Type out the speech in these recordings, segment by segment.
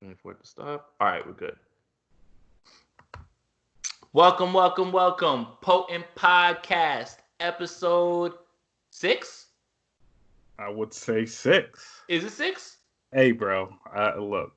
Wait for it to stop. All right, we're good. Welcome, welcome, welcome. Potent Podcast, episode 6? I would say 6. Is it 6? Hey, bro. Look,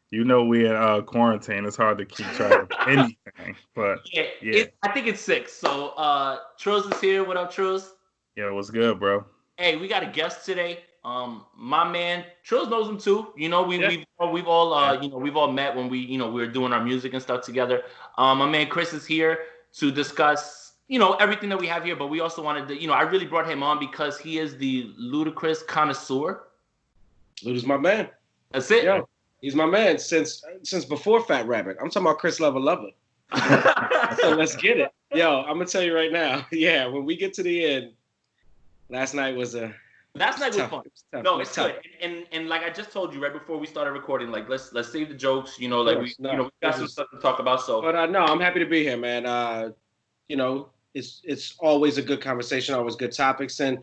you know we in quarantine. It's hard to keep track of anything. But yeah. I think it's 6. So Trills is here. What up, Trills? Yeah, what's good, bro? Hey, we got a guest today. My man Trills knows him too. You know, we've all met when we were doing our music and stuff together. My man Chris is here to discuss everything that we have here. But we also wanted to I really brought him on because he is the Ludacris connoisseur. Luda's my man. That's it. Yo, he's my man since before Fat Rabbit. I'm talking about Chris Lover. So let's get it. Yo, I'm gonna tell you right now. Yeah, when we get to the end, last night was fun. No, it's good. And like I just told you right before we started recording, like let's save the jokes. We got some stuff to talk about. So, but no, I'm happy to be here, man. It's always a good conversation, always good topics, and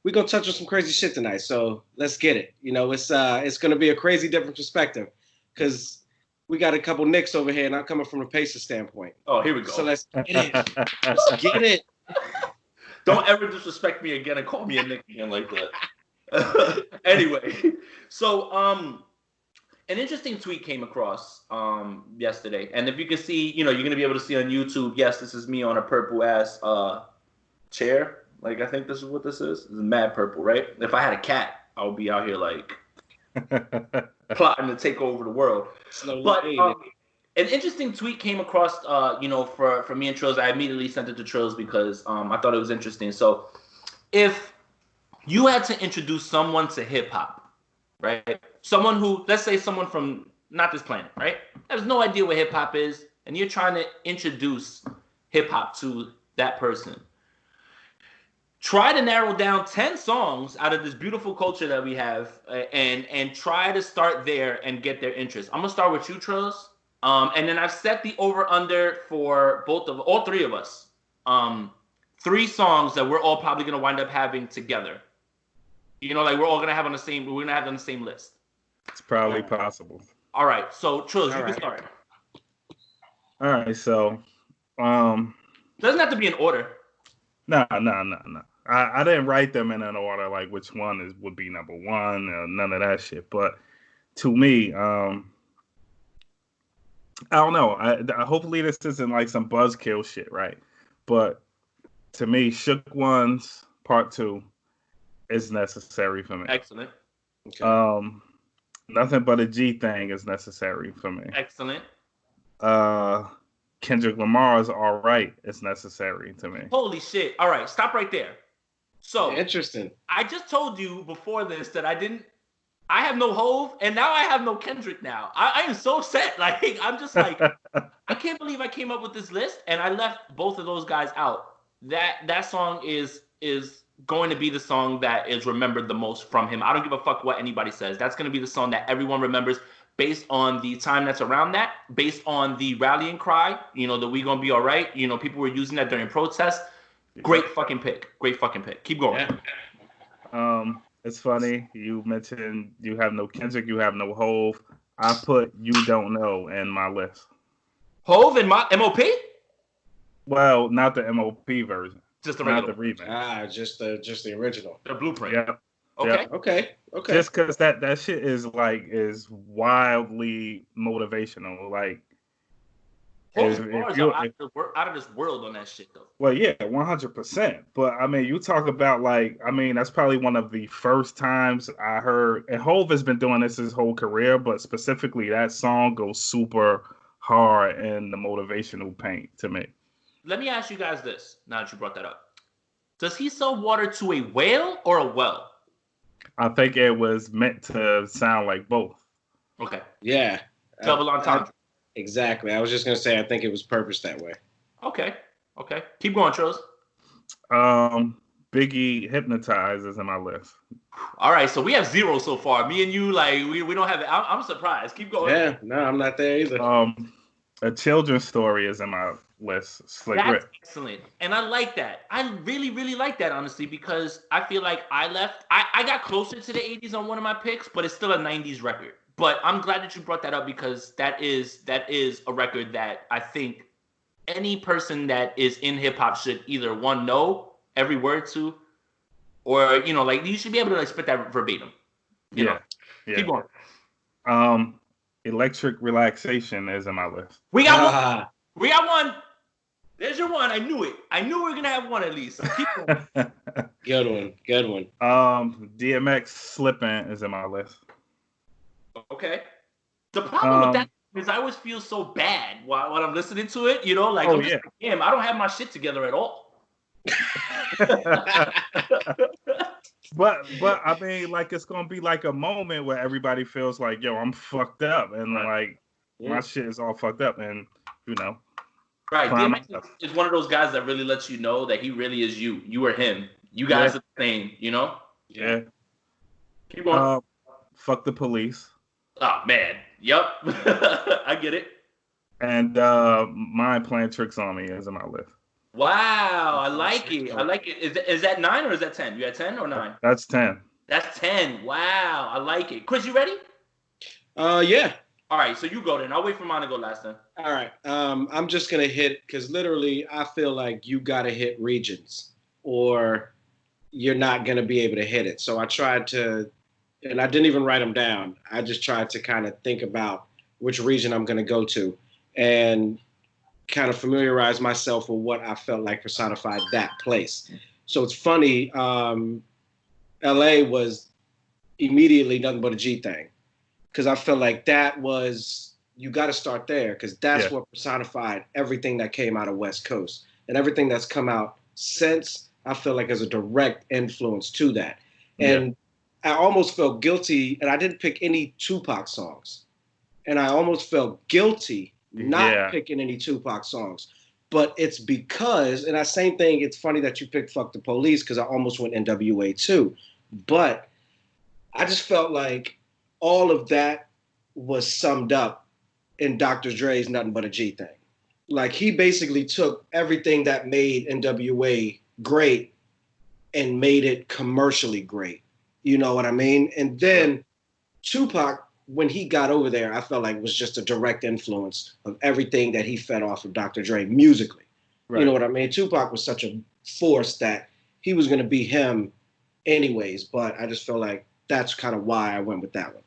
we're gonna touch on some crazy shit tonight. So let's get it. It's gonna be a crazy different perspective because we got a couple nicks over here, and I'm coming from a Pacer standpoint. Oh, here we go. So let's get it. Let's get it. Don't ever disrespect me again and call me a nick again like that. Anyway, so an interesting tweet came across yesterday, and if you can see, you're gonna be able to see on YouTube. Yes, this is me on a purple ass chair. Like I think this is what this is. This is mad purple, right? If I had a cat, I would be out here like plotting to take over the world. But an interesting tweet came across, for me and Trills. I immediately sent it to Trills because I thought it was interesting. So, if you had to introduce someone to hip hop, right? Someone who, let's say, someone from not this planet, right? Has no idea what hip hop is, and you're trying to introduce hip hop to that person. Try to narrow down 10 songs out of this beautiful culture that we have, and try to start there and get their interest. I'm gonna start with you, Trills. And then I've set the over-under for all three of us. 3 songs that we're all probably gonna wind up having together. Like we're all gonna have on the same list. It's probably possible. All right, so Trills, you can start. All right, so doesn't have to be in order. No. I didn't write them in an order like which one would be number 1 or none of that shit. But to me, I don't know. Hopefully this isn't like some buzzkill shit, right? But to me, Shook Ones Part 2 is necessary for me. Excellent. Okay. Nothing But a G Thing is necessary for me. Excellent. Kendrick Lamar's All Right is necessary to me. Holy shit. All right, stop right there. So interesting. I just told you before this that I have no Hove, and now I have no Kendrick now. I am so upset. Like, I'm just like, I can't believe I came up with this list, and I left both of those guys out. That song is going to be the song that is remembered the most from him. I don't give a fuck what anybody says. That's going to be the song that everyone remembers based on the time that's around that, based on the rallying cry, that we gonna be all right. People were using that during protests. Great fucking pick. Keep going. Yeah. It's funny. You mentioned you have no Kendrick, you have no Hove. I put You Don't Know in my list. Hove and my MOP? Well, not the MOP version. Just the regular. Not the remix. Just the original. The blueprint. Yeah. Okay. Yep. Okay. Just because that shit is wildly motivational. Like, Hove's bars are out of this world on that shit, though. Well, yeah, 100%. But I mean, you talk about that's probably one of the first times I heard. And Hove has been doing this his whole career, but specifically that song goes super hard in the motivational paint to me. Let me ask you guys this. Now that you brought that up, does he sell water to a whale or a well? I think it was meant to sound like both. Okay. Yeah. Double entendre. Exactly. I was just going to say, I think it was purposed that way. Okay. Keep going, Trills. Biggie Hypnotize is in my list. All right, so we have 0 so far. Me and you, we don't have it. I'm surprised. Keep going. Yeah, no, I'm not there either. A Children's Story is in my list. Slick That's Rick. excellent. And I like that. I really, really like that, honestly, because I feel like I got closer to the 80s on one of my picks, but it's still a 90s record. But I'm glad that you brought that up because that is a record that I think any person that is in hip hop should either one know every word to, or like you should be able to like spit that verbatim. You know. Yeah. Keep going. Electric Relaxation is in my list. We got one. We got one. There's your one. I knew it. I knew we were gonna have one at least. So keep going. Good one. DMX Slippin' is in my list. Okay. The problem with that is I always feel so bad while I'm listening to it. Like I'm just like, damn, I don't have my shit together at all. But I mean, like it's gonna be like a moment where everybody feels like, yo, I'm fucked up, and like my shit is all fucked up, and Right. DMX is one of those guys that really lets you know that he really is you. You are him. You guys are the same. Yeah. Keep going. Fuck the Police. Oh man. Yep. I get it. And Mind Playing Tricks on Me is in my list. Wow, I like it. I like it. Is that 9 or is that 10? You had 10 or 9? That's 10. That's 10. Wow, I like it. Chris, you ready? Yeah. All right, so you go then. I'll wait for mine to go last then. All right. I'm just gonna hit because literally I feel like you gotta hit regions or you're not gonna be able to hit it. So I tried to, and I didn't even write them down. I just tried to kind of think about which region I'm gonna go to, and kind of familiarize myself with what I felt like personified that place. So it's funny, LA was immediately Nothing But a G Thing. Because I felt like that was, you got to start there, because that's what personified everything that came out of West Coast. And everything that's come out since, I feel like is a direct influence to that. And I almost felt guilty, and I didn't pick any Tupac songs. And I almost felt guilty not picking any Tupac songs. But it's because, and that same thing, it's funny that you picked Fuck the Police, because I almost went NWA too. But I just felt like all of that was summed up in Dr. Dre's Nothing But a G Thing. Like, he basically took everything that made NWA great and made it commercially great. You know what I mean? And then Tupac, when he got over there, I felt like was just a direct influence of everything that he fed off of Dr. Dre musically. Right. You know what I mean? Tupac was such a force that he was going to be him anyways, but I just felt like that's kind of why I went with that one.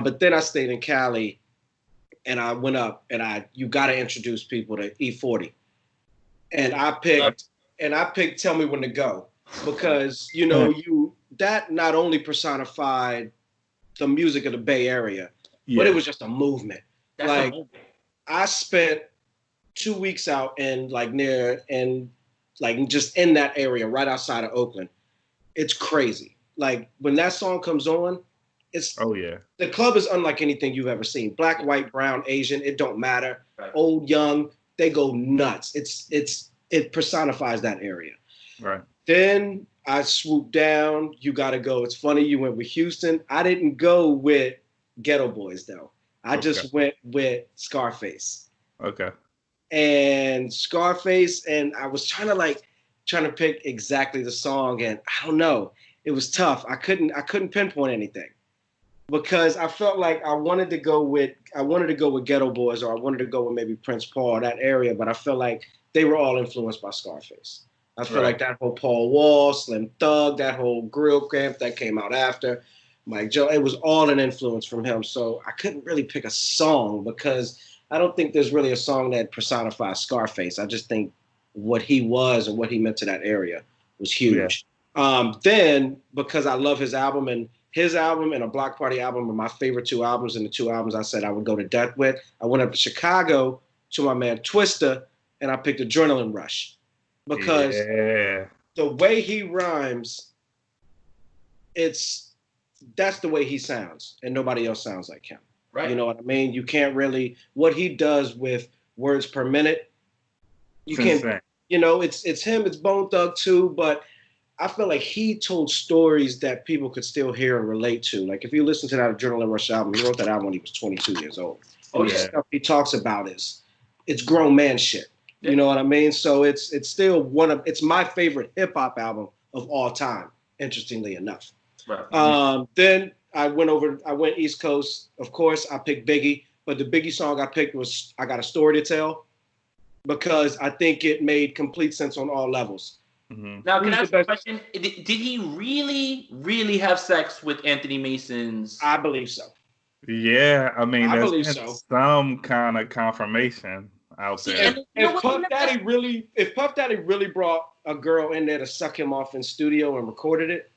But then I stayed in Cali, and I went up, and you got to introduce people to E40, and I picked Tell Me When to Go, because that not only personified the music of the Bay Area, but it was just a movement. That's like I spent 2 weeks out in just in that area right outside of Oakland. It's crazy. Like when that song comes on, the club is unlike anything you've ever seen. Black, white, brown, Asian, it don't matter. Right. Old, young, they go nuts. It personifies that area. Right. Then I swooped down. You Gotta Go. It's funny you went with Houston. I didn't go with Ghetto Boys though. I just went with Scarface. Okay. And Scarface, and I was trying to pick exactly the song, and I don't know. It was tough. I couldn't pinpoint anything because I felt like I wanted to go with Ghetto Boys, or I wanted to go with maybe Prince Paul, that area, but I felt like they were all influenced by Scarface. I feel like that whole Paul Wall, Slim Thug, that whole Grill Camp that came out after, Mike Joe, it was all an influence from him. So I couldn't really pick a song because I don't think there's really a song that personifies Scarface. I just think what he was and what he meant to that area was huge. Yeah. Then, because I love his album and a Block Party album are my favorite two albums, and the two albums I said I would go to death with, I went up to Chicago to my man Twista, and I picked Adrenaline Rush. Because the way he rhymes, that's the way he sounds, and nobody else sounds like him. Right. You know what I mean? You can't really, what he does with words per minute, you can't, it's him, it's Bone Thug too, but I feel like he told stories that people could still hear and relate to. Like if you listen to that Adrenaline Rush album, he wrote that album when he was 22 years old. And the stuff he talks about is it's grown man shit. You know what I mean? So it's still it's my favorite hip hop album of all time. Interestingly enough. Right. Then I went East Coast. Of course, I picked Biggie, but the Biggie song I picked was "I Got a Story to Tell" because I think it made complete sense on all levels. Mm-hmm. Now, can I ask you a question? Did he really have sex with Anthony Mason's? I believe so. Yeah, I mean, there's been some kind of confirmation out there. If Puff Daddy really brought a girl in there to suck him off in studio and recorded it,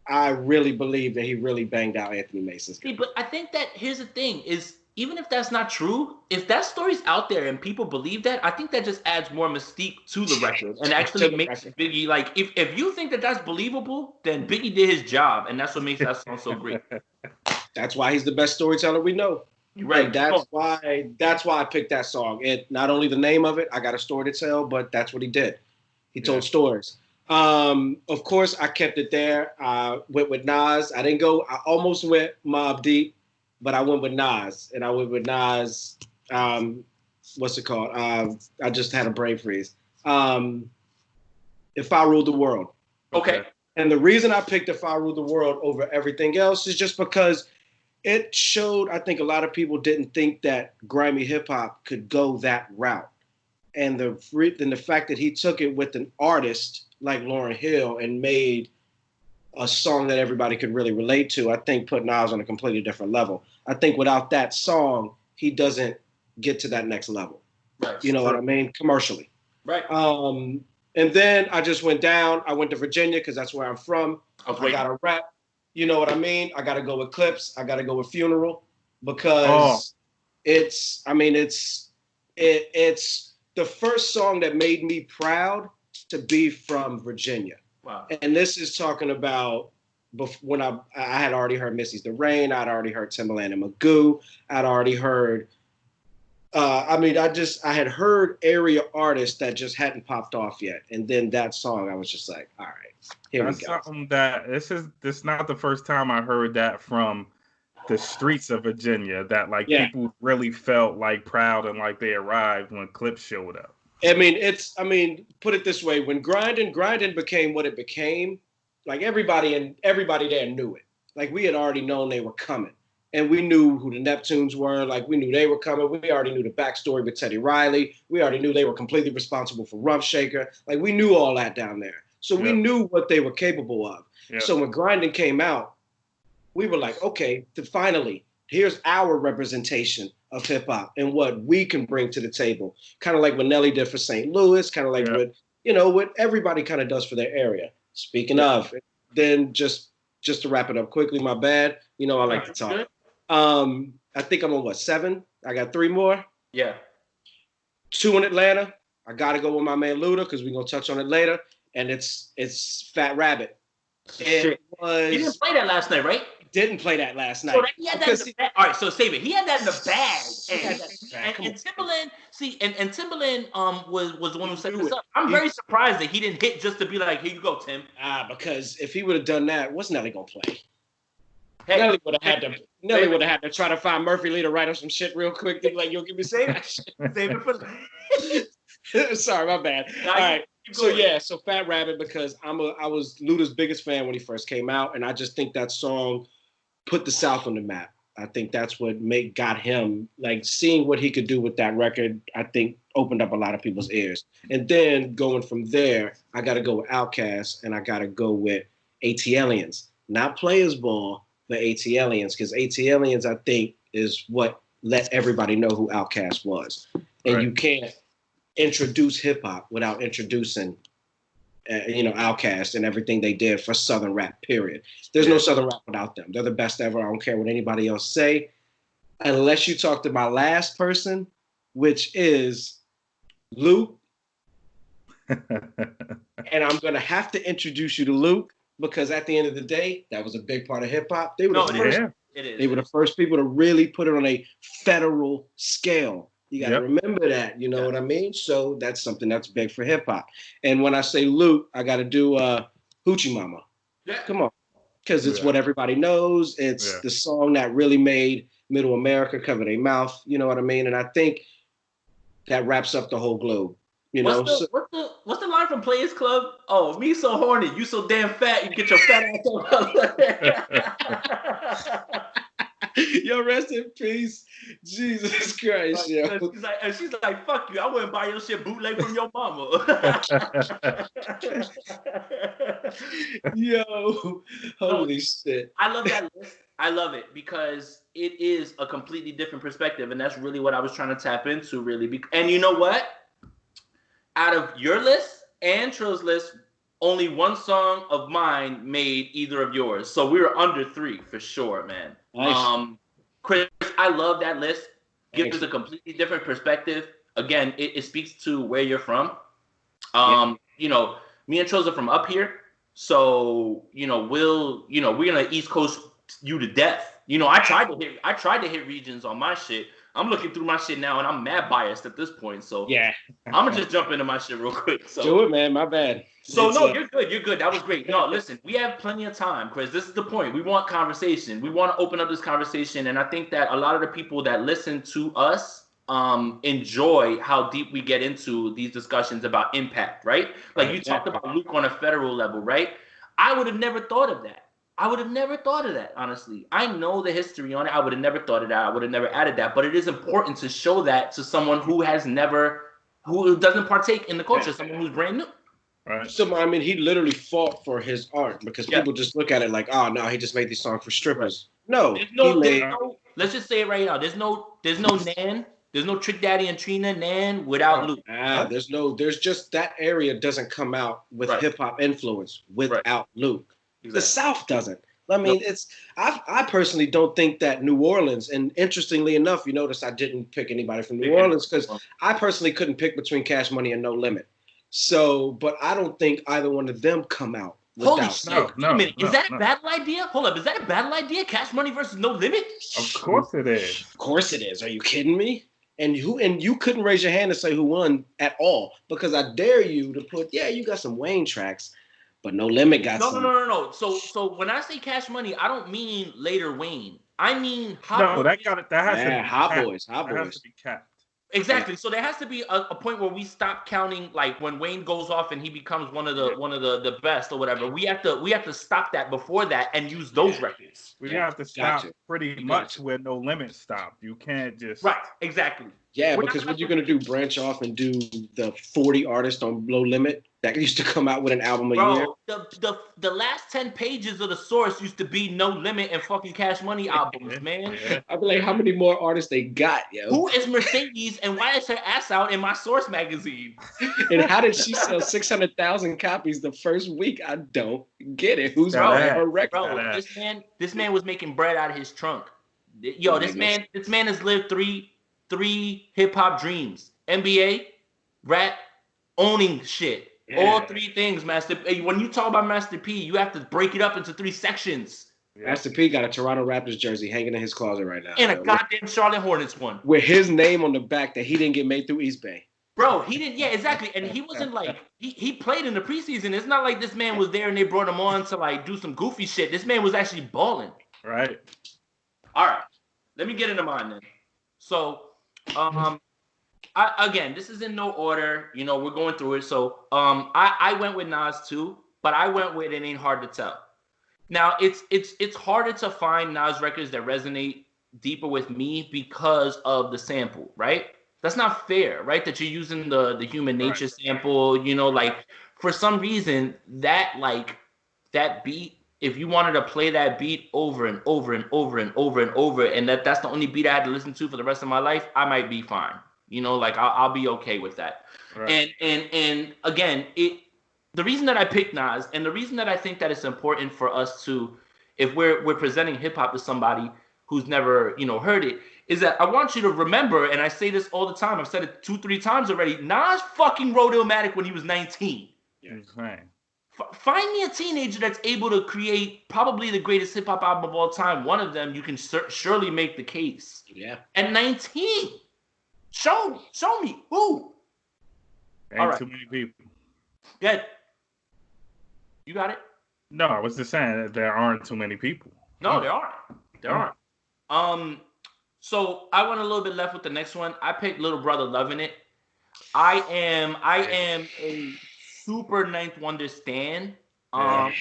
I really believe that he really banged out Anthony Mason's girl. See, but I think that here's the thing is, even if that's not true, if that story's out there and people believe that, I think that just adds more mystique to the record and actually makes Biggie, like, if you think that that's believable, then Biggie did his job, and that's what makes that song so great. That's why he's the best storyteller we know. Right. And that's why I picked that song. It not only the name of it, I got a story to tell, but that's what he did. He told stories. Of course, I kept it there. I went with Nas. I almost went Mobb Deep, but I went with Nas. And I went with Nas. What's it called? I just had a brain freeze. If I Ruled the World. Okay. And the reason I picked If I Ruled the World over everything else is just because it showed, I think a lot of people didn't think that grimy hip hop could go that route. And the fact that he took it with an artist like Lauryn Hill and made a song that everybody could really relate to, I think put Nas on a completely different level. I think without that song, he doesn't get to that next level. Right. You know what I mean? Commercially. Right. And then I just went down. I went to Virginia because that's where I'm from. I got to rap. You know what I mean? I got to go with Clips. I got to go with Funeral because it's the first song that made me proud to be from Virginia. Wow. And this is talking about when I had already heard Missy's The Rain. I'd already heard Timbaland and Magoo. I'd already heard, I had heard area artists that just hadn't popped off yet. And then that song, I was just like, all right. That's something that this not the first time I heard that from the streets of Virginia, that people really felt like proud and like they arrived when Clips showed up. I mean, put it this way, when grinding became what it became, like everybody there knew it. Like we had already known they were coming. And we knew who the Neptunes were. Like we knew they were coming. We already knew the backstory with Teddy Riley. We already knew they were completely responsible for Rough Shaker. Like we knew all that down there. So we knew what they were capable of. So when grinding came out, we were like, okay, finally, here's our representation of hip hop and what we can bring to the table. Kind of like what Nelly did for St. Louis, kind of like what everybody kind of does for their area. Speaking of, then just to wrap it up quickly, my bad. You know I like to talk. I think I'm on 7? I got 3 more. Yeah. 2 in Atlanta. I gotta go with my man Luda because we're gonna touch on it later. And it's Fat Rabbit. It was. You didn't play that last night, right? Didn't play that last night. So he had that in the bag. All right, so save it. He had that in the bag. And Timbaland, and Timbaland was the one who set this up. I'm very surprised that he didn't hit just to be like, here you go, Tim. Because if he would have done that, what's Nelly gonna play? Hey, Nelly would have had to try to find Murphy Lee to write him some shit real quick. Like, yo, give me save that shit. Save it for. Sorry, my bad. All right. So Fat Rabbit, because I was Luda's biggest fan when he first came out, and I just think that song put the South on the map. I think that's what got him, like, seeing what he could do with that record, I think opened up a lot of people's ears. And then going from there, I got to go with Outkast, and I got to go with ATLiens. Not Players Ball, but ATLiens, because ATLiens, I think, is what let everybody know who Outkast was. And you can't introduce hip hop without introducing, Outkast and everything they did for Southern rap. Period. There's no Southern rap without them. They're the best ever. I don't care what anybody else say, unless you talk to my last person, which is Luke. And I'm gonna have to introduce you to Luke because at the end of the day, that was a big part of hip hop. They were They were the first people to really put it on a federal scale. You got to remember that, you know what I mean? So that's something that's big for hip hop. And when I say Luke, I got to do Hoochie Mama. Yeah. Come on. Because it's what everybody knows. It's the song that really made Middle America cover their mouth. You know what I mean? And I think that wraps up the whole globe. You What's know, the so, what's the line from Players Club? Oh, me so horny, you so damn fat, you get your fat ass over. yo, rest in peace, Jesus Christ, yo. She's like, fuck you, I wouldn't buy your shit bootleg from your mama. Yo, holy shit. I love that list. I love it because it is a completely different perspective, and that's really what I was trying to tap into, really. And you know what? Out of your list and Trill's list, only one song of mine made either of yours. So we were under 3 for sure, man. Nice. Chris, I love that list. Gives Thanks. us a completely different perspective. Again, it speaks to where you're from. You know, me and Trills are from up here. So, we're gonna East Coast you to death. I tried to hit regions on my shit. I'm looking through my shit now, and I'm mad biased at this point. So Yeah, I'm gonna just jump into my shit real quick. So do it, man. My bad. So you're good. You're good. That was great. No, listen, we have plenty of time, Chris. This is the point. We want conversation. We want to open up this conversation, and I think that a lot of the people that listen to us enjoy how deep we get into these discussions about impact, right? Like you talked about Luke on a federal level, right? I would have never thought of that. Honestly. I know the history on it. I would have never thought of that. I would have never added that. But it is important to show that to someone who doesn't partake in the culture, someone who's brand new. Right. So, I mean, he literally fought for his art because people just look at it like, oh, no, he just made these songs for strippers. No, let's just say it right now. There's no Nan. There's no Trick Daddy and Trina Nan without Luke. There's just that area doesn't come out with hip hop influence without Luke. Exactly. The South doesn't. I mean, I personally don't think that New Orleans, and interestingly enough, you notice I didn't pick anybody from New Orleans because I personally couldn't pick between Cash Money and No Limit. So, but I don't think either one of them come out Holy shit! Is that a battle idea? Hold up, is that a battle idea? Cash Money versus No Limit? Of course it is. Of course it is. Are you kidding me? And you couldn't raise your hand and say who won at all because I dare you to put you got some Wayne tracks, but No Limit got some. No. So when I say Cash Money, I don't mean later Wayne. I mean Hot Boys. That has to be Hot Boys. Has to be capped. Exactly. So there has to be a point where we stop counting, like when Wayne goes off and he becomes one of the best or whatever. We have to stop that before that and use those records. We have to stop pretty much where No Limit stopped. You can't just exactly. Yeah, because what you're gonna do, branch off and do the 40 artists on Low Limit that used to come out with an album a year. The last 10 pages of the source used to be No Limit and fucking Cash Money albums, man. I'd be like, how many more artists they got, yo? Who is Mercedes and why is her ass out in my source magazine? And how did she sell 600,000 copies the first week? I don't get it. Who's on her record? Bro, this man was making bread out of his trunk. Yo, this man has lived three hip hop dreams: NBA, rap, owning shit. Yeah. All 3 things, Master. When you talk about Master P, you have to break it up into 3 sections. Master P got a Toronto Raptors jersey hanging in his closet right now. And a goddamn Charlotte Hornets one. With his name on the back that he didn't get made through East Bay. Bro, he didn't. Yeah, exactly. And he wasn't like he played in the preseason. It's not like this man was there and they brought him on to like do some goofy shit. This man was actually balling. Right. All right. Let me get into mine then. So, again, this is in no order. We're going through it. So, I went with Nas too, but I went with It Ain't Hard to Tell. Now, it's harder to find Nas records that resonate deeper with me because of the sample, right? That's not fair, right? That you're using the Human Nature sample, like for some reason that beat, if you wanted to play that beat over and over and over and over and over, and that's the only beat I had to listen to for the rest of my life, I might be fine. I'll be okay with that. Right. And again, the reason that I picked Nas and the reason that I think that it's important for us to, if we're presenting hip hop to somebody who's never, heard it, is that I want you to remember, and I say this all the time, I've said it 2-3 times already, Nas fucking wrote Illmatic when he was 19. Yeah. Right. Find me a teenager that's able to create probably the greatest hip hop album of all time. One of them, you can surely make the case. Yeah. At 19. Show me who. Ain't too many people. Yeah. You got it? No, I was just saying that there aren't too many people. No, there aren't. There aren't. So I went a little bit left with the next one. I picked Little Brother Loving It. I am a super Ninth Wonder stan. Um,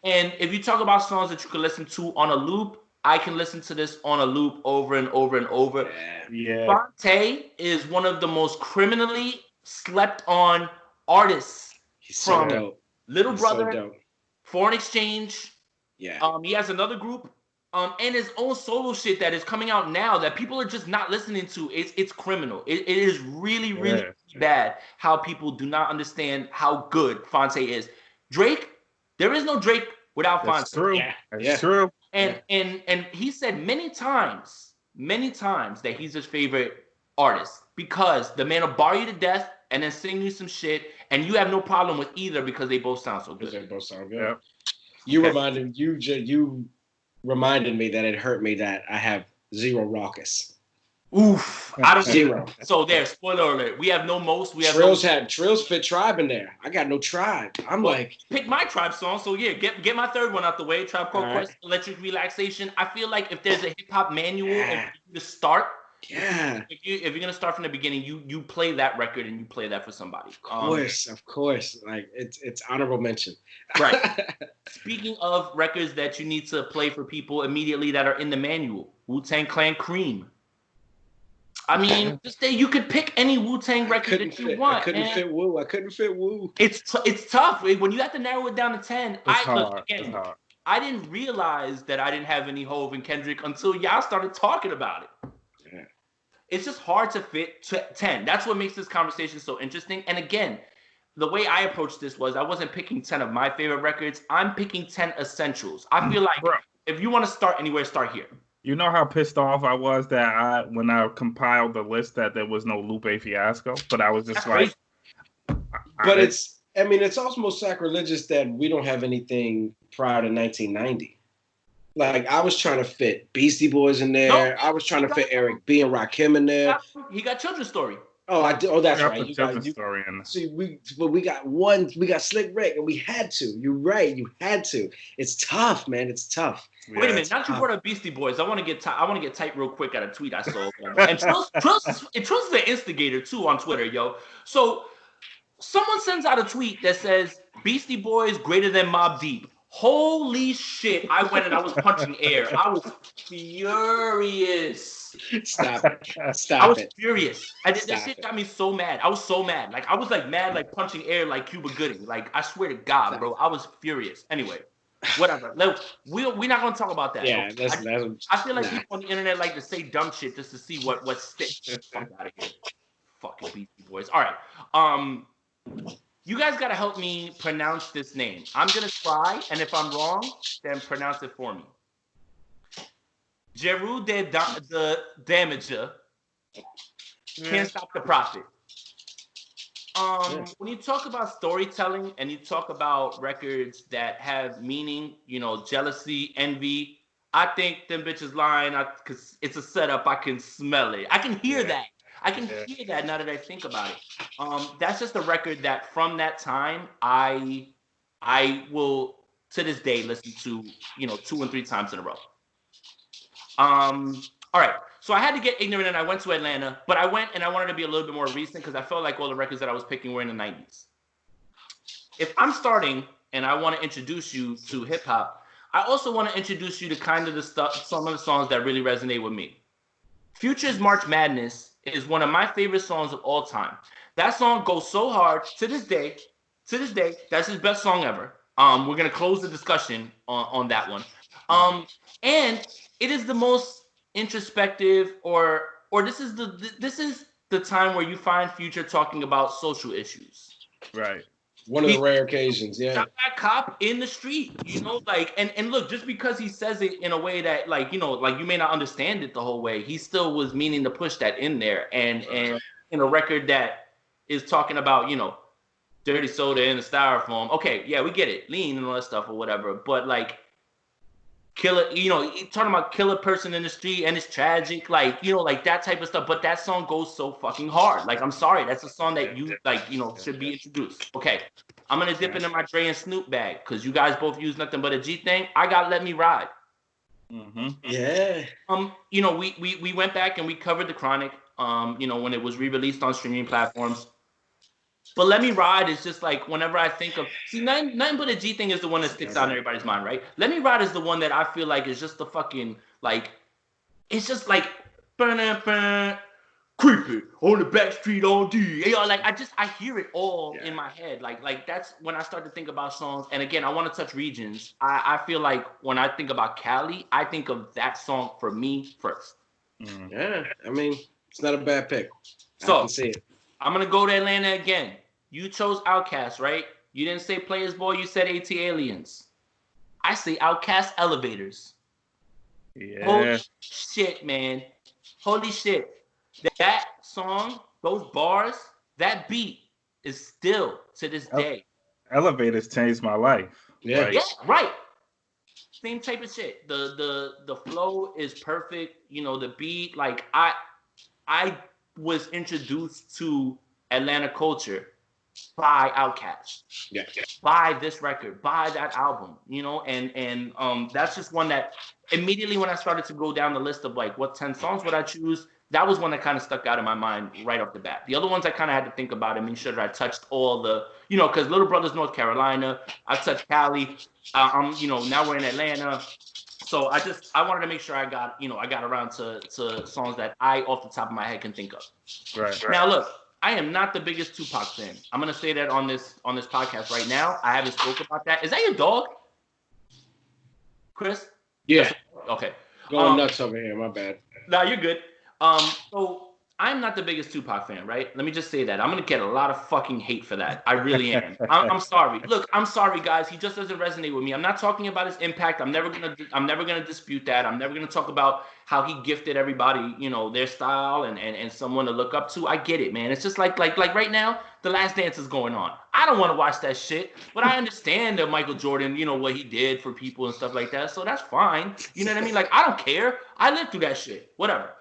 and if you talk about songs that you can listen to on a loop, I can listen to this on a loop over and over and over. Yeah. Fonte is one of the most criminally slept on artists He's so from dope. Little He's Brother, so dope. Foreign Exchange. Yeah. He has another group, and his own solo shit that is coming out now that people are just not listening to. It's criminal. It is really, really bad how people do not understand how good Fonte is. Drake, there is no Drake without Fonte. That's true. Yeah. That's true. And he said many times that he's his favorite artist because the man will bar you to death and then sing you some shit, and you have no problem with either because they both sound so good. They both sound good. Yep. You reminded me that it hurt me that I have zero raucous. Oof, I don't Zero. So there, spoiler alert. We have no most. We have Trills fit Tribe in there. I got no Tribe. I'm like, pick my Tribe song. So yeah, get my third one out the way. Tribe Called Quest, Electric Relaxation. I feel like if there's a hip hop manual to start, if you're gonna start from the beginning, you play that record and you play that for somebody. Of course. Like it's honorable mention. Right. Speaking of records that you need to play for people immediately that are in the manual, Wu-Tang Clan Cream. I mean, just you could pick any Wu-Tang record that you want. I couldn't fit Wu. It's tough when you have to narrow it down to 10. It's hard. I didn't realize that I didn't have any Hove and Kendrick until y'all started talking about it. Yeah. It's just hard to fit 10. That's what makes this conversation so interesting. And again, the way I approached this was I wasn't picking 10 of my favorite records. I'm picking 10 essentials. I feel like if you want to start anywhere, start here. You know how pissed off I was that when I compiled the list that there was no Lupe Fiasco, but I was just like, but it's almost sacrilegious that we don't have anything prior to 1990. Like I was trying to fit Beastie Boys in there. I was trying to fit Eric B and Rakim in there. He got Children's Story. Oh, I did. Oh, that's right. You got story in. See, we got one. We got Slick Rick, and we had to. You're right. You had to. It's tough, man. It's tough. Wait a minute. Not you brought up Beastie Boys. I want to get tight real quick at a tweet I saw. And Trills is the instigator too on Twitter, yo. So someone sends out a tweet that says Beastie Boys greater than Mobb Deep. Holy shit! I went and I was punching air. I was furious. Stop it! I was furious. That shit got me so mad. I was so mad. Like I was like mad, like punching air, like Cuba Gooding. Like I swear to God, bro, I was furious. Anyway, whatever. We're not gonna talk about that. Yeah, I feel like people on the internet like to say dumb shit just to see what sticks. Fuck out of here. Fucking Beastie Boys. All right. You guys gotta help me pronounce this name. I'm gonna try, and if I'm wrong, then pronounce it for me. Jeru de Damager. Can't Stop the Prophet. When you talk about storytelling and you talk about records that have meaning, jealousy, envy, I think them bitches lying because it's a setup. I can smell it. I can hear that. I can hear that now that I think about it. That's just a record that from that time I will to this day listen to 2 and 3 times in a row. All right, so I had to get ignorant and I went to Atlanta, but I went and I wanted to be a little bit more recent because I felt like all the records that I was picking were in the 90s. If I'm starting and I want to introduce you to hip hop, I also want to introduce you to kind of some of the songs that really resonate with me. Future's March Madness is one of my favorite songs of all time. That song goes so hard to this day. That's his best song ever. We're gonna close the discussion on that one. And it is the most introspective, or this is the time where you find Future talking about social issues. Right. One of the rare occasions, yeah. Shot that cop in the street, and look, just because he says it in a way that, like you may not understand it the whole way, he still was meaning to push that in there, and in a record that is talking about, dirty soda in the styrofoam. Okay, yeah, we get it, lean and all that stuff or whatever, but like, kill it, talking about kill a person in the street and it's tragic, like that type of stuff. But that song goes so fucking hard. Like, I'm sorry, that's a song that should be introduced. Okay, I'm gonna dip into my Dre and Snoop bag because you guys both use Nothing But a G Thing. I got Let Me Ride. Mm-hmm. Yeah. We went back and we covered The Chronic. When it was re-released on streaming platforms. But Let Me Ride is just like whenever I think of nothing but a G thing is the one that sticks out in everybody's mind, right? Let Me Ride is the one that I feel like is just the fucking like it's just like creepy on the back street on D. You know, like I hear it all in my head. Like that's when I start to think about songs. And again, I want to touch regions. I feel like when I think about Cali, I think of that song for me first. Yeah, I mean, it's not a bad pick. So I can see it. I'm gonna go to Atlanta again. You chose Outkast, right? You didn't say Players Boy, you said AT Aliens. I say Outkast Elevators. Yeah. Holy shit, man. Holy shit. That song, those bars, that beat is still to this day. Elevators changed my life. Yeah. Yeah, right. Same type of shit. The flow is perfect. You know, the beat. Like I was introduced to Atlanta culture by Outkast. Yeah. By this record, by that album, you know, and that's just one that immediately when I started to go down the list of like what 10 songs would I choose, that was one that kind of stuck out in my mind right off the bat. The other ones I kind of had to think about and make sure that I touched all the, you know, because Little Brother's North Carolina, I touched Cali, you know, now we're in Atlanta. So I wanted to make sure I got around to songs that I off the top of my head can think of. Right. Now look, I am not the biggest Tupac fan. I'm gonna say that on this podcast right now. I haven't spoken about that. Is that your dog, Chris? Yeah. Okay. Going nuts over here. My bad. No, you're good. So I'm not the biggest Tupac fan, right? Let me just say that. I'm gonna get a lot of fucking hate for that. I really am. I'm sorry. Look, I'm sorry, guys. He just doesn't resonate with me. I'm not talking about his impact. I'm never gonna dispute that. I'm never gonna talk about how he gifted everybody, you know, their style and someone to look up to. I get it, man. It's just like right now, The Last Dance is going on. I don't want to watch that shit, but I understand that Michael Jordan, you know, what he did for people and stuff like that. So that's fine. You know what I mean? Like, I don't care. I lived through that shit. Whatever.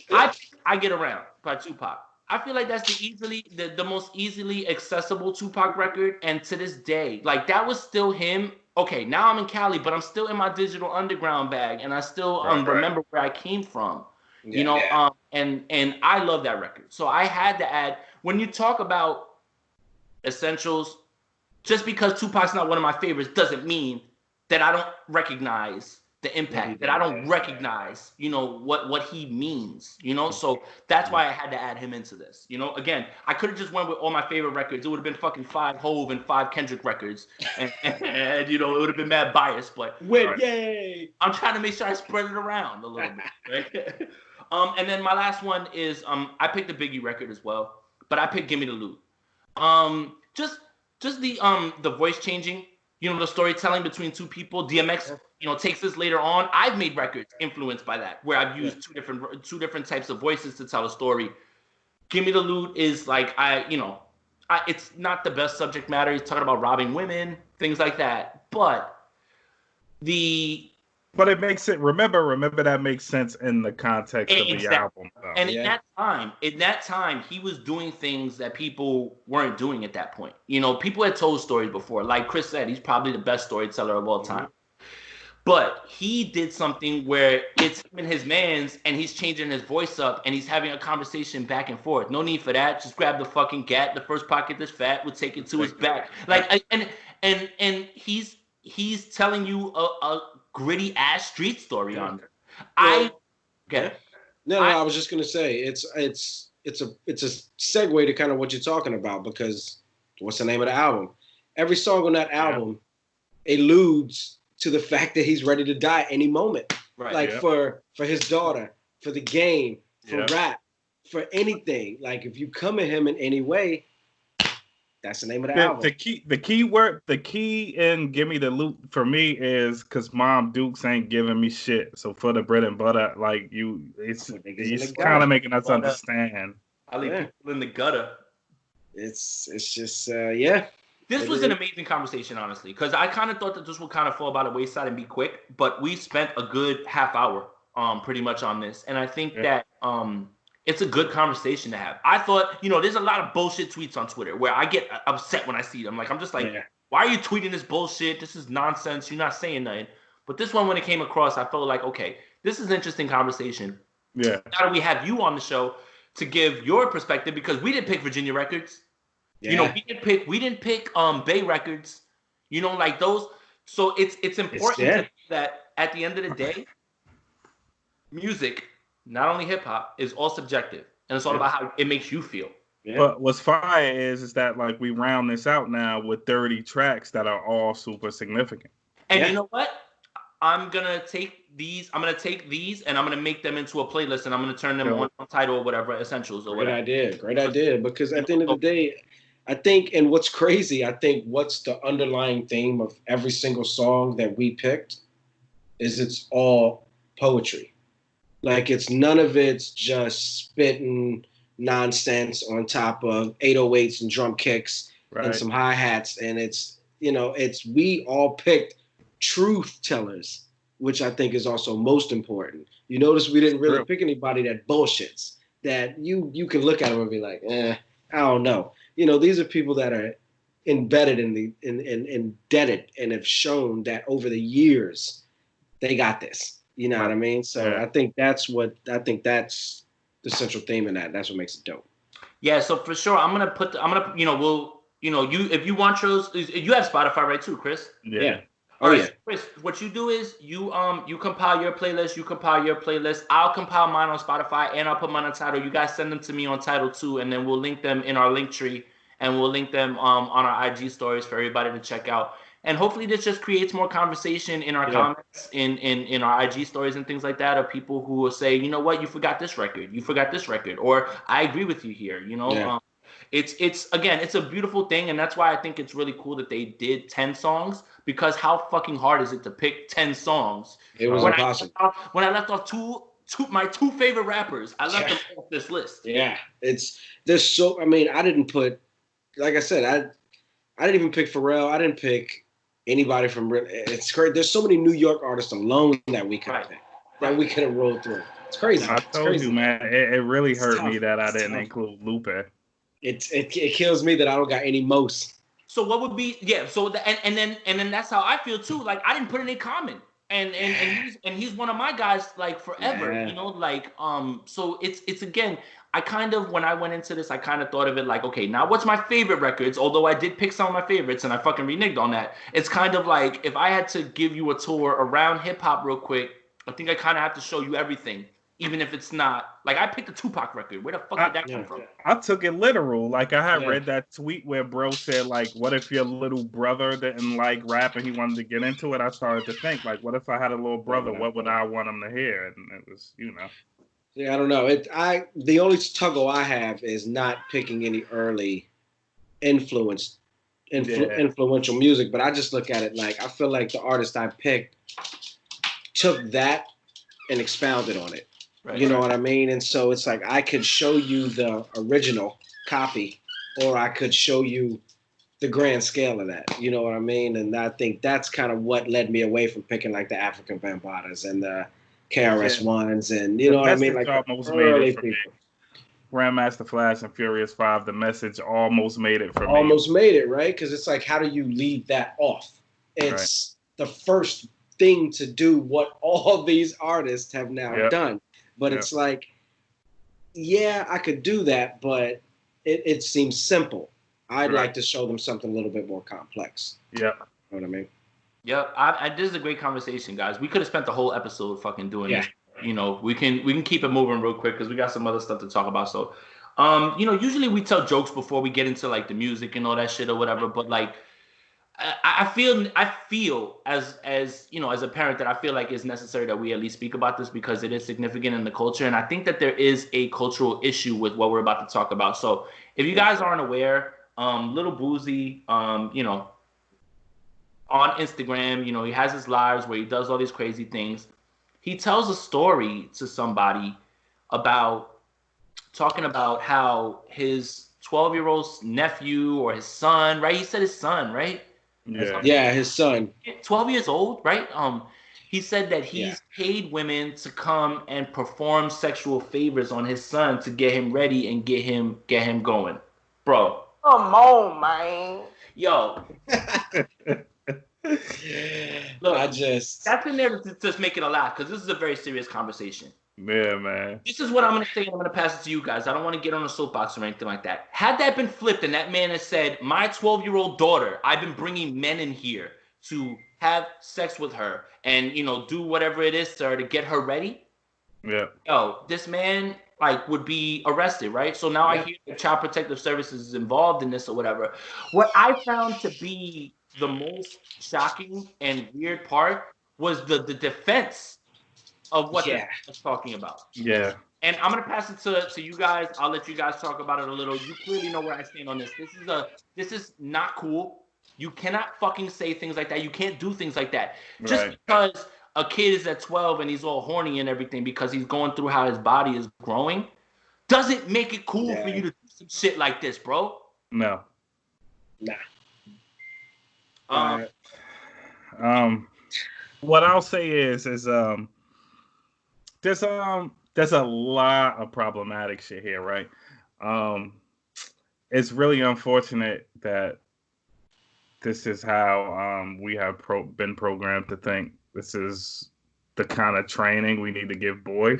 I Get Around by Tupac. I feel like that's the most easily accessible Tupac record, and to this day, like that was still him. Okay, now I'm in Cali, but I'm still in my digital underground bag, and I still remember where I came from. Yeah, you know, and I love that record. So I had to add, when you talk about essentials, just because Tupac's not one of my favorites doesn't mean that I don't recognize the impact, that I don't recognize, you know, what he means, you know? So that's why I had to add him into this. You know, again, I could have just went with all my favorite records. It would have been fucking 5 Hove and 5 Kendrick records. And you know, it would have been mad biased, but yay! I'm trying to make sure I spread it around a little bit. Right? And then my last one is I picked the Biggie record as well, but I picked Gimme the Loot. Just the voice changing, you know, the storytelling between two people. DMX, you know, takes this later on. I've made records influenced by that, where I've used two different types of voices to tell a story. Gimme the Loot is like, it's not the best subject matter. He's talking about robbing women, things like that. But it makes it, remember that makes sense in the context of the album. Though. And in that time, he was doing things that people weren't doing at that point. You know, people had told stories before. Like Chris said, he's probably the best storyteller of all time. But he did something where it's him and his mans, and he's changing his voice up, and he's having a conversation back and forth. No need for that. Just grab the fucking gat. The first pocket that's fat would take it to his back. Like, and he's telling you a gritty ass street story on it. I was just gonna say it's a segue to kind of what you're talking about, because what's the name of the album? Every song on that album alludes to the fact that he's ready to die any moment. Right. Like for his daughter, for the game, for rap, for anything. Like if you come at him in any way, that's the name of the album. The key in Gimme the Loot for me is because Mom Dukes ain't giving me shit. So for the bread and butter, like he's kind of making us understand. I leave people in the gutter. It's just This was an amazing conversation, honestly, because I kind of thought that this would kind of fall by the wayside and be quick, but we spent a good half hour pretty much on this. And I think that it's a good conversation to have. I thought, you know, there's a lot of bullshit tweets on Twitter where I get upset when I see them. Like, I'm just like, why are you tweeting this bullshit? This is nonsense. You're not saying nothing. But this one, when it came across, I felt like, okay, this is an interesting conversation. Yeah. Now that we have you on the show to give your perspective, because we didn't pick Virginia records. Yeah. You know, we didn't pick Bay Records, you know, like those. So it's important to that at the end of the day, music, not only hip hop, is all subjective, and it's all about how it makes you feel. Yeah. But what's fire is that like we round this out now with 30 tracks that are all super significant. And you know what? I'm gonna take these and I'm gonna make them into a playlist, and I'm gonna turn them on Tidal or whatever, Essentials or whatever. Great idea. Because at the end of the day, I think, and what's crazy, I think what's the underlying theme of every single song that we picked is it's all poetry. Like it's none of it's just spitting nonsense on top of 808s and drum kicks and some hi-hats. And it's, you know, we all picked truth tellers, which I think is also most important. You notice we didn't really pick anybody that bullshits, that you can look at them and be like, I don't know. You know, these are people that are embedded in indebted and have shown that over the years they got this. You know what I mean? So I think that's the central theme in that. That's what makes it dope. Yeah, so for sure, if you want yours, you have Spotify, right, too, Chris? Yeah. So Chris, what you do is you compile your playlist. I'll compile mine on Spotify, and I'll put mine on Tidal. You guys send them to me on Tidal too, and then we'll link them in our link tree, and we'll link them on our IG stories for everybody to check out. And hopefully this just creates more conversation in our comments, in our IG stories and things like that, of people who will say, you know what, you forgot this record, or I agree with you here. You know, it's again, it's a beautiful thing, and that's why I think it's really cool that they did 10 songs, because how fucking hard is it to pick 10 songs? It was impossible. When I left off my two favorite rappers, I left them off this list. Yeah, there's so, I mean, I didn't put, like I said, I didn't even pick Pharrell. I didn't pick anybody from, it's great. There's so many New York artists alone that we could have picked, that we could have rolled through. It's crazy. I told you, man, it really hurt me that I didn't include Lupe. It kills me that I don't got any most. So what would be and then that's how I feel too. Like I didn't put it in Common, and he's one of my guys like forever. You know, like so it's again. I kind of, when I went into this, I kind of thought of it like, okay, now what's my favorite records? Although I did pick some of my favorites and I fucking reneged on that. It's kind of like, if I had to give you a tour around hip hop real quick, I think I kind of have to show you everything, even if it's not, like I picked a Tupac record. Where the fuck did that come from? I took it literal. Like I had read that tweet where bro said like, what if your little brother didn't like rap and he wanted to get into it? I started to think like, what if I had a little brother? What would I want him to hear? And it was, you know. Yeah, I don't know. The only toggle I have is not picking any early influential music, but I just look at it like, I feel like the artist I picked took that and expounded on it. Right, you know what I mean? And so it's like I could show you the original copy, or I could show you the grand scale of that. You know what I mean? And I think that's kind of what led me away from picking like the African Bambatas and the KRS Ones, and you know what I mean, like almost made it for me. Grandmaster Flash and Furious 5, the message almost made it for me. Almost made it, right? Because it's like, how do you leave that off? It's the first thing to do what all these artists have now done, but it's like, yeah, I could do that, but it seems simple. I'd like to show them something a little bit more complex. Yeah, you know what I mean. Yeah, this is a great conversation, guys. We could have spent the whole episode fucking doing this. You know, we can keep it moving real quick because we got some other stuff to talk about. So, you know, usually we tell jokes before we get into like the music and all that shit or whatever. But like, I feel as you know, as a parent, that I feel like it's necessary that we at least speak about this because it is significant in the culture, and I think that there is a cultural issue with what we're about to talk about. So, if you guys aren't aware, Little Boozy, you know, on Instagram, you know, he has his lives where he does all these crazy things. He tells a story to somebody about talking about how his 12-year-old nephew or his son, right? He said his son, right? Yeah, his son. 12 years old, right? He said that he's paid women to come and perform sexual favors on his son to get him ready and get him going. Bro. Come on, man. Yo. Look, that's in there to just make it a laugh because this is a very serious conversation. Yeah, man. This is what I'm going to say, and I'm going to pass it to you guys. I don't want to get on a soapbox or anything like that. Had that been flipped and that man has said, my 12-year-old daughter, I've been bringing men in here to have sex with her and, do whatever it is to her to get her ready. Yeah. Yo, this man, would be arrested, right? So now I hear the Child Protective Services is involved in this or whatever. What I found to be the most shocking and weird part was the defense of what they're talking about. Yeah. And I'm gonna pass it to you guys. I'll let you guys talk about it a little. You clearly know where I stand on this. This is not cool. You cannot fucking say things like that. You can't do things like that. Right. Just because a kid is at 12 and he's all horny and everything because he's going through how his body is growing doesn't make it cool for you to do some shit like this, bro. No. Nah. What I'll say is there's a lot of problematic shit here, right? It's really unfortunate that this is how we have been programmed to think this is the kind of training we need to give boys.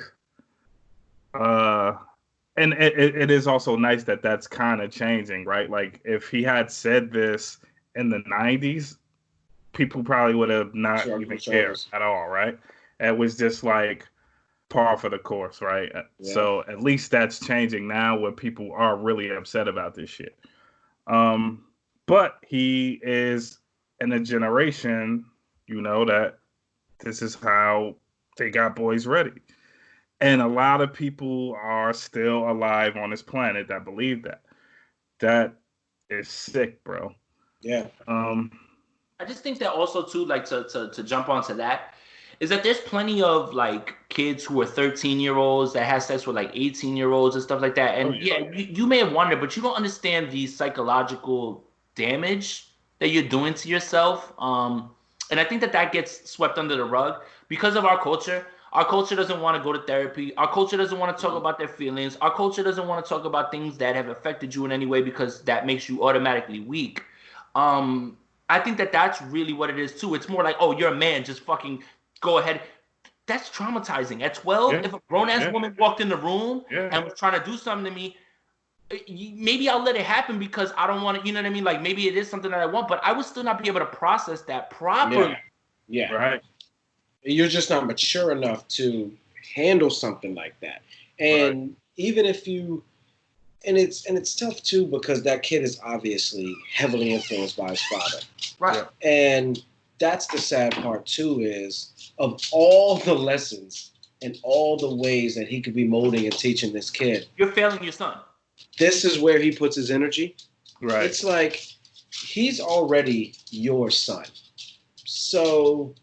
And it is also nice that that's kind of changing, right? Like if he had said this in the 90s, people probably would have not even cared at all, right? It was just like par for the course, right? Yeah. So at least that's changing now where people are really upset about this shit. But he is in a generation, that this is how they got boys ready. And a lot of people are still alive on this planet that believe that. That is sick, bro. Yeah. I just think that also too, to jump onto that, is that there's plenty of kids who are 13-year-olds that have sex with 18-year-olds and stuff like that. And you may have wondered, but you don't understand the psychological damage that you're doing to yourself. And I think that gets swept under the rug because of our culture. Our culture doesn't want to go to therapy. Our culture doesn't want to talk about their feelings. Our culture doesn't want to talk about things that have affected you in any way because that makes you automatically weak. I think that that's really what it is too. It's more like, oh, you're a man, just fucking go ahead. That's traumatizing. At 12, if a grown-ass woman walked in the room and was trying to do something to me, maybe I'll let it happen because I don't want to, you know what I mean? Maybe it is something that I want, but I would still not be able to process that properly. Yeah. Right. You're just not mature enough to handle something like that. And even if you, and it's tough too because that kid is obviously heavily influenced by his father. Right. And that's the sad part too, is of all the lessons and all the ways that he could be molding and teaching this kid. You're failing your son. This is where he puts his energy. Right. It's like he's already your son. So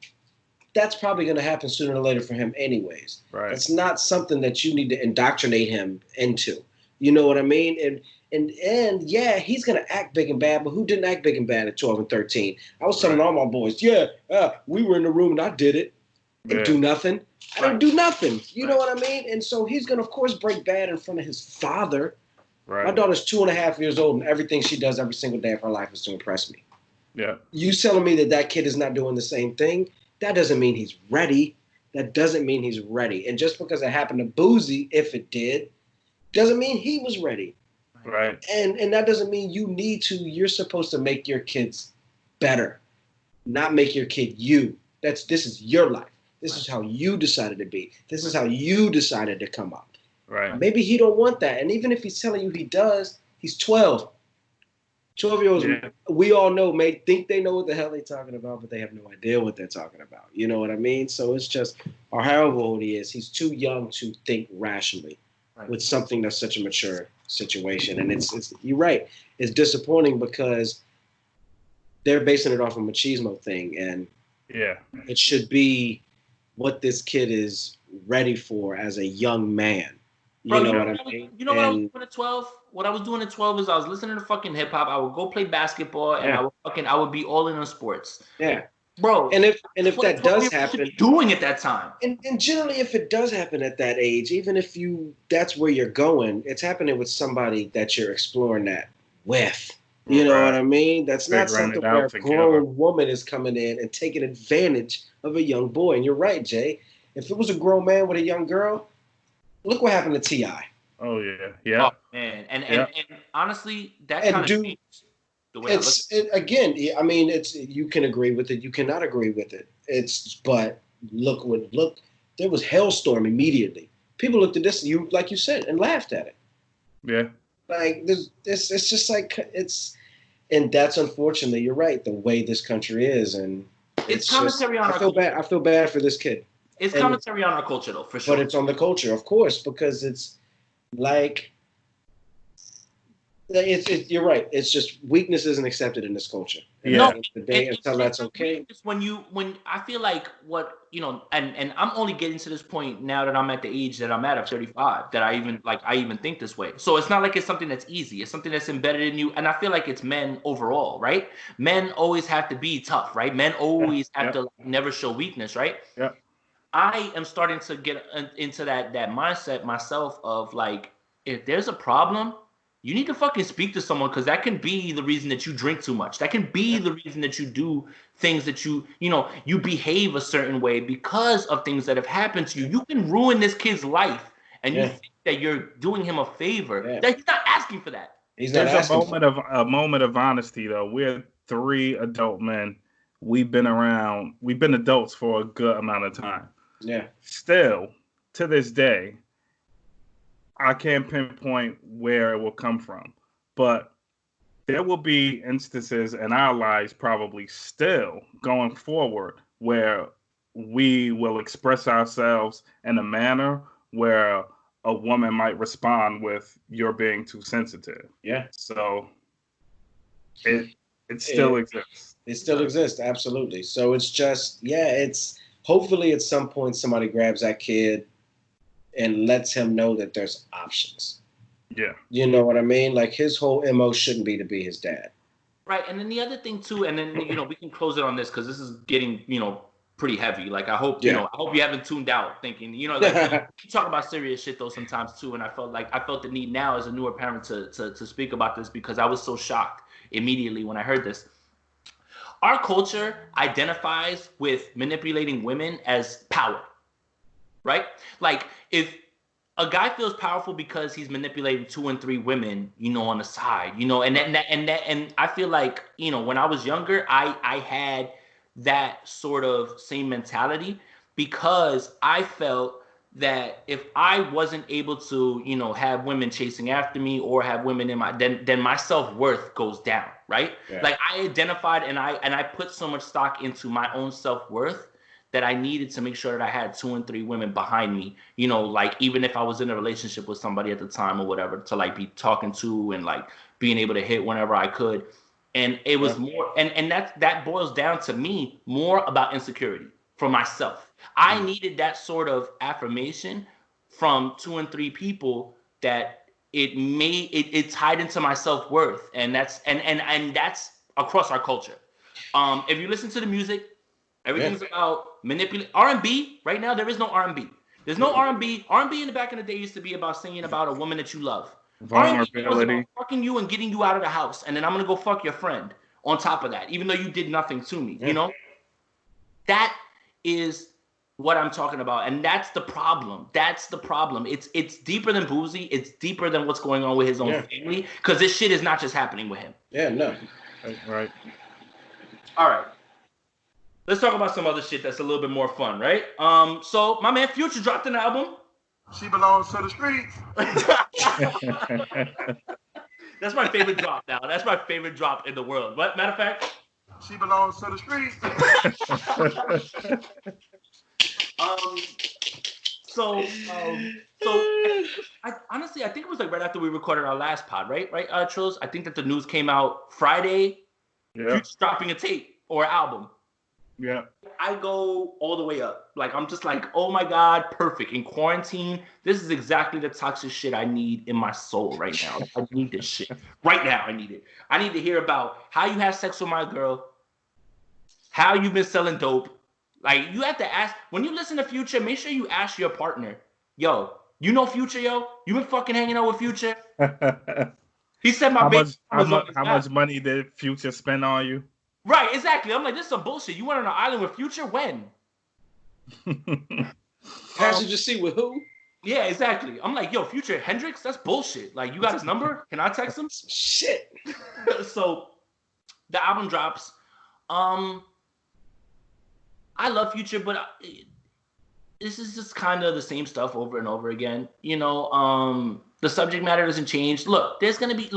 that's probably going to happen sooner or later for him anyways. Right. It's not something that you need to indoctrinate him into. You know what I mean? And yeah, he's going to act big and bad, but who didn't act big and bad at 12 and 13? I was telling all my boys, we were in the room and I did it. And do nothing. I didn't do nothing. You know what I mean? And so he's going to, of course, break bad in front of his father. Right. My daughter's 2.5 years old, and everything she does every single day of her life is to impress me. Yeah. You telling me that kid is not doing the same thing? That doesn't mean he's ready. That doesn't mean he's ready. And just because it happened to Boozy, if it did, doesn't mean he was ready. Right. And that doesn't mean you need to. You're supposed to make your kids better, not make your kid you. This is your life. This is how you decided to be. This is how you decided to come up. Right. Maybe he don't want that. And even if he's telling you he does, he's 12. 12-year-olds, we all know, may think they know what the hell they're talking about, but they have no idea what they're talking about. You know what I mean? So it's just, or however old he is, he's too young to think rationally with something that's such a mature situation. And it's you're right. It's disappointing because they're basing it off a machismo thing. And it should be what this kid is ready for as a young man. You know what I mean? You know what I was doing at 12? What I was doing at 12 is I was listening to fucking hip hop. I would go play basketball and I would be all in on sports. Yeah. Bro. And if that does happen, doing at that time. And generally if it does happen at that age, even if that's where you're going, it's happening with somebody that you're exploring that with. You know what I mean? That's not something where a grown woman is coming in and taking advantage of a young boy. And you're right, Jay. If it was a grown man with a young girl, Look what happened to T.I. Oh yeah. Oh man, and honestly, that And kind of dude, changed the way I look. again. I mean, it's you can agree with it, you cannot agree with it. But look. There was hellstorm immediately. People looked at this, you like you said, and laughed at it. Yeah. Like it's just like and that's unfortunately, you're right, the way this country is, and It's commentary on I our feel culture. bad. I feel bad for this kid. It's commentary on our culture, though, for sure. But it's on the culture, of course, because it's like you're right. It's just weakness isn't accepted in this culture. And Yeah. at the end of the day, until that's okay. When I feel like what and I'm only getting to this point now that I'm at the age that I'm at 35, that I even think this way. So it's not like it's something that's easy. It's something that's embedded in you, and I feel like it's men overall, right? Men always have to be tough, right? Men always have to never show weakness, right? Yeah. I am starting to get into that mindset myself of like, if there's a problem, you need to fucking speak to someone, because that can be the reason that you drink too much. That can be the reason that you do things that you behave a certain way because of things that have happened to you. You can ruin this kid's life, and you think that you're doing him a favor. That he's not asking for that. There's a moment of honesty though. We're 3 adult men. We've been adults for a good amount of time. Yeah. Still, to this day, I can't pinpoint where it will come from, but there will be instances in our lives, probably still going forward, where we will express ourselves in a manner where a woman might respond with, "You're being too sensitive." Yeah. So it still exists. It still exists, absolutely. So it's just, it's hopefully at some point somebody grabs that kid and lets him know that there's options. Yeah. You know what I mean? Like, his whole MO shouldn't be to be his dad. Right. And then the other thing too, and then we can close it on this, because this is getting, pretty heavy. Like, I hope, I hope you haven't tuned out thinking, like, you talk about serious shit though sometimes too. And I felt the need now as a newer parent to speak about this, because I was so shocked immediately when I heard this. Our culture identifies with manipulating women as power. Right? Like, if a guy feels powerful because he's manipulating 2 and 3 women, on the side, and I feel like, when I was younger, I had that sort of same mentality, because I felt that if I wasn't able to, have women chasing after me or have women in then my self-worth goes down, right? Yeah. Like, I identified and I put so much stock into my own self-worth that I needed to make sure that I had 2 and 3 women behind me, like, even if I was in a relationship with somebody at the time or whatever, to like be talking to and like being able to hit whenever I could. And it was more, and that boils down to me more about insecurity for myself. I needed that sort of affirmation from 2 and 3 people that it tied into my self-worth. And that's across our culture. If you listen to the music, everything's about manipulate. R&B right now, there is no R&B. There's no R&B. R&B in the back in the day used to be about singing about a woman that you love. R&B was about fucking you and getting you out of the house, and then I'm gonna go fuck your friend on top of that, even though you did nothing to me. That is what I'm talking about, and that's the problem. That's the problem. It's deeper than Boozy. It's deeper than what's going on with his own family, because this shit is not just happening with him. Yeah, no. Right. All right. Let's talk about some other shit that's a little bit more fun, right? So my man Future dropped an album. She belongs to the streets. That's my favorite drop now. That's my favorite drop in the world. But matter of fact, she belongs to the streets. Honestly, I think it was like right after we recorded our last pod, right? Right, Trills? I think that the news came out Friday. Yeah. Future's dropping a tape or album. Yeah. I go all the way up. Like, I'm just like, oh my God, perfect. In quarantine, this is exactly the toxic shit I need in my soul right now. I need this shit. Right now, I need it. I need to hear about how you had sex with my girl, how you've been selling dope. Like, you have to ask, when you listen to Future, make sure you ask your partner, yo, you know Future, yo? You been fucking hanging out with Future? He said how much money did Future spend on you? Right, exactly. I'm like, this is some bullshit. You went on an island with Future? When? Passenger seat with who? Yeah, exactly. I'm like, yo, Future Hendrix, that's bullshit. Like, you got his number? Can I text him? Shit. So the album drops. I love Future, but this is just kind of the same stuff over and over again. You know, the subject matter doesn't change. Look, there's gonna be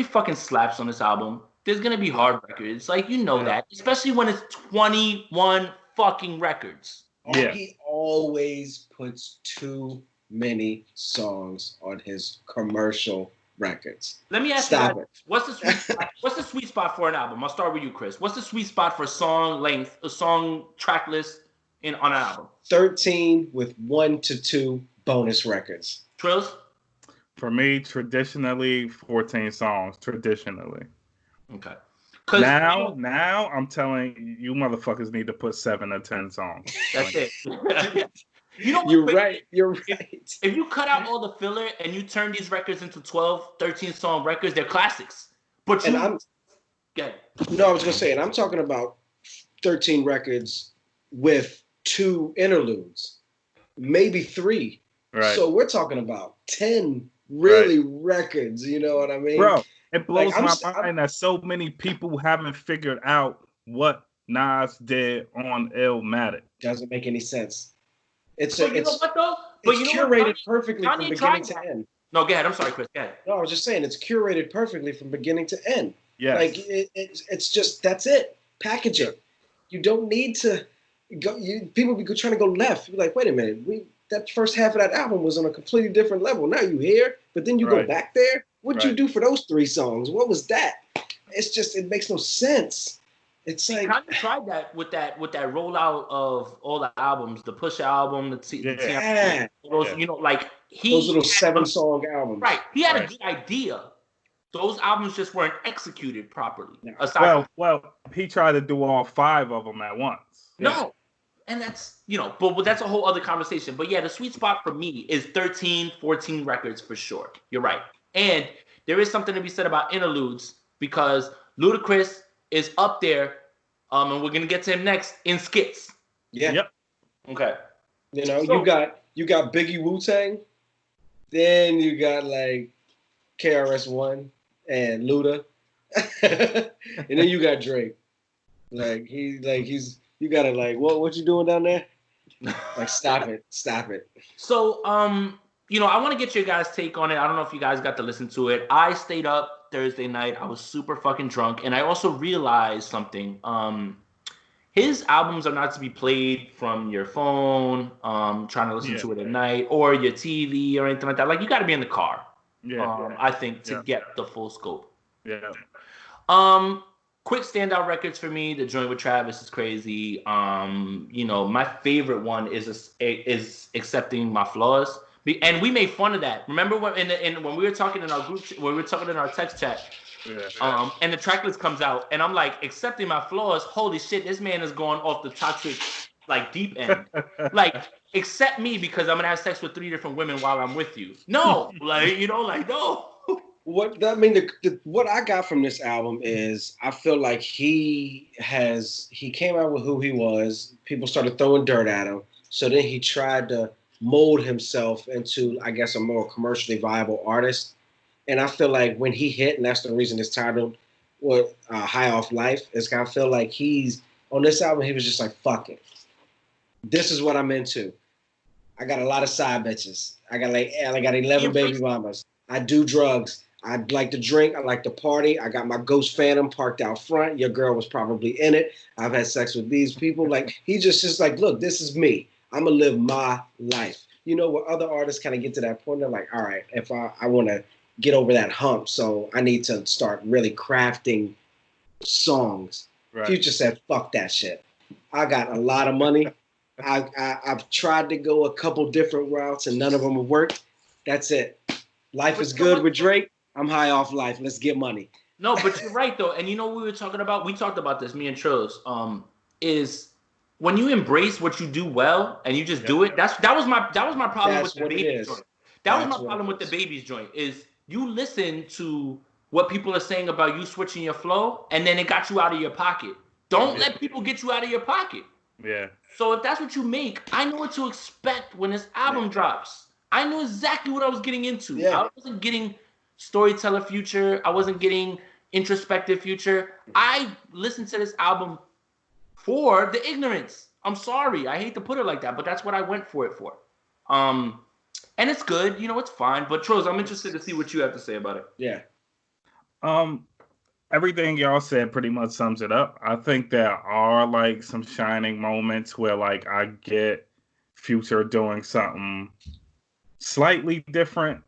fucking slaps on this album. There's gonna be hard records, like that, especially when it's 21 fucking records. Yeah. He always puts too many songs on his commercial records. Let me ask you, what's the sweet spot for an album? I'll start with you, Chris. What's the sweet spot for song length, a song track list on an album? 13 with 1 to 2 bonus records. Trills? For me, traditionally 14 songs. Traditionally. Okay. Now I'm telling you, motherfuckers need to put 7 or 10 songs. That's it. You know what? You're right. If you cut out all the filler and you turn these records into 12, 13 song records, they're classics. But I was gonna say, and I'm talking about 13 records with 2 interludes, maybe 3. Right. So we're talking about 10 records. You know what I mean, bro? It blows my mind that so many people haven't figured out what Nas did on Illmatic. Doesn't make any sense. It's curated perfectly from beginning to end. No, go ahead. I'm sorry, Chris. Go ahead. No, I was just saying it's curated perfectly from beginning to end. Yeah. Like it's just that's it. Package it. You don't need to go. People be trying to go left. You're like, wait a minute. That first half of that album was on a completely different level. Now you here, but then you go back there. What'd you do for those 3 songs? What was that? It's just it makes no sense. It's like kind of tried that with that rollout of all the albums, the Push album, those, you know, like those little 7-song albums. Right. He had a good idea. Those albums just weren't executed properly. No. Well, he tried to do all 5 of them at once. No. And that's, but that's a whole other conversation. But yeah, the sweet spot for me is 13, 14 records for sure. You're right. And there is something to be said about interludes because Ludacris is up there, and we're gonna get to him next in skits. Yeah. Yep. Okay. You got Biggie Wu-Tang, then you got like KRS-One and Luda, and then you got Drake. You gotta what you doing down there? Like stop it. So I want to get your guys' take on it. I don't know if you guys got to listen to it. I stayed up Thursday night. I was super fucking drunk. And I also realized something. His albums are not to be played from your phone, trying to listen to it at night, or your TV or anything like that. Like, you got to be in the car, I think, to get the full scope. Yeah. Quick standout records for me. The joint with Travis is crazy. My favorite one is Accepting My Flaws. And we made fun of that. Remember when when we were talking in our group, when we were talking in our text chat, and the track list comes out, and I'm like, Accepting My Flaws. Holy shit, this man is going off the toxic, deep end. Accept me because I'm gonna have sex with 3 different women while I'm with you. No, no. What I got from this album is I feel like he came out with who he was. People started throwing dirt at him, so then he tried to mold himself into, I guess, a more commercially viable artist. And I feel like when he hit, and that's the reason it's titled High Off Life, is I feel like he's, on this album, he was just like, fuck it. This is what I'm into. I got a lot of side bitches. I got 11 baby mamas. I do drugs. I like to drink. I like to party. I got my Ghost Phantom parked out front. Your girl was probably in it. I've had sex with these people. He just like, look, this is me. I'm going to live my life. Where other artists kind of get to that point, they're like, all right, if I want to get over that hump, so I need to start really crafting songs. Right. Future said, fuck that shit. I got a lot of money. I've tried to go a couple different routes, and none of them have worked. That's it. Life is good with Drake. I'm high off life. Let's get money. No, but you're right, though. And what we were talking about? We talked about this, me and Trills, is when you embrace what you do well and you just do it. That was my problem with the Babies joint. That was my problem with the Babies joint is you listen to what people are saying about you switching your flow, and then it got you out of your pocket. Don't let people get you out of your pocket. Yeah. So if that's what you make, I know what to expect when this album drops. I knew exactly what I was getting into. Yeah. I wasn't getting storyteller Future. I wasn't getting introspective Future. I listened to this album for the ignorance. I'm sorry. I hate to put it like that, but that's what I went for it for. And it's good. You know, it's fine. But Trills, I'm interested to see what you have to say about it. Yeah. Everything y'all said pretty much sums it up. I think there are like some shining moments where like I get Future doing something slightly different,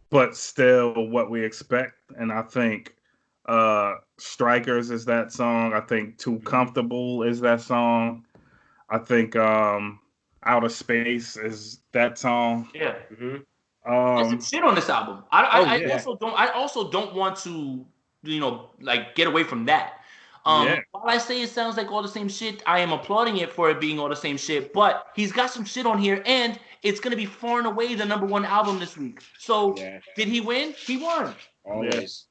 but still what we expect. And I think Strikers is that song. I think Too Comfortable is that song. I think Outer Space is that song. Yeah. Mm-hmm. There's some shit on this album. I yeah. also don't want to, you know, like get away from that. Yeah. While I say it sounds like all the same shit, I am applauding it for it being all the same shit. But he's got some shit on here, and it's gonna be far and away the #1 album this week. So did he win? He won. Always.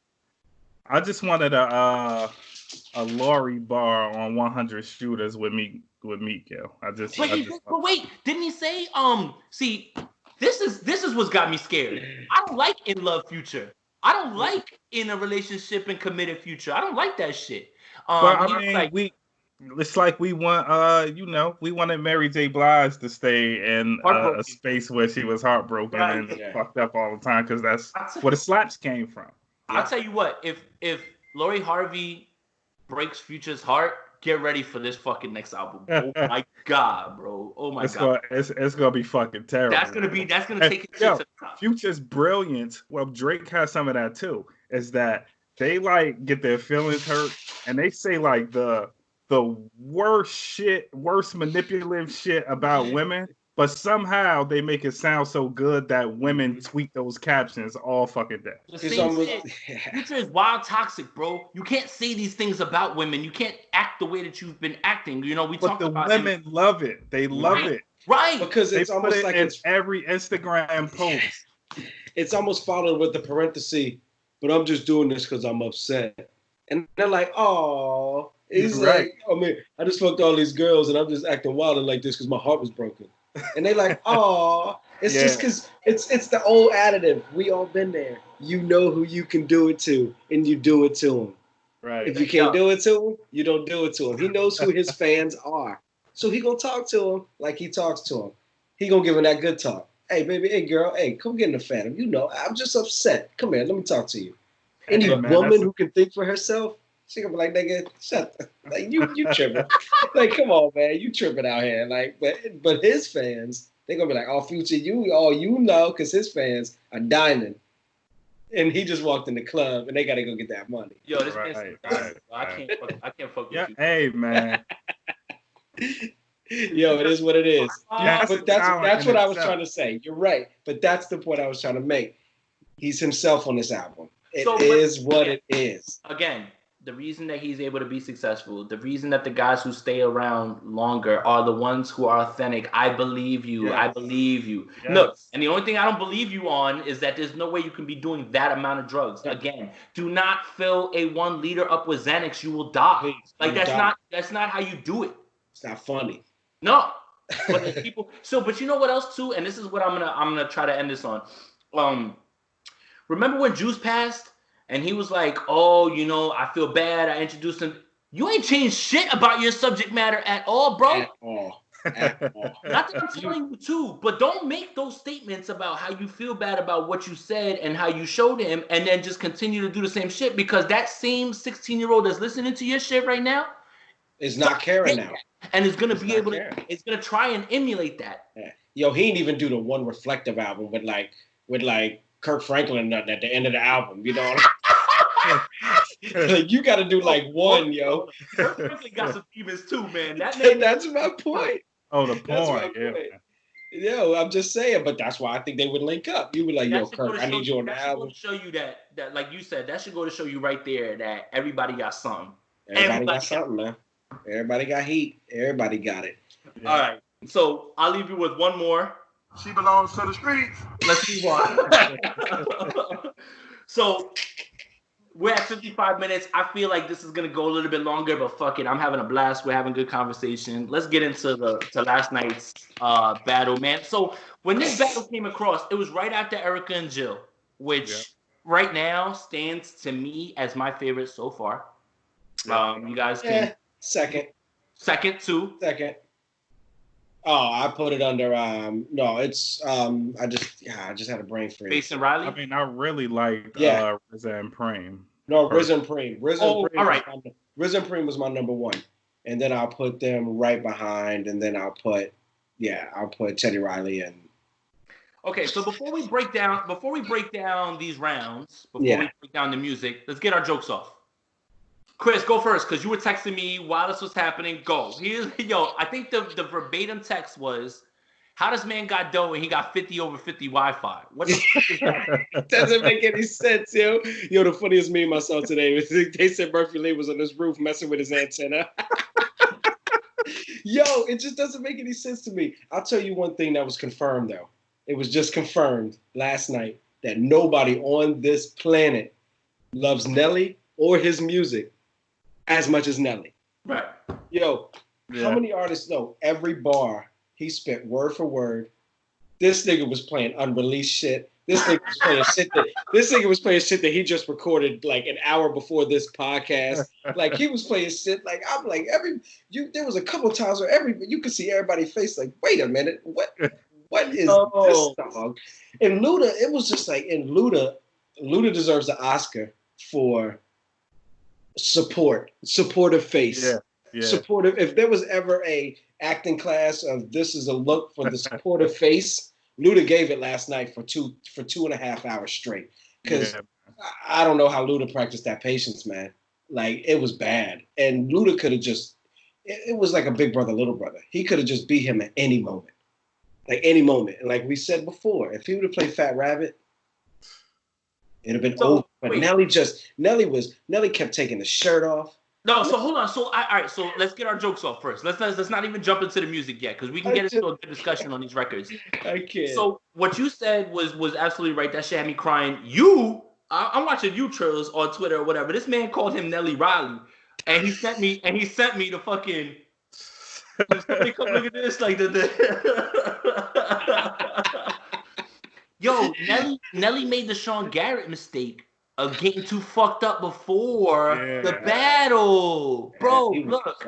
I just wanted a Laurie bar on 100 Shooters with Miko. But wait, didn't he say? See, this is what's got me scared. I don't like In Love Future. I don't like In a Relationship and Committed Future. I don't like that shit. But I mean, it's like we want, we wanted Mary J. Blige to stay in a space where she was heartbroken and fucked up all the time, because that's where the slaps came from. I'll tell you what, if Lori Harvey breaks Future's heart, get ready for this fucking next album. Oh my god, bro. Oh my god. It's gonna be fucking terrible. That's gonna take it to the top. Future's brilliance. Well, Drake has some of that too. Is that they like get their feelings hurt and they say like the worst manipulative shit about women, but somehow they make it sound so good that women tweet those captions all fucking day. Future is wild toxic, bro. You can't say these things about women. You can't act the way that you've been acting. You know, but the women love it. They love it. Right. Because it's almost like it's every Instagram post. It's almost followed with the parenthesis, but I'm just doing this because I'm upset. And they're like, oh, he's like, I mean, I just fucked all these girls and I'm just acting wild like this because my heart was broken. And they like, oh, it's just because it's the old additive. We all been there. You know who you can do it to, and you do it to him. Right. If you can't do it to him, you don't do it to him. He knows who his fans are. So he gonna talk to him like he talks to him. He gonna give him that good talk. Hey, baby, hey, girl, hey, come get in the phantom. You know, I'm just upset. Come here, let me talk to you. Any woman who can think for herself, she gonna be like, nigga, shut the, like you tripping. Like, come on, man, you tripping out here. Like, but his fans, they gonna be like, oh, Future, you know, because his fans are dining. And he just walked in the club and they gotta go get that money. Yo, this man's I can't fuck with you. Hey, man. Yo, it is what it is. But that's what I was itself. trying to say. You're right. But that's the point I was trying to make. He's himself on this album. It is what it is. Again, the reason that he's able to be successful, the reason that the guys who stay around longer are the ones who are authentic. I believe you. Yes. I believe you. Yes. Look, and the only thing I don't believe you on is that there's no way you can be doing that amount of drugs. Again, do not fill a 1 liter up with Xanax. You will die. Please, like that's not how you do it. It's not funny. No. But people. But you know what else too? And this is what I'm gonna try to end this on. Remember when Juice passed? And he was like, oh, you know, I feel bad. I introduced him. You ain't changed shit about your subject matter at all, bro. At all. Not that I'm telling you to, but don't make those statements about how you feel bad about what you said and how you showed him and then just continue to do the same shit, because that same 16-year-old that's listening to your shit right now is not caring now. And is going to be able to, it's going to try and emulate that. Yeah. Yo, he didn't even do the one reflective album with Kirk Franklin at the end of the album, you know? Like, you got to do like one, yo. Kirk Franklin got some demons too, man. That's my point. Oh, the porn, yeah. Yo, I'm just saying, but that's why I think they would link up. You would like, yo, Kirk, I need you on the album. That should go to show you that, like you said, that should go to show you right there that everybody got something. Everybody got something, man. Everybody got heat. Everybody got it. Yeah. All right. So I'll leave you with one more. She belongs to the streets. Let's move on. So We're at 55 minutes. I feel like this is gonna go a little bit longer, but fuck it. I'm having a blast. We're having good conversation. Let's get into to last night's battle, man. So when this battle came across, it was right after Erica and Jill, which right now stands to me as my favorite so far. You guys can second too. Second. Oh, I put it under. No, it's. I just had a brain freeze. Bass and Riley. I mean, I really like RZA and Preem. No, RZA and Preem. All right. RZA and Preem was my number one, and then I'll put them right behind, and then I'll put Teddy Riley and. Okay, so before we break down these rounds, before we break down the music, let's get our jokes off. Chris, go first, because you were texting me while this was happening. Go. I think the verbatim text was, how does man got dough and he got 50 over 50 Wi-Fi? What the fuck is that? Doesn't make any sense, yo. Yo, the funniest meme I saw today was they said Murphy Lee was on his roof messing with his antenna. Yo, it just doesn't make any sense to me. I'll tell you one thing that was confirmed, though. It was just confirmed last night that nobody on this planet loves Nelly or his music as much as Nelly. Right. Yo, how many artists know every bar he spit word for word? This nigga was playing unreleased shit. This nigga was playing shit that he just recorded like an hour before this podcast. Like he was playing shit like I'm like there was a couple times where you could see everybody's face like, wait a minute, what is this song? And Luda, it was just like, and Luda deserves the Oscar for supportive face. Yeah. Supportive. If there was ever a acting class of this is a look for the supportive face, Luda gave it last night for 2.5 hours straight. Because I don't know how Luda practiced that patience, man. Like it was bad. And Luda could have just it was like a big brother, little brother. He could have just beat him at any moment. Like any moment. And like we said before, if he would have played Fat Rabbit, it'd have been over. But Nelly kept taking the shirt off. No, so hold on. So all right, so let's get our jokes off first. Let's not even jump into the music yet, because we can get into a good discussion on these records. I can't. So what you said was absolutely right. That shit had me crying. I'm watching you Trills on Twitter or whatever. This man called him Nelly Riley, and he sent me the fucking. Somebody come look at this, like Yo, Nelly made the Sean Garrett mistake of getting too fucked up before the battle. Bro, look.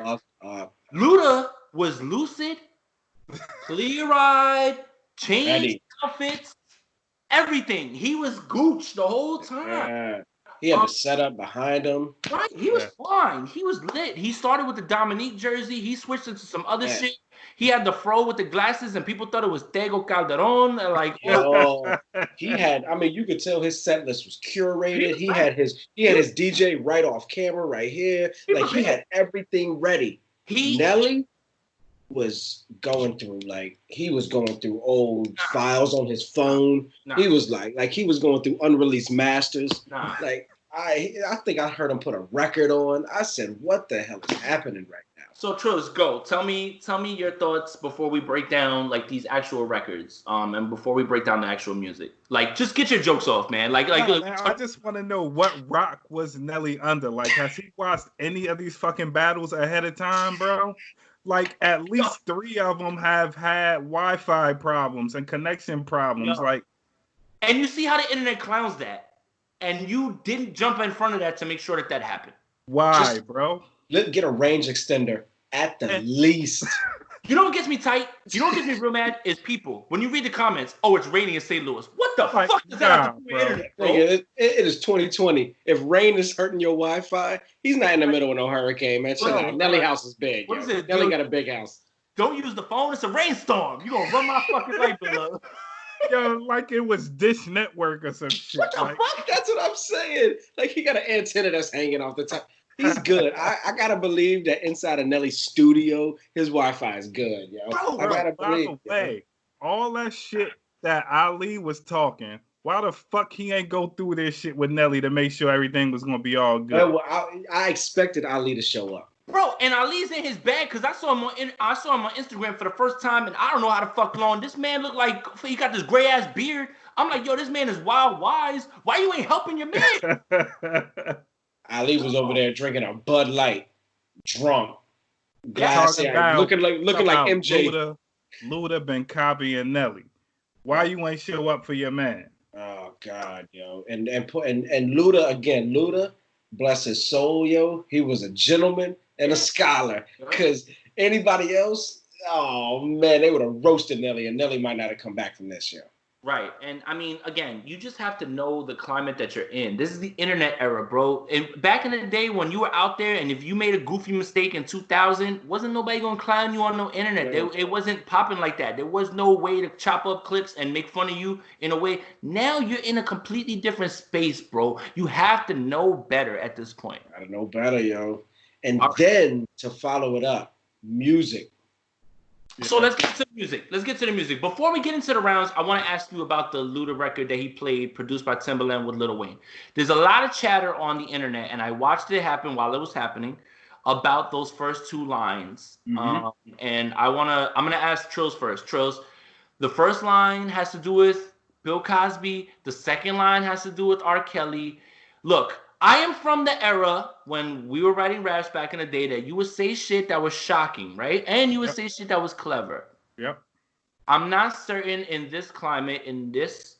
Luda was lucid, clear-eyed, changed outfits, everything. He was gooch the whole time. Yeah. He had the setup behind him. Right, he was fine. He was lit. He started with the Dominique jersey. He switched into some other shit. He had the fro with the glasses, and people thought it was Tego Calderon. Like, he had. I mean, you could tell his set list was curated. He had his DJ right off camera, right here. Like he had everything ready. Nelly was going through old files on his phone. He was like he was going through unreleased masters. Like I think I heard him put a record on. I said, what the hell is happening right now? So Trills, go. Tell me your thoughts before we break down like these actual records. And before we break down the actual music. Like just get your jokes off, man. Man, I just want to know what rock was Nelly under. Like, has he watched any of these fucking battles ahead of time, bro? Like at least 3 of them have had Wi-Fi problems and connection problems. Like, and you see how the internet clowns that, and you didn't jump in front of that to make sure that happened. Why, bro? Get a range extender at the least. You know what gets me tight? You know what gets me real mad is people. When you read the comments, it's raining in St. Louis. What the fuck does that have to do with internet, bro? It is 2020. If rain is hurting your Wi-Fi, he's not in the middle of no hurricane, man. Nelly house is big. What is it? Nelly got a big house. Don't use the phone. It's a rainstorm. You gonna run my fucking light bill up. Yo, like it was Dish Network or some shit. What the fuck? That's what I'm saying. Like he got an antenna that's hanging off the top. He's good. I gotta believe that inside of Nelly's studio, his Wi-Fi is good, yo. I gotta believe. Hey, all that shit that Ali was talking, why the fuck he ain't go through this shit with Nelly to make sure everything was gonna be all good? Well, I expected Ali to show up. Bro, and Ali's in his bag because I saw him on Instagram for the first time, and I don't know how the fuck long. This man looked like he got this gray ass beard. I'm like, yo, this man is wild wise. Why you ain't helping your man? Ali was over there drinking a Bud Light, drunk, Talking about, looking like MJ. Luda been copying Nelly. Why you ain't show up for your man? Oh God, yo, and Luda again. Luda, bless his soul, yo. He was a gentleman and a scholar. Cause anybody else, oh man, they would have roasted Nelly, and Nelly might not have come back from this show. Right. And I mean, again, you just have to know the climate that you're in. This is the internet era, bro. And back in the day when you were out there and if you made a goofy mistake in 2000, wasn't nobody going to clown you on no internet. It wasn't popping like that. There was no way to chop up clips and make fun of you in a way. Now you're in a completely different space, bro. You have to know better at this point. Gotta know better, yo. And then to follow it up, music. So let's get to the music. Before we get into the rounds, I want to ask you about the Luda record that he played, produced by Timbaland with Lil Wayne. There's a lot of chatter on the internet, and I watched it happen while it was happening, about those first two lines. And I'm gonna ask Trills first. Trills, the first line has to do with Bill Cosby. The second line has to do with R. Kelly. Look, I am from the era when we were writing raps back in the day that you would say shit that was shocking, right? And you would say shit that was clever. Yep. I'm not certain in this climate, in this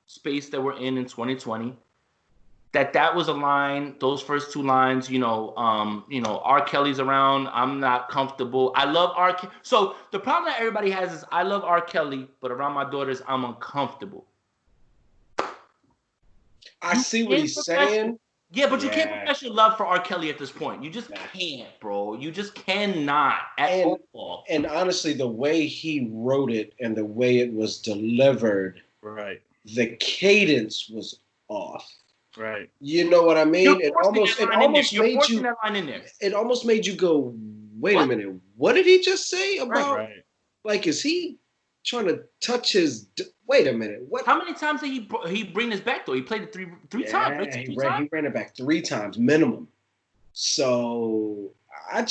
space that we're in 2020, that was a line, those first two lines, R. Kelly's around, I'm not comfortable. I love R. Kelly. So the problem that everybody has is I love R. Kelly, but around my daughters, I'm uncomfortable. I see what he's saying. Yeah, but you can't profess your love for R. Kelly at this point. You just can't, bro. You just cannot at all. And honestly, the way he wrote it and the way it was delivered, right? The cadence was off. Right. You know what I mean? It almost made you go, wait a minute, what did he just say about? Right. Like, is he trying to touch his? Wait a minute. What? How many times did he bring this back though? He played it three times. Right? He ran it back 3 times minimum. So I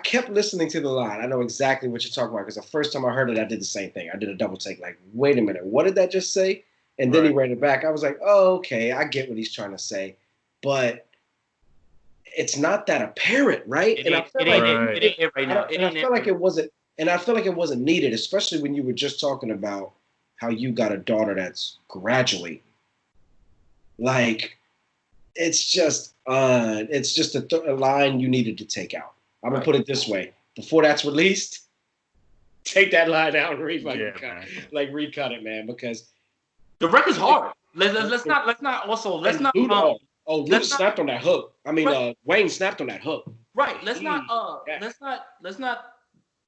kept listening to the line. I know exactly what you're talking about because the first time I heard it, I did the same thing. I did a double take. Like, wait a minute, what did that just say? And then he ran it back. I was like, oh, okay, I get what he's trying to say, but it's not that apparent, right? I feel like it wasn't. And I feel like it wasn't needed, especially when you were just talking about how you got a daughter that's graduating. Like, it's just a line you needed to take out. I'm gonna put it this way: before that's released, take that line out and recut it, man, because the record's hard. Let's not Luda snapped on that hook. I mean, Wayne snapped on that hook. Right. Let's not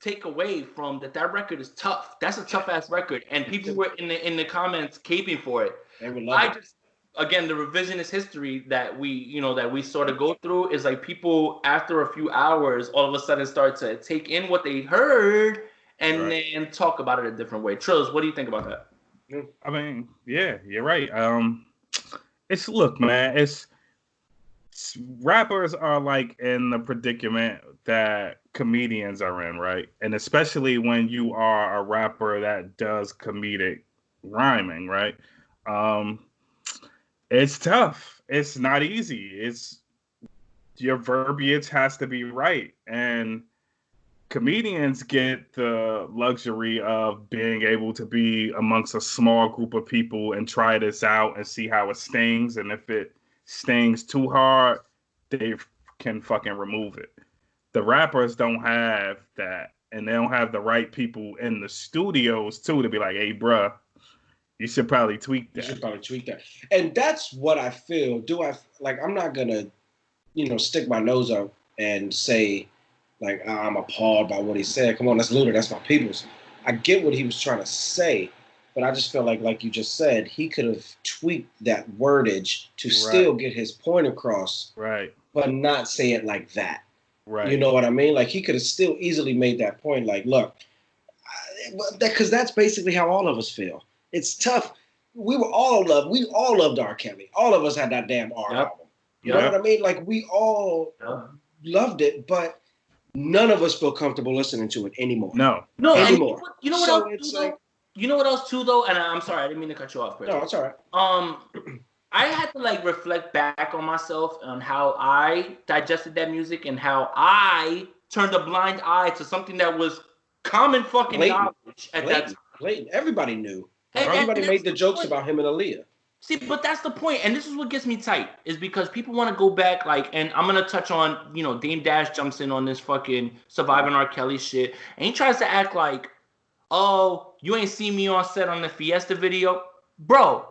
take away from that record is tough. That's a tough ass record, and people were in the comments caping for it. They would love it. Again, the revisionist history that we sort of go through is like people after a few hours all of a sudden start to take in what they heard and then talk about it a different way. Trills, what do you think about that? I mean, yeah, you're right. Look, man, it's rappers are like in the predicament that comedians are in, right? And especially when you are a rapper that does comedic rhyming, right? It's tough. It's not easy. Your verbiage has to be right. And comedians get the luxury of being able to be amongst a small group of people and try this out and see how it stings. And if it stings too hard, they can fucking remove it. The rappers don't have that, and they don't have the right people in the studios too to be like, hey, bruh, you should probably tweak that. And that's what I feel. I'm not gonna, stick my nose up and say, like, I'm appalled by what he said. Come on, that's Luda, that's my peoples. I get what he was trying to say, but I just feel like you just said, he could have tweaked that wordage to still get his point across, right? But not say it like that. Right. You know what I mean? Like, he could have still easily made that point. Like, look, because that's basically how all of us feel. It's tough. We all loved R. Kelly. All of us had that damn R album. You know what I mean? Like, we all loved it, but none of us feel comfortable listening to it anymore. No. Anymore. You know what so else it's like, you know what else too though, and I'm sorry, I didn't mean to cut you off, Chris. No, it's all right. I had to like reflect back on myself on how I digested that music and how I turned a blind eye to something that was common fucking knowledge at that time. Blatant. Everybody knew. And Everybody made the jokes about him and Aaliyah. See, but that's the point, and this is what gets me tight, is because people want to go back, like, and I'm gonna touch on, you know, Dame Dash jumps in on this fucking Surviving R. Kelly shit, and he tries to act like, oh, you ain't seen me on set on the Fiesta video, bro.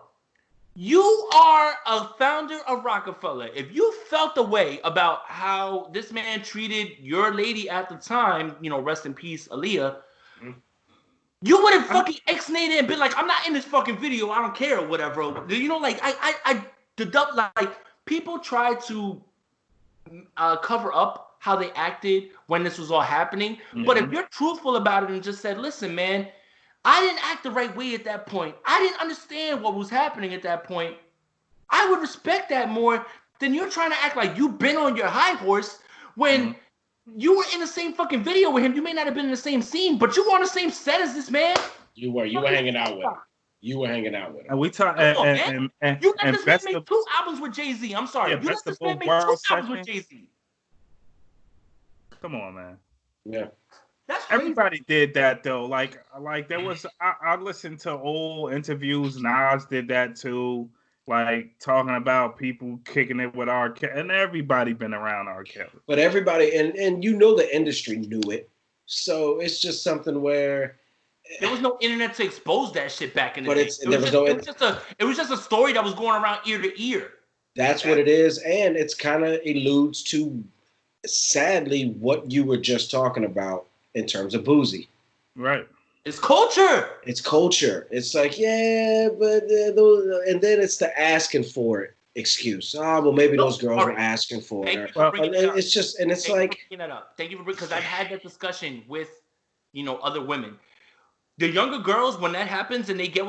You are a founder of Rockefeller. If you felt the way about how this man treated your lady at the time, you know, rest in peace, Aaliyah. You would have fucking ex-nated and been like, I'm not in this fucking video. I don't care or whatever. You know, like, I deduct, like, people try to cover up how they acted when this was all happening. Mm-hmm. But if you're truthful about it and just said, listen, man, I didn't act the right way at that point. I didn't understand what was happening at that point. I would respect that more than you're trying to act like you've been on your high horse when you were in the same fucking video with him. You may not have been in the same scene, but you were on the same set as this man. You were hanging out with him. You were hanging out with him. And we talk. You let this man make 2 albums with Jay-Z. I'm sorry. You let this man make 2 albums with Jay-Z. Come on, man. Yeah. Everybody did that though. Like there was. I listened to old interviews. Nas did that too. Like talking about people kicking it with R. Kelly, and everybody been around R. Kelly. But everybody, and you know the industry knew it, so it's just something where there was no internet to expose that shit back in the day. It was just a story that was going around ear to ear. That's what it is, and it's kind of alludes to, sadly, what you were just talking about in terms of Boozy. Right. It's culture. It's culture. It's like, yeah, but and then it's the asking for it excuse. Oh, well, maybe those girls were asking for it. It's just, and it's like, bringing that up. Thank you because I've had that discussion with, you know, other women. The younger girls, when that happens and they get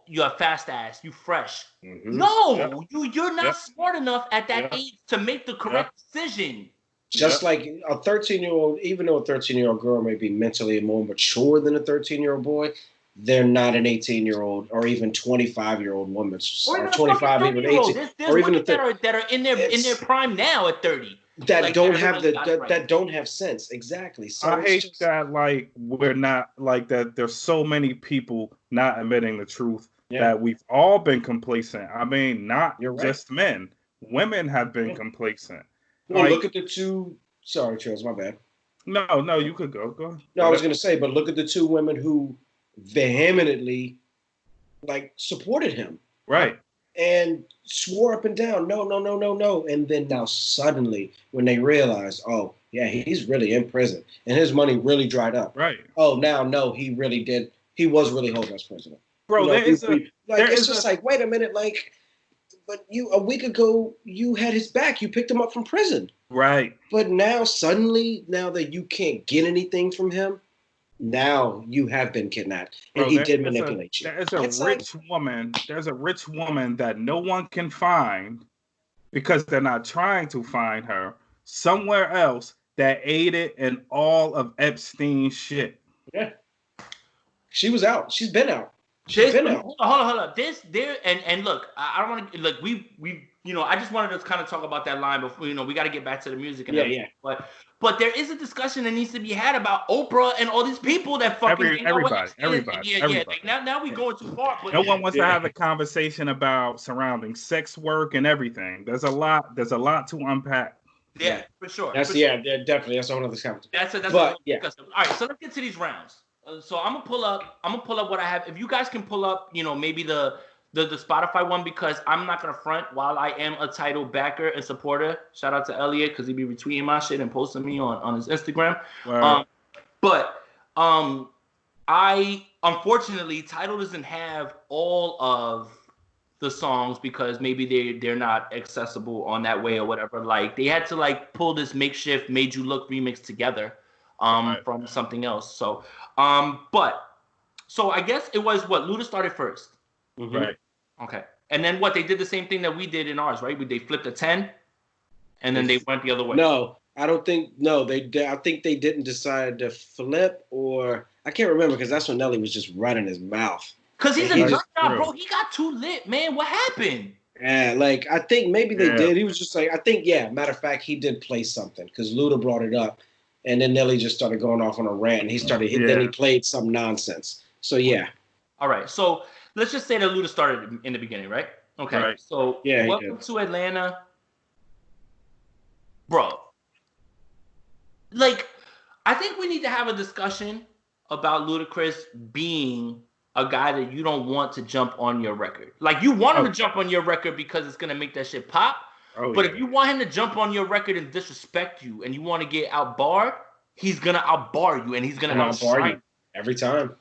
you have fast ass, you fresh. Mm-hmm. No, you're not smart enough at that age to make the correct decision. Just like a 13-year-old, even though a 13-year-old girl may be mentally more mature than a 13-year-old boy, they're not an 18-year-old or even 25-year-old woman, or 25, even 18, there's or even that are in their prime now at 30. That like, don't have that don't have sense. Exactly. So I hate that like we're not like that. There's so many people not admitting the truth that we've all been complacent. I mean, not just men. Women have been complacent. Well, like, look at the two. Sorry, Trills, my bad. No, you could go. Go. No, I was going to say, but look at the two women who vehemently, like, supported him. Right. And swore up and down, no. And then now suddenly, when they realized, oh, yeah, he's really in prison, and his money really dried up. Right. Oh, now, no, he really did. He was really holding us president. Bro, it's just like, wait a minute, like, but a week ago, you had his back. You picked him up from prison. Right. But now, suddenly, now that you can't get anything from him, now you have been kidnapped. And he did manipulate you. There's a rich woman that no one can find because they're not trying to find her somewhere else that aided in all of Epstein's shit. Yeah. She was out. She's been out. Hold on. And look, I don't want to look. We you know, I just wanted to kind of talk about that line before. You know, we got to get back to the music and everything. But there is a discussion that needs to be had about Oprah and all these people that fucking everybody. Like now we going too far. But no one wants to have a conversation about surrounding sex work and everything. There's a lot to unpack. Yeah, for sure. Definitely. That's a whole other conversation. That's all right, so let's get to these rounds. So I'm gonna pull up what I have. If you guys can pull up, you know, maybe the Spotify one, because I'm not gonna front. While I am a title backer and supporter, shout out to Elliot because he be retweeting my shit and posting me on his Instagram. Wow. I unfortunately Tidal doesn't have all of the songs because maybe they're not accessible on that way or whatever. Like they had to like pull this makeshift Made You Look remix together from something else. So so I guess it was what Luda started first. Mm-hmm. Right. Okay. And then what, they did the same thing that we did in ours, right? They flipped a 10 and then they went the other way. No, I don't think. No, I think they didn't decide to flip, or I can't remember because that's when Nelly was just running his mouth. Cause he's a He drug just- now, bro. He got too lit, man. What happened? Yeah, like I think maybe they Yeah. did. He was just like, I think, yeah. Matter of fact, he did play something because Luda brought it up, and then Nelly just started going off on a rant. And he started, then he played some nonsense. So yeah. All right. So let's just say that Luda started in the beginning, right? Okay. Right. So Yeah, he welcome did. to Atlanta, bro. Like, I think we need to have a discussion about Ludacris being a guy that you don't want to jump on your record. Like, you want him to jump on your record because it's gonna make that shit pop. But if you want him to jump on your record and disrespect you, and you want to get outbarred, he's gonna outbar you, and he's gonna outbar you every time.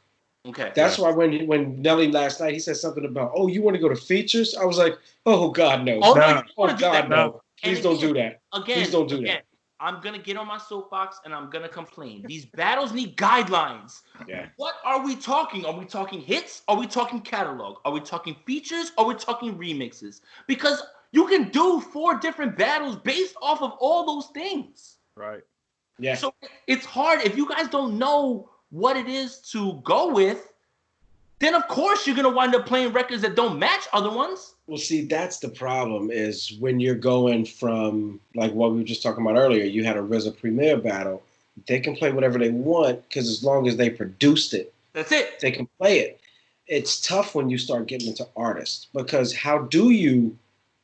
Okay. That's why when Nelly last night he said something about, oh, you want to go to features? I was like, oh God no. Oh, no, Nah. you don't Oh want to do God that. no. Please And don't again- do that. Again, Please don't do that. I'm gonna get on my soapbox and I'm gonna complain. These battles need guidelines. Yeah. What are we talking? Are we talking hits? Are we talking catalog? Are we talking features? Are we talking remixes? Because you can do 4 different battles based off of all those things. Right. Yeah. So it's hard. If you guys don't know what it is to go with, then of course you're gonna wind up playing records that don't match other ones. Well, see, that's the problem is when you're going from like what we were just talking about earlier. You had a RZA Premier battle. They can play whatever they want because as long as they produced it, That's it. they can play it. It's tough when you start getting into artists because how do you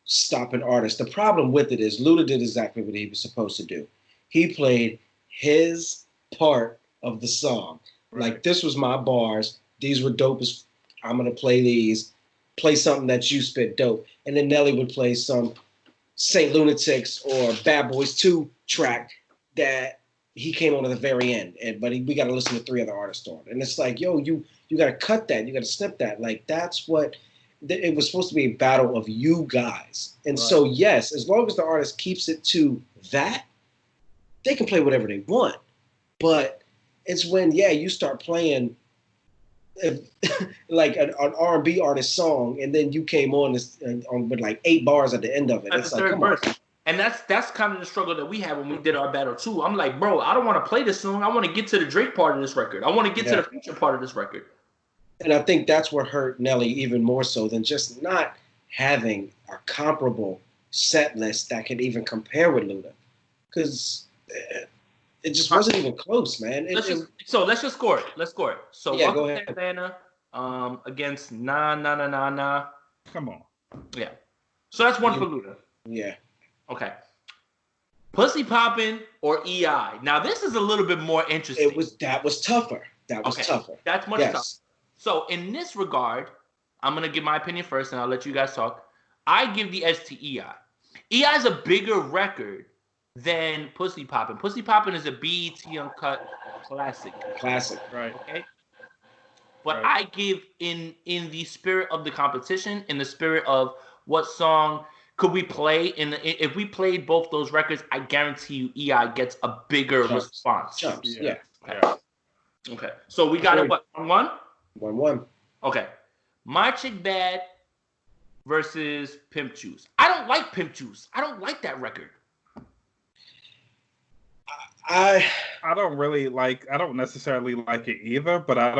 stop an artist? The problem with it is Luda did exactly what he was supposed to do. He played his part of the song. Right. Like, this was my bars. These were dope as I'm going to play these. Play something that you spit dope. And then Nelly would play some Saint Lunatics or Bad Boys 2 track that he came on at the very end. But we got to listen to 3 other artists on. And it's like, yo, you got to cut that. You got to snip that. Like, that's what it was supposed to be, a battle of you guys. And so, yes, as long as the artist keeps it to that, they can play whatever they want. But it's when, you start playing like an R&B artist song, and then you came on with like 8 bars at the end of it. That's It's the like, third come on. verse. And that's kind of the struggle that we had when we did our battle too. I'm like, bro, I don't want to play this song. I want to get to the Drake part of this record. I want to get to the Future part of this record. And I think that's what hurt Nelly even more so than just not having a comparable set list that could even compare with Luda. Because it just wasn't even close, man. Let's just score it. Let's score it. So Yeah, welcome go to ahead. Atlanta against Nah. Come on. Yeah. So that's one for Luda. Yeah. Okay. Pussy Poppin' or EI. Now this is a little bit more interesting. That was tougher. That was tougher. That's much tougher. So in this regard, I'm gonna give my opinion first, and I'll let you guys talk. I give the edge to EI. EI is a bigger record than Pussy Poppin'. Pussy Poppin' is a BET Uncut classic. Classic. Right. Okay. But Right. I give in the spirit of the competition, in the spirit of what song could we play? If we played both those records, I guarantee you EI gets a bigger response. Jumps. Yeah. Okay. Yeah. Okay. So we got it, what, 1-1? 1-1. Okay. My Chick Bad versus Pimp Juice. I don't like Pimp Juice. I don't like that record. I don't necessarily like it either, but I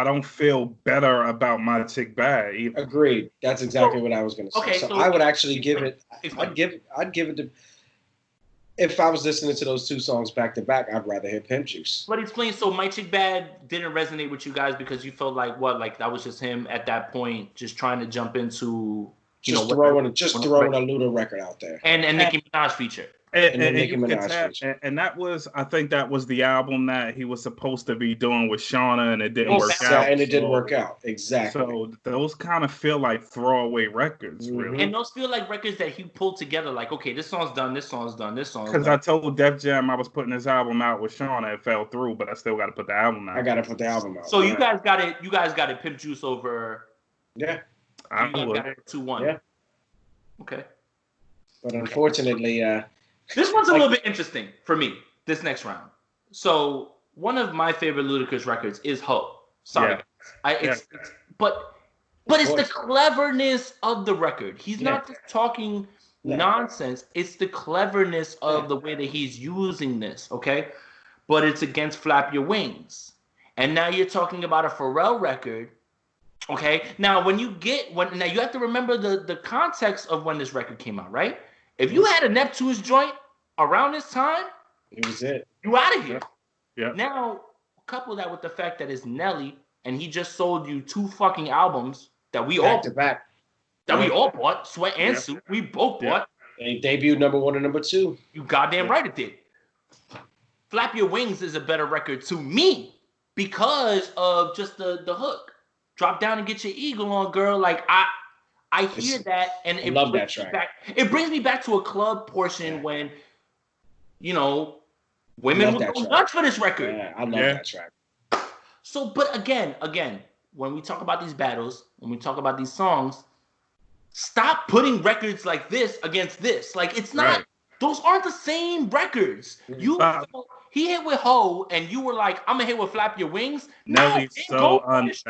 don't feel better about My Chick Bad either. agreed. That's exactly what I was going to say. Okay, so so- I would actually give it. Explain. I'd give it to. If I was listening to those 2 songs back to back, I'd rather hear Pimp Juice. But explain, so My Chick Bad didn't resonate with you guys because you felt like what? Like that was just him at that point just trying to jump into Throwing a Luda record out there. and Nicki Minaj feature. And then Nicki you could Minaj tell- feature. and that was, I think that was the album that he was supposed to be doing with Shauna, and it didn't work out. And it didn't work out. Exactly. So those kind of feel like throwaway records, really. And those feel like records that he pulled together, like, okay, this song's done, this song's done, this song's Because done. I told Def Jam I was putting this album out with Shauna, it fell through, but I still got to put the album out. I got to put the album out. So you guys got it Pimp Juice over. Yeah. I You guys would. got it 2-1. Yeah. Okay. But unfortunately, This one's a little bit interesting for me, this next round. So one of my favorite Ludacris records is Ho. Sorry. Yeah. But it's the cleverness of the record. He's not just talking nonsense. It's the cleverness of the way that he's using this, okay? But it's against Flap Your Wings. and now you're talking about a Pharrell record. Okay, now now you have to remember the context of when this record came out, right? If you had a Neptune's joint around this time, it was it. You out of here. Yeah. Now, couple that with the fact that it's Nelly, and he just sold you 2 fucking albums that we Back to back. we all bought, Sweat and Suit. We both bought. They debuted number 1 and number 2. You goddamn right it did. Flap Your Wings is a better record to me because of just the hook. Drop down and get your eagle on, girl. Like I hear that, and I love that track. It brings me back to a club portion when, women would go nuts for this record. Yeah, I love that track. So, but again, when we talk about these battles, when we talk about these songs, stop putting records like this against this. Like, it's not. Right. Those aren't the same records. He hit with Ho, and you were like, "I'm gonna hit with Flap Your Wings." Nelly's so unbalanced.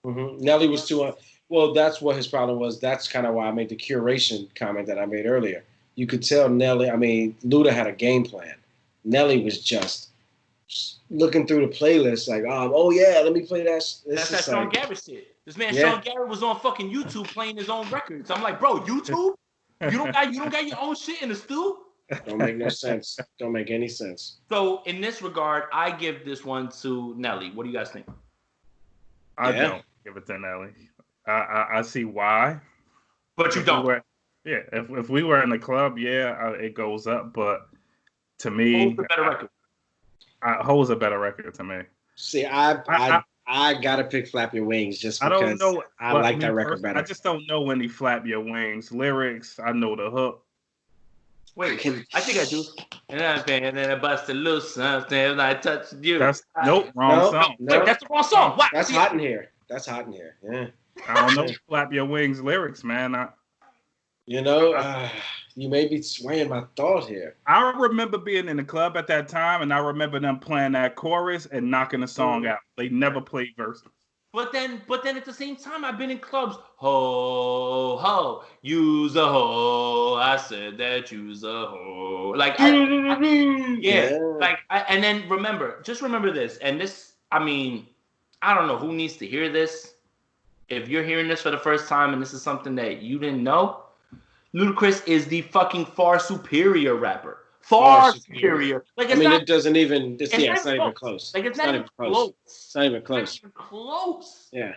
Mm-hmm. Nelly was too. Well, that's what his problem was. That's kind of why I made the curation comment that I made earlier. You could tell Nelly. I mean, Luda had a game plan. Nelly was just looking through the playlist, like, oh yeah, let me play that. That's that Sean Garrett shit. This man Sean Garrett was on fucking YouTube playing his own records. I'm like, bro, YouTube? You don't got your own shit in the stew? Don't make no sense. Don't make any sense. So in this regard, I give this one to Nelly. What do you guys think? I don't give it to Nelly. I see why. But you don't. If we were in the club, it goes up. But to me, Ho's a better record. Ho's a better record to me. See, I gotta pick "Flap Your Wings" just because I don't know. I like that record better. I just don't know any "Flap Your Wings" lyrics. I know the hook. Wait, I think I do. And then I busted loose something I touched you. Wrong song. Wait, that's the wrong song. What? That's hot in here. Yeah. I don't know "Flap Your Wings" lyrics, man. You may be swaying my thought here. I remember being in the club at that time, and I remember them playing that chorus and knocking the song out. They never played verses. But then at the same time, I've been in clubs. Ho, ho, use a ho. I said that use a ho. Like, and then just remember this. And this, I mean, I don't know who needs to hear this. If you're hearing this for the first time and this is something that you didn't know, Ludacris is the fucking far superior rapper. Far superior. Like, it doesn't even. It's not even close. Like, it's not even close. It's not even close. It's not even close. Yeah.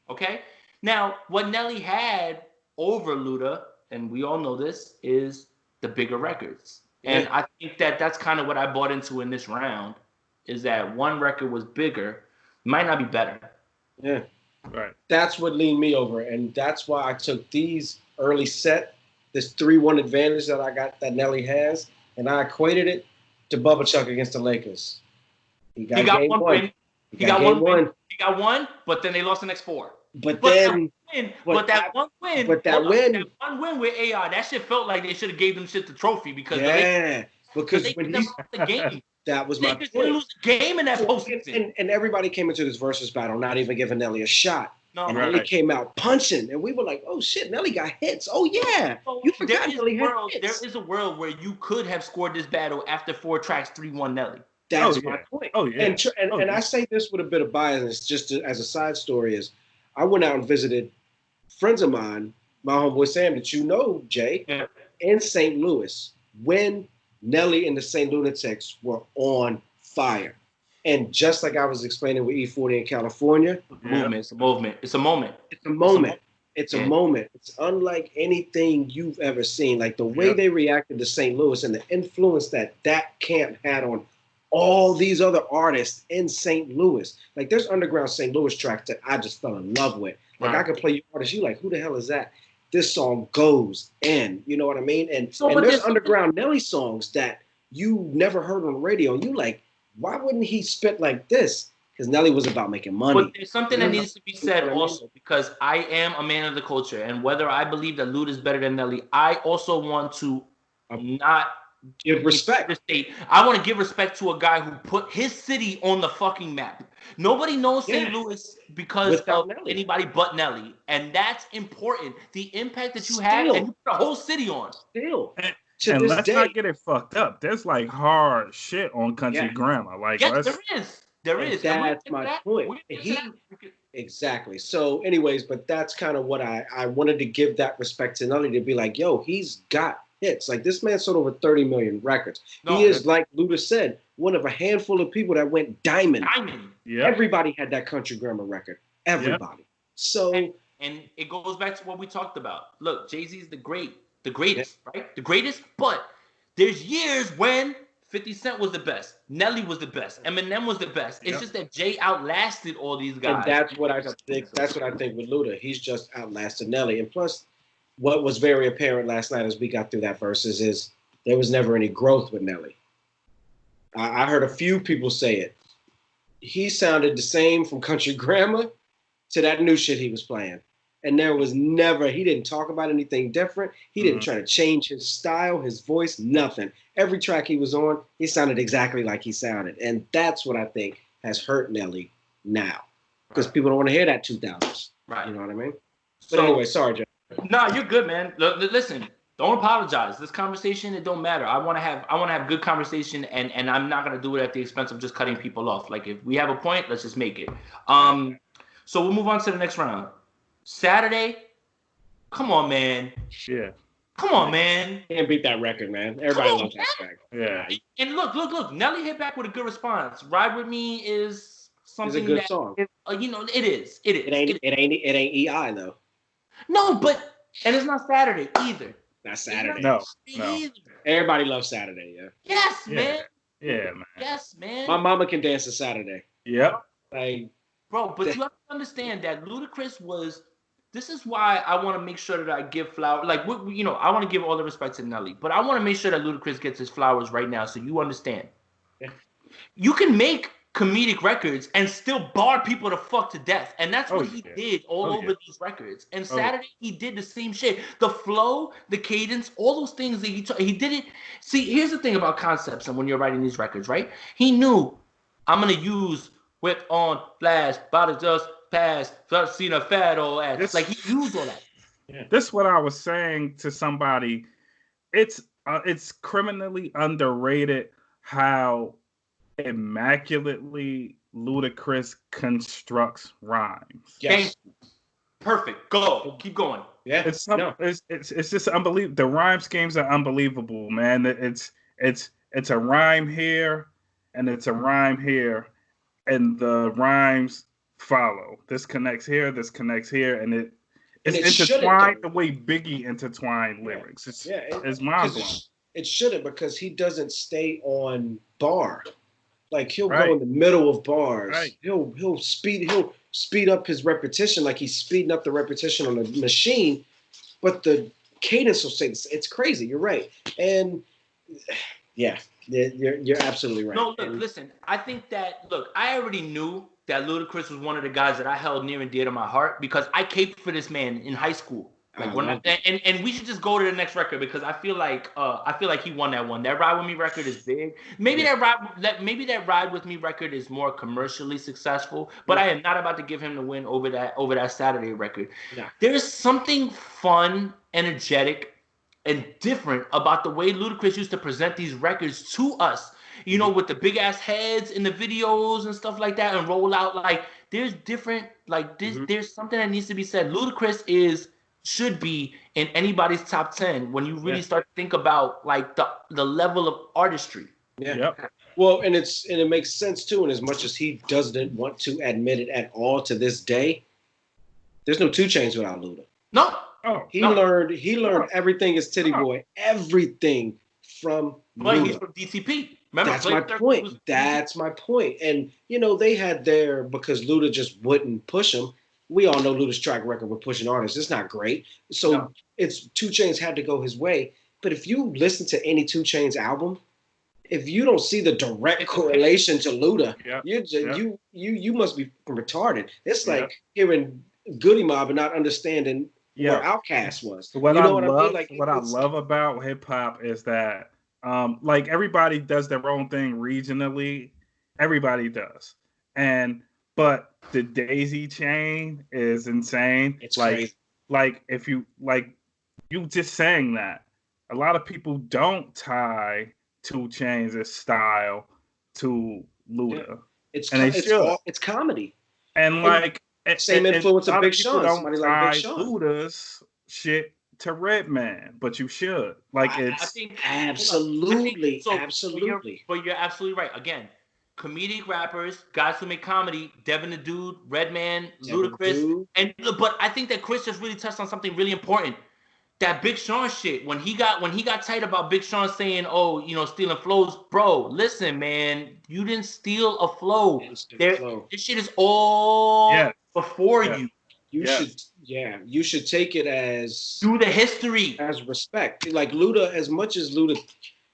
Okay. Now, what Nelly had over Luda, and we all know this, is the bigger records. And I think that's kind of what I bought into in this round, is that one record was bigger, might not be better. Yeah. Right. That's what leaned me over, and that's why I took these early set, this 3-1 advantage that I got that Nelly has. And I equated it to Bubba Chuck against the Lakers. He got one win. He got one, but then they lost the next 4. But that one win with AR, that shit felt like they should have gave them shit the trophy because because when he the game. That was my point. Lose the game in that postseason. And everybody came into this versus battle not even giving Nelly a shot. No, and Nelly came out punching, and we were like, "Oh shit, Nelly got hits! Oh yeah, you forgot Nelly had hits." There is a world where you could have scored this battle after 4 tracks, 3-1 Nelly. That's my point. Oh yeah, and I say this with a bit of bias, just as a side story, is I went out and visited friends of mine, my homeboy Sam, that you know, Jay, in St. Louis when Nelly and the St. Lunatics were on fire. And just like I was explaining with E40 in California, it's a movement. It's a moment. It's a moment. It's unlike anything you've ever seen. Like the way they reacted to St. Louis and the influence that camp had on all these other artists in St. Louis. Like there's underground St. Louis tracks that I just fell in love with. Like I could play you artists, you like, who the hell is that? This song goes in. You know what I mean? And there's underground Nelly songs that you never heard on the radio. And you like, why wouldn't he spit like this? Because Nelly was about making money. But there's something that needs to be said also, because I am a man of the culture. And whether I believe that Luda is better than Nelly, I also want to not give respect. I want to give respect to a guy who put his city on the fucking map. Nobody knows St. Louis because of anybody but Nelly. And that's important. The impact that you had, and you put a whole city on. And let's not get it fucked up. There's like hard shit on Country Grammar. Like, there is. There And is. that's my point. Exactly. So, anyways, but that's kind of what I wanted to give that respect to Nelly, to be like, yo, he's got hits. Like, this man sold over 30 million records. He is, like Luda said, one of a handful of people that went diamond. Yeah. Everybody had that country grammar record. Everybody. Yep. So, and it goes back to what we talked about. Look, Jay-Z's the greatest, right? The greatest, but there's years when 50 Cent was the best, Nelly was the best, Eminem was the best. It's just that Jay outlasted all these guys. And that's what I think. That's what I think with Luda. He's just outlasted Nelly. And plus, what was very apparent last night as we got through that verses is there was never any growth with Nelly. I heard a few people say it. He sounded the same from Country Grammar to that new shit he was playing. And there was never, he didn't talk about anything different. He didn't try to change his style, his voice, nothing. Every track he was on, he sounded exactly like he sounded. And that's what I think has hurt Nelly now. Because people don't want to hear that 2000s. Right. You know what I mean? But anyway, sorry, Joe. No, you're good, man. Listen, don't apologize. This conversation, it don't matter. I want to have good conversation, and I'm not going to do it at the expense of just cutting people off. Like, if we have a point, let's just make it. So we'll move on to the next round. Saturday, come on, man. Yeah. Come on, man. Can't beat that record, man. Everybody loves that track. Yeah. And look. Nelly hit back with a good response. Ride With Me is something it's a good song. Is, it is. It ain't EI though. No, but and it's not Saturday either. Not Saturday. No. Everybody loves Saturday, yeah. Yes, man. Yeah, man. Yes, man. My mama can dance to Saturday. Yep. Like, bro, but you have to understand that Ludacris was. This is why I want to make sure that I give flowers. Like, I want to give all the respect to Nelly, but I want to make sure that Ludacris gets his flowers right now, so you understand. Yeah. You can make comedic records and still bar people to fuck to death, and that's what he did all over these records. And Saturday, he did the same shit. The flow, the cadence, all those things that he did it. See, here's the thing about concepts, and when you're writing these records, right? He knew I'm gonna use whip on flash, body just. Pass, seen a fat old ass. Like, he used all that. Yeah. This is what I was saying to somebody. It's criminally underrated how immaculately Ludacris constructs rhymes. Yes. Perfect. Keep going. Yeah. It's just unbelievable. The rhyme schemes are unbelievable, man. It's a rhyme here and it's a rhyme here, and the rhymes follow. This connects here, and it's intertwined the way Biggie intertwined lyrics. It's mind blowing. It shouldn't, because he doesn't stay on bar. Like, he'll go in the middle of bars. Right. He'll speed up his repetition, like he's speeding up the repetition on a machine, but the cadence will say it's crazy. You're right. And yeah, you're absolutely right. No, look, listen, I think that I already knew that Ludacris was one of the guys that I held near and dear to my heart, because I caped for this man in high school. Like, and we should just go to the next record, because I feel like he won that one. That Ride With Me record is big. Maybe that Ride With Me record is more commercially successful, but I am not about to give him the win over that Saturday record. Yeah. There's something fun, energetic, and different about the way Ludacris used to present these records to us. With the big ass heads in the videos and stuff like that, and roll out. Like, there's different, like this. There's something that needs to be said. Ludacris should be in anybody's top 10 when you really start to think about like the level of artistry. Yeah. Yep. Well, and it makes sense too. And as much as he doesn't want to admit it at all to this day, there's no 2 Chainz without Luda. No. He learned everything as Titty Boy, everything from Luda. But he's from DTP. Remember, That's my point. And, they had because Luda just wouldn't push him. We all know Luda's track record with pushing artists. It's not great. So it's 2 Chainz had to go his way. But if you listen to any 2 Chainz album, if you don't see the direct correlation to Luda, you must be retarded. It's like hearing Goody Mob and not understanding where Outkast was. What I love about hip hop is that like, everybody does their own thing regionally. Everybody does. But the daisy chain is insane. It's crazy. Like, if you just saying that, a lot of people don't tie 2 Chainz' style to Luda. It's and they should. It's comedy. And like same influence a of lot Big people Sean. don't Somebody like tie Big Sean. Luda's shit to Redman, but you should. Like I it's think absolutely, so, absolutely. But you're absolutely right. Again, comedic rappers, guys who make comedy, Devin the Dude, Redman, Ludacris, and but I think that Chris just really touched on something really important. That Big Sean shit. When he got tight about Big Sean saying, "Oh, stealing flows," bro. Listen, man, you didn't steal a flow. This shit is all before you. You should take it as do the history as respect. Like Luda, as much as Luda,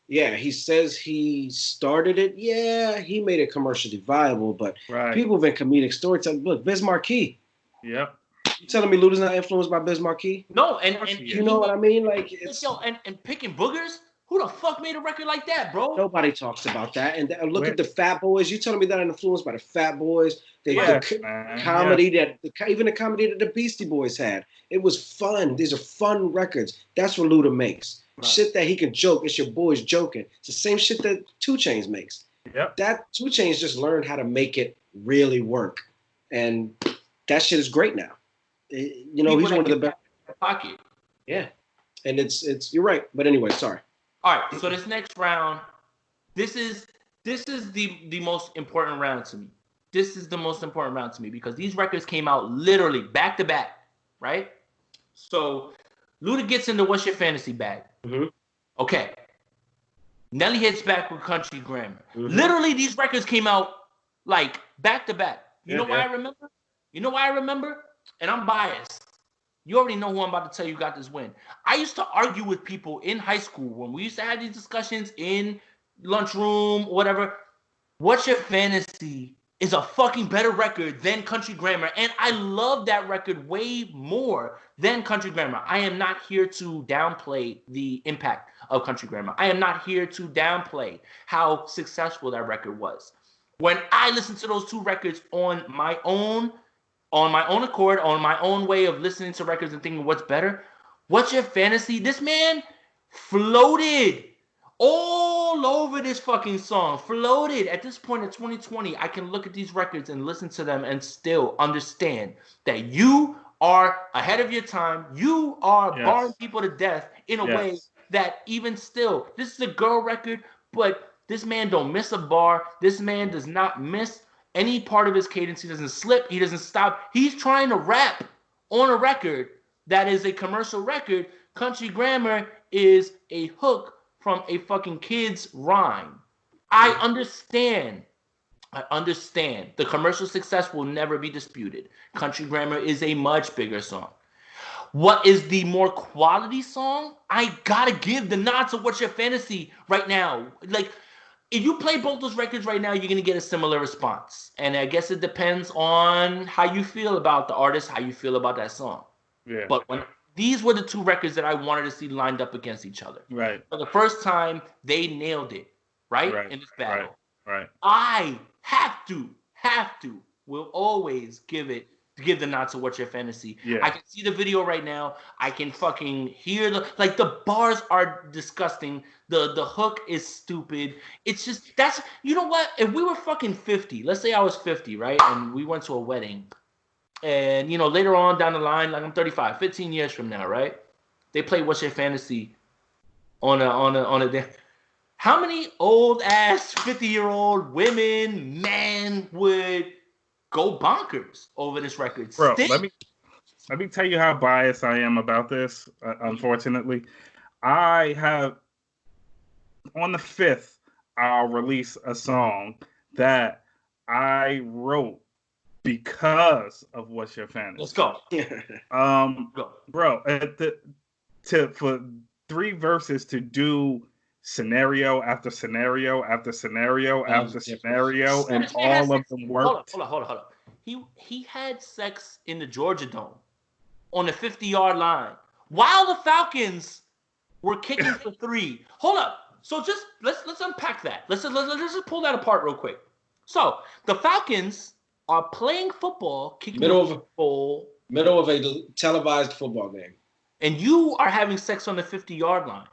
he says he started it. Yeah, he made it commercially viable, but people have been comedic storytelling. Look, Biz Markie. Yep. You telling me Luda's not influenced by Biz Markie? No, and you know what I mean? Like it's and picking boogers. Who the fuck made a record like that, bro? Nobody talks about that. And look at the Fat Boys. You telling me that influenced by the Fat Boys? Comedy that even the comedy that the Beastie Boys had. It was fun. These are fun records. That's what Luda makes. Right. Shit that he can joke. It's your boys joking. It's the same shit that 2 Chainz makes. Yep. That 2 Chainz just learned how to make it really work, and that shit is great now. He's one of the best. Pocket. Yeah, and it's you're right. But anyway, sorry. All right, so this next round, this is the most important round to me. This is the most important round to me because these records came out literally back to back, right? So Luda gets into What's Your Fantasy Bag. Mm-hmm. Okay. Nelly hits back with Country Grammar. Mm-hmm. Literally, these records came out like back to back. You know why I remember? You know why I remember? And I'm biased. You already know who I'm about to tell you got this win. I used to argue with people in high school when we used to have these discussions in lunchroom, whatever. What's Your Fantasy is a fucking better record than Country Grammar. And I love that record way more than Country Grammar. I am not here to downplay the impact of Country Grammar. I am not here to downplay how successful that record was. When I listened to those 2 records on my own accord, on my own way of listening to records and thinking what's better, What's Your Fantasy? This man floated all over this fucking song. Floated. At this point in 2020, I can look at these records and listen to them and still understand that you are ahead of your time. You are barring people to death in a way that even still, this is a girl record, but this man don't miss a bar. This man does not miss any part of his cadence. He doesn't slip. He doesn't stop. He's trying to rap on a record that is a commercial record. Country Grammar is a hook from a fucking kid's rhyme. I understand. The commercial success will never be disputed. Country Grammar is a much bigger song. What is the more quality song? I gotta give the nod to What's Your Fantasy right now. Like, if you play both those records right now, you're going to get a similar response. And I guess it depends on how you feel about the artist, how you feel about that song. Yeah. But these were the 2 records that I wanted to see lined up against each other. Right. For the first time, they nailed it, right? In this battle. Right. I will always give the nod to What's Your Fantasy. Yeah. I can see the video right now. I can fucking hear the bars are disgusting. The hook is stupid. It's just, that's, you know what? If we were fucking 50, let's say I was 50, right? And we went to a wedding. And, later on down the line, like I'm 35, 15 years from now, right? They play What's Your Fantasy on a day. How many old ass 50-year-old women, men would go bonkers over this record? Bro, let me tell you how biased I am about this. Unfortunately, I have on the 5th, I'll release a song that I wrote because of What's Your Fantasy. Let's go. Bro, for 3 verses to do scenario after scenario after scenario after scenario, and all of them worked. Hold on. He had sex in the Georgia Dome on the 50-yard line while the Falcons were kicking for 3. Hold up. So just let's unpack that. Let's just pull that apart real quick. So the Falcons are playing football, kicking middle of a televised football game, and you are having sex on the 50-yard line.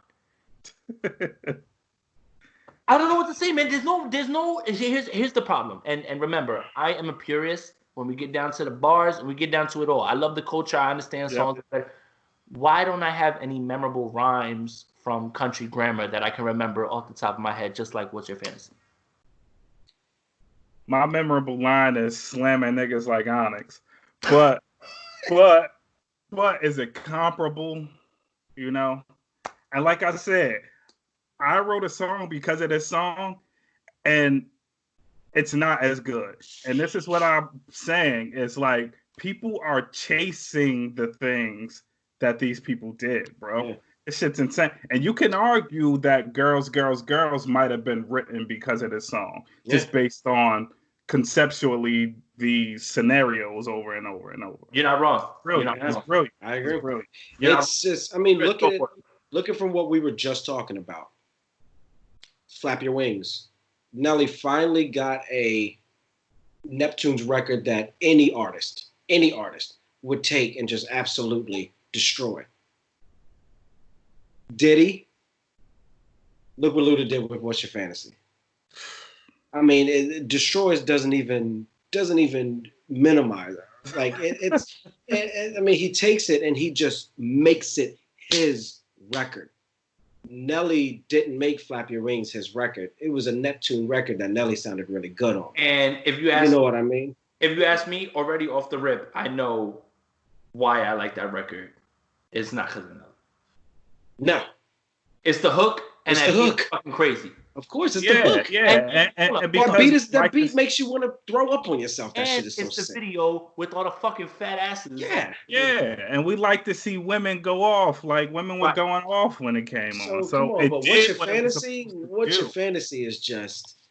I don't know what to say, man. There's no. Here's the problem. And remember, I am a purist. When we get down to the bars and we get down to it all, I love the culture. I understand songs. But why don't I have any memorable rhymes from Country Grammar that I can remember off the top of my head? Just like, what's your fantasy? My memorable line is slamming niggas like Onyx, but is it comparable? You know, and like I said, I wrote a song because of this song, and it's not as good. And this is what I'm saying. It's like people are chasing the things that these people did, bro. Yeah. This shit's insane. And you can argue that Girls, Girls, Girls might have been written because of this song, just based on conceptually the scenarios over and over and over. You're not wrong. Brilliant. It's brilliant. I agree. It's brilliant. It's just, I mean, looking from what we were just talking about. Flap Your Wings. Nelly finally got a Neptune's record that any artist would take and just absolutely destroy. Diddy, look what Luda did with What's Your Fantasy. I mean, it destroys doesn't even minimize it. Like I mean, he takes it and he just makes it his record. Nelly didn't make Flap Your Wings his record. It was a Neptune record that Nelly sounded really good on. And if you ask, you know what I mean? If you ask me already off the rip, I know why I like that record. It's not because of Nelly. No. It's the hook, and it's the hook. Fucking crazy. Of course, it's the hook. Yeah, and that beat makes you want to throw up on yourself. That shit is so sick. It's the video with all the fucking fat asses. Yeah. And we like to see women go off. Like women were going off when it came on. So but what's your fantasy? What's your fantasy is just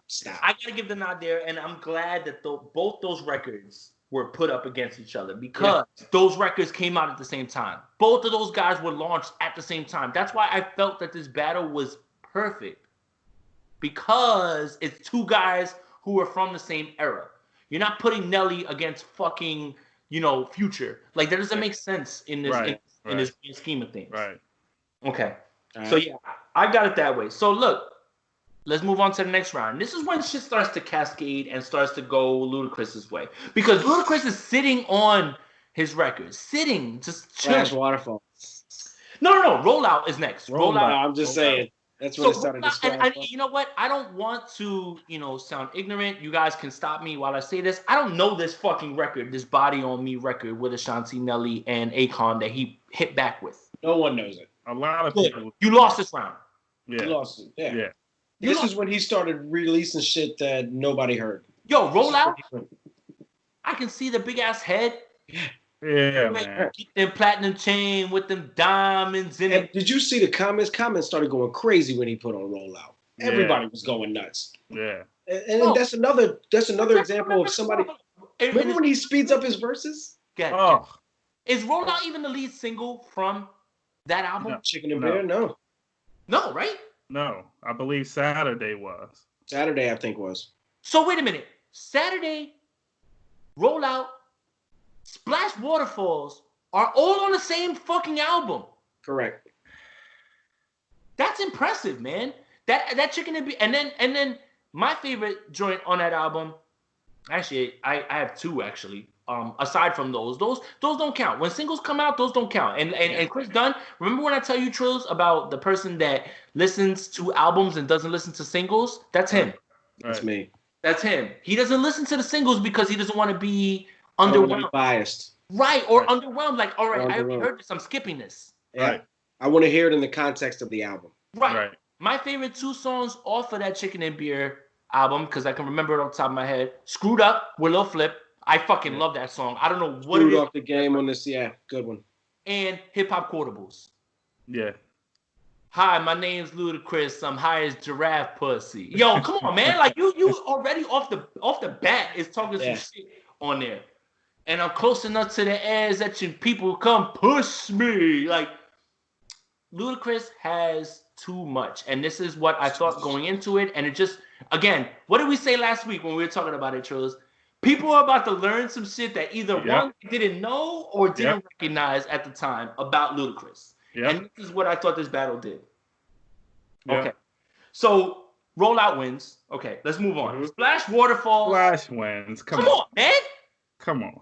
stop. I gotta give the nod there, and I'm glad that both those records were put up against each other because those records came out at the same time. Both of those guys were launched at the same time. That's why I felt that this battle was perfect. Because it's two guys who were from the same era. You're not putting Nelly against fucking, Future. Like, that doesn't make sense in this in this scheme of things. Right. Okay. So, I got it that way. So, look, let's move on to the next round. This is when shit starts to cascade and starts to go Ludacris's way. Because Ludacris is sitting on his records. Sitting, just chilling. Flash Waterfall. No. Rollout is next. Rollout. I'm just saying. That's when it started to start. And you know what? I don't want to, sound ignorant. You guys can stop me while I say this. I don't know this fucking record, this Body on Me record with Ashanti, Nelly, and Akon that he hit back with. No one knows it. A lot of people. You lost this round. Yeah. You lost it. Yeah. This is when he started releasing shit that nobody heard. Yo, Rollout. I can see the big ass head. Yeah, man. Them platinum chain with them diamonds in it. Did you see the comments? Comments started going crazy when he put on Rollout. Everybody was going nuts. Yeah. And that's another example of somebody. Remember when he speeds up his verses? Is Rollout even the lead single from that album? No. Chicken and Bear? No. No, right? No. I believe Saturday was. Saturday, I think, was. So wait a minute. Saturday, Rollout, Splash Waterfalls are all on the same fucking album. Correct. That's impressive, man. That Chicken and then my favorite joint on that album. Actually, I have two actually. Aside from those don't count. When singles come out, those don't count. And Chris Dunn, remember when I tell you, Trills, about the person that listens to albums and doesn't listen to singles? That's him. That's me. That's him. He doesn't listen to the singles because he doesn't want to be underwhelmed. Biased. Right, or underwhelmed. Like, all right, I already heard this. I'm skipping this. Yeah. Right. I want to hear it in the context of the album. Right. My favorite two songs off of that Chicken and Beer album, because I can remember it off the top of my head, Screwed Up with Lil Flip. I fucking love that song. I don't know what Screwed it is. Off the Game on this, good one. And Hip Hop Quotables. Yeah. Hi, my name's Ludacris. I'm high as giraffe pussy. Yo, come on, man. Like you already off the bat is talking some shit on there. And I'm close enough to the edge that you people come push me. Like Ludacris has too much. And this is what I thought going into it. And it just, again, what did we say last week when we were talking about it, Trills? People are about to learn some shit that either one didn't know or didn't recognize at the time about Ludacris. And this is what I thought this battle did. Okay. So Rollout wins. Okay, let's move on. Splash Waterfalls. Splash wins. Come on, man. Come on.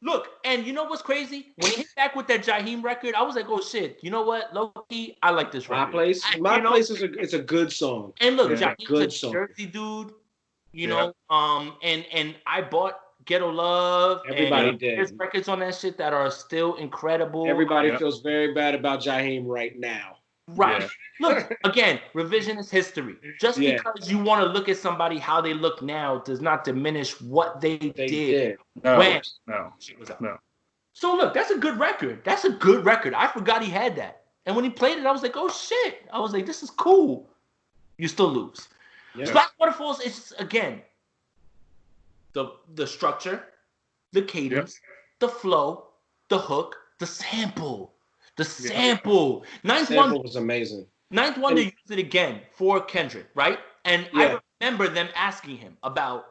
Look, and you know what's crazy? When he hit back with that Jaheim record, I was like, oh shit, you know what? Low-key, I like this record. My Place is a good song. And look, Yeah. Jaheim's a Jersey dude, you know, and I bought Ghetto Love. Everybody did. There's records on that shit that are still incredible. Everybody feels very bad about Jaheim right now. Right. Yeah. Look, again, revisionist history. Just because you want to look at somebody how they look now does not diminish what they did. No. Shit was out. So look, that's a good record. That's a good record. I forgot he had that. And when he played it, I was like, oh shit. I was like, this is cool. You still lose. Yeah. Splash Waterfalls is just, again, the structure, the cadence, the flow, the hook, the sample. The sample. Ninth Wonder was amazing. Ninth Wonder used it again for Kendrick, right? And I remember them asking him about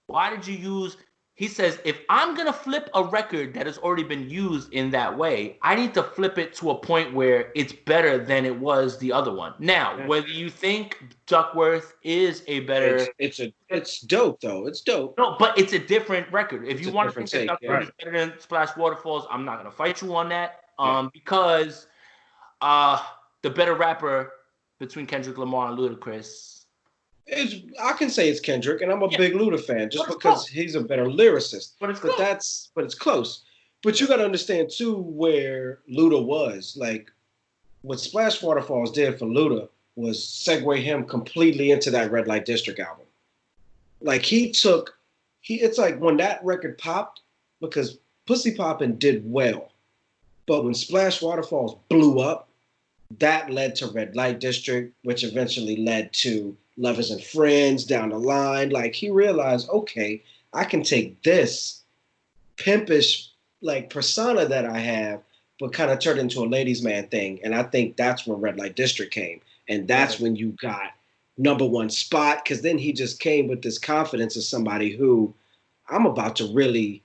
why did you use. He says, if I'm going to flip a record that has already been used in that way, I need to flip it to a point where it's better than it was the other one. Now, whether you think Duckworth is a better... It's dope, though. It's dope. No, but it's a different record. If you want to think that Duckworth is better than Splash Waterfalls, I'm not going to fight you on that. Because the better rapper between Kendrick Lamar and Ludacris... I can say it's Kendrick, and I'm a big Luda fan just because he's a better lyricist. But it's close. But you got to understand too where Luda was. Like what Splash Waterfalls did for Luda was segue him completely into that Red Light District album. Like it's like when that record popped, because Pussy Poppin' did well, but when Splash Waterfalls blew up, that led to Red Light District, which eventually led to Lovers and Friends down the line. Like he realized, okay, I can take this pimpish like persona that I have, but kind of turn it into a ladies' man thing. And I think that's when Red Light District came. And that's when you got #1 spot, because then he just came with this confidence of somebody who I'm about to really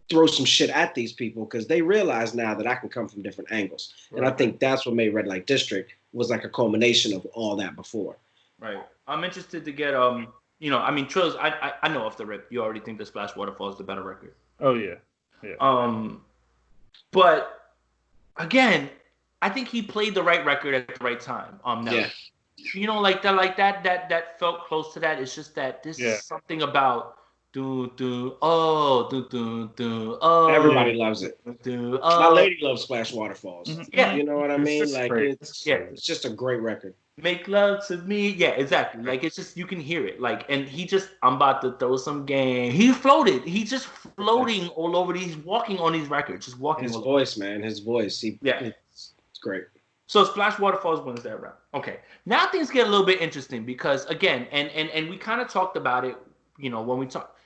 throw some shit at these people because they realize now that I can come from different angles. Right. And I think that's what made Red Light District was like a culmination of all that before. Right. I'm interested to get Trills, I know off the rip, you already think the Splash Waterfall is the better record. Oh yeah. Yeah. But again, I think he played the right record at the right time. You know, that felt close to that. It's just that this is something about everybody loves it. My lady loves Splash Waterfalls. Mm-hmm. Yeah. You know what I mean? Like it's just a great record. Make love to me. Yeah, exactly. Like it's just you can hear it. Like, and I'm about to throw some game. He floated. He's just floating all over these, walking on these records, just walking. His voice, man. His voice. It's great. So Splash Waterfalls wins that round. Okay. Now things get a little bit interesting because again, and we kind of talked about it, you know, when we talked.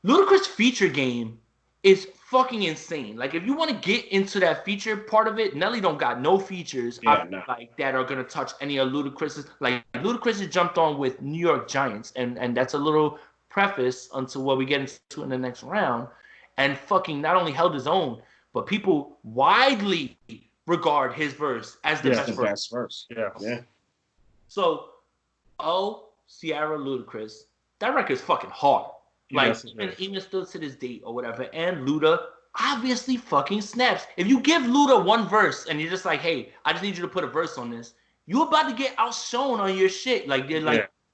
Ludacris feature game is fucking insane. Like, if you want to get into that feature part of it, Nelly don't got no features like that are gonna touch any of Ludacris's. Like, Ludacris has jumped on with New York Giants, and that's a little preface until what we get into in the next round. And fucking not only held his own, but people widely regard his verse as the best verse. Yeah. So, Ciara Ludacris, that record is fucking hard. Like, even still to this date or whatever. And Luda obviously fucking snaps. If you give Luda one verse and you're just like, hey, I just need you to put a verse on this, you're about to get outshone on your shit. Like,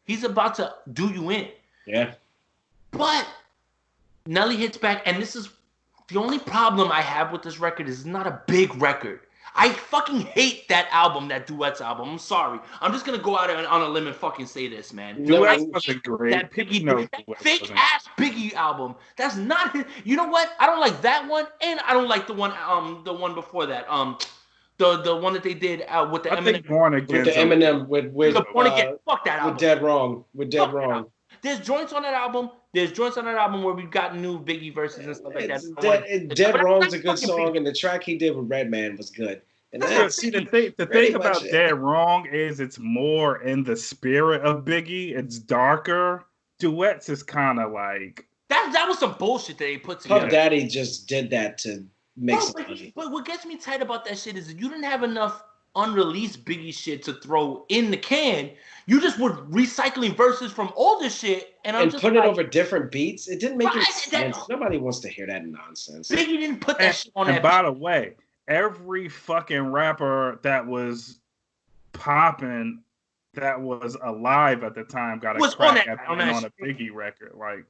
he's about to do you in. Yeah. But Nelly hits back, and this is the only problem I have with this record is it's not a big record. I fucking hate that album, that Duets album. I'm sorry. I'm just going to go out on a limb and fucking say this, man. Duets wasn't great. That fake-ass Biggie album. That's not his. You know what? I don't like that one, and I don't like the one before that. The one that they did with the Eminem. Born Again. With the Eminem. With Born Again. Fuck that album. With Dead Wrong. There's joints on that album. Where we've got new Biggie verses and stuff like that. Dead Wrong's a good song, and the track he did with Redman was good. And see, the thing about Dead Wrong is it's more in the spirit of Biggie. It's darker. Duets is kind of like that was some bullshit that they put together. Puff Daddy just did that to make some money. But what gets me tight about that shit is that you didn't have enough unreleased Biggie shit to throw in the can. You just were recycling verses from older shit, and I'm just put like, it over different beats. It didn't make any Right, that- sense. Nobody wants to hear that nonsense. Biggie didn't put that shit on And that. by the way, every fucking rapper that was popping, that was alive at the time, got a Was crack on at that- on being that on a shit. Biggie record. Like,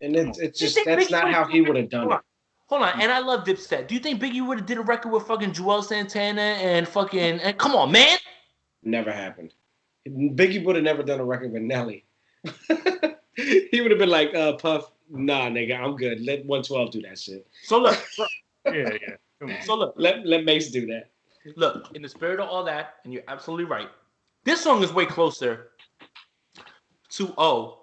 And it's You just think that's Biggie not would've how done he a would have record- done hold it. on. Hold on, and I love Dipset. Do you think Biggie would have did a record with fucking Joel Santana and fucking? And come on, man. Never happened. Biggie would have never done a record with Nelly. He would have been like, Puff, nah, nigga, I'm good. Let 112 do that shit. So look, yeah. Come on. so look, Let Mace do that. look. In the spirit of all that, and you're absolutely right. This song is way closer to O.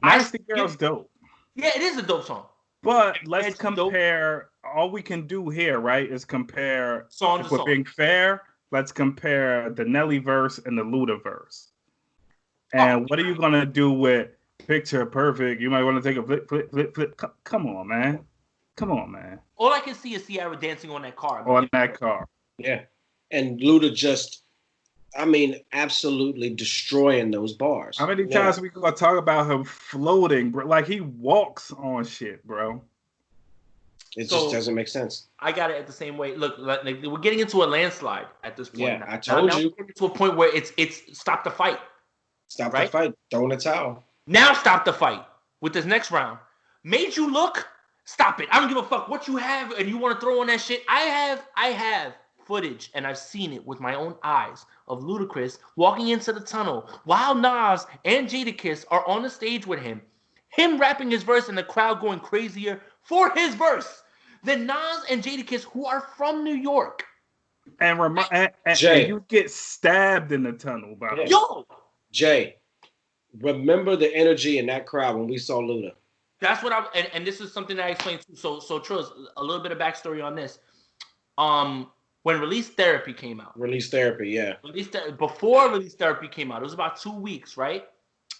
Nasty Girl's dope. Yeah, it is a dope song. But let's It's dope. compare. All we can do here, right, is compare. Song to If we're song. being fair, let's compare the Nelly verse and the Luda verse. And what are you gonna do with Picture Perfect? You might want to take a flip. Come on, man. Come on, man. All I can see is Ciara dancing on that car. On that car. Yeah. And Luda just, I mean, absolutely destroying those bars. How many times we gonna talk about him floating, bro? Like he walks on shit, bro. It So- just doesn't make sense. I got it at the same way. Look, like, we're getting into a landslide at this point. Yeah, now. I told Now you. we're getting to a point where it's stop the fight. Stop Right? the fight. Throw in the towel. Now stop the fight with this next round. Made you look? Stop it. I don't give a fuck what you have and you want to throw on that shit. I have footage and I've seen it with my own eyes of Ludacris walking into the tunnel while Nas and Jadakiss are on the stage with him. Him rapping his verse and the crowd going crazier for his verse than Nas and Jadakiss, who are from New York. And Jay. you get stabbed in the tunnel, by the way. Yo, Jay, remember the energy in that crowd when we saw Luda. that's what and this is something that I explained too. So Trills, a little bit of backstory on this. When Release Therapy came out, Release Therapy, yeah. before Release Therapy came out, it was about 2 weeks, right?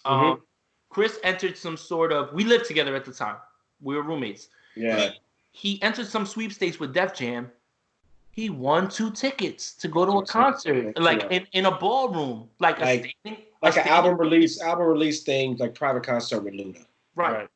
Mhm. Chris entered some sort of. We lived together at the time. We were roommates. Yeah. He entered some sweepstakes with Def Jam. He won 2 tickets to go to a concert, like in a ballroom, like an album release thing, like private concert with Luda. Right.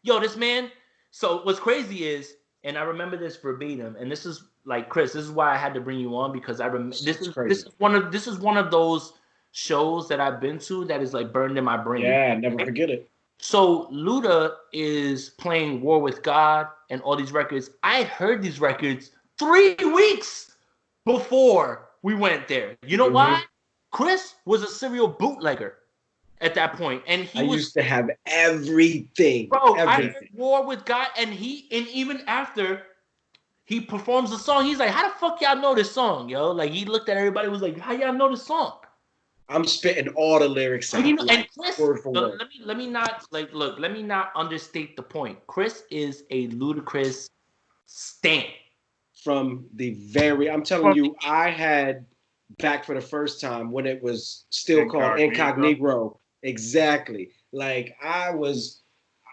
Yo, this man. So what's crazy is, and I remember this verbatim, and this is like Chris. This is why I had to bring you on because I remember this is one of those shows that I've been to that is like burned in my brain. Yeah, never forget it. So Luda is playing War with God and all these records. I heard these records 3 weeks before we went there. You know why? Chris was a serial bootlegger at that point, and he used to have everything. Bro, I everything. heard War with God, and even after he performs the song, he's like, "How the fuck y'all know this song, yo?" Like he looked at everybody, was like, "How y'all know this song?" I'm spitting all the lyrics out, And Chris, word for word. let me not understate the point. Chris is a Ludacris stan. From the I'm telling you, I had back for the first time when it was still called Incognito. Exactly. Like I was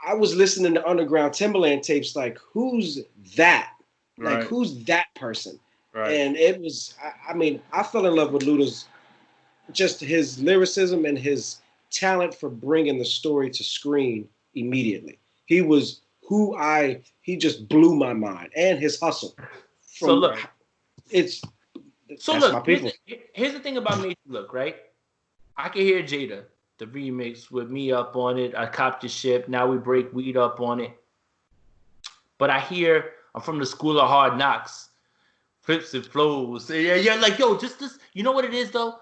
listening to underground Timberland tapes. Like, who's that? Like, who's that person? Right. And it was. I mean, I fell in love with Luda's, just his lyricism and his talent for bringing the story to screen immediately. He was he just blew my mind, and his hustle. Here's my here's the thing about Made You Look, right? I can hear Jada, the remix with me up on it. I copped your ship. Now we break weed up on it. But I hear I'm from the school of hard knocks, flips and flows. Yeah, like yo, just this. You know what it is though?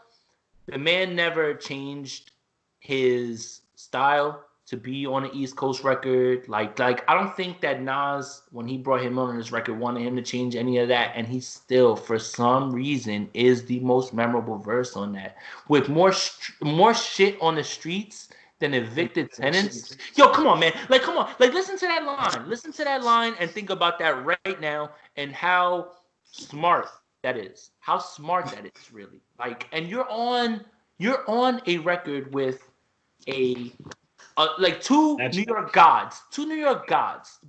The man never changed his style to be on an East Coast record. Like I don't think that Nas, when he brought him on this record, wanted him to change any of that. And he still, for some reason, is the most memorable verse on that. With more shit on the streets than evicted tenants. Yo, come on, man. Like, come on. Like, listen to that line. Listen to that line and think about that right now and how smart that is. How smart that is, really. Like, and you're on a record with like two New York gods,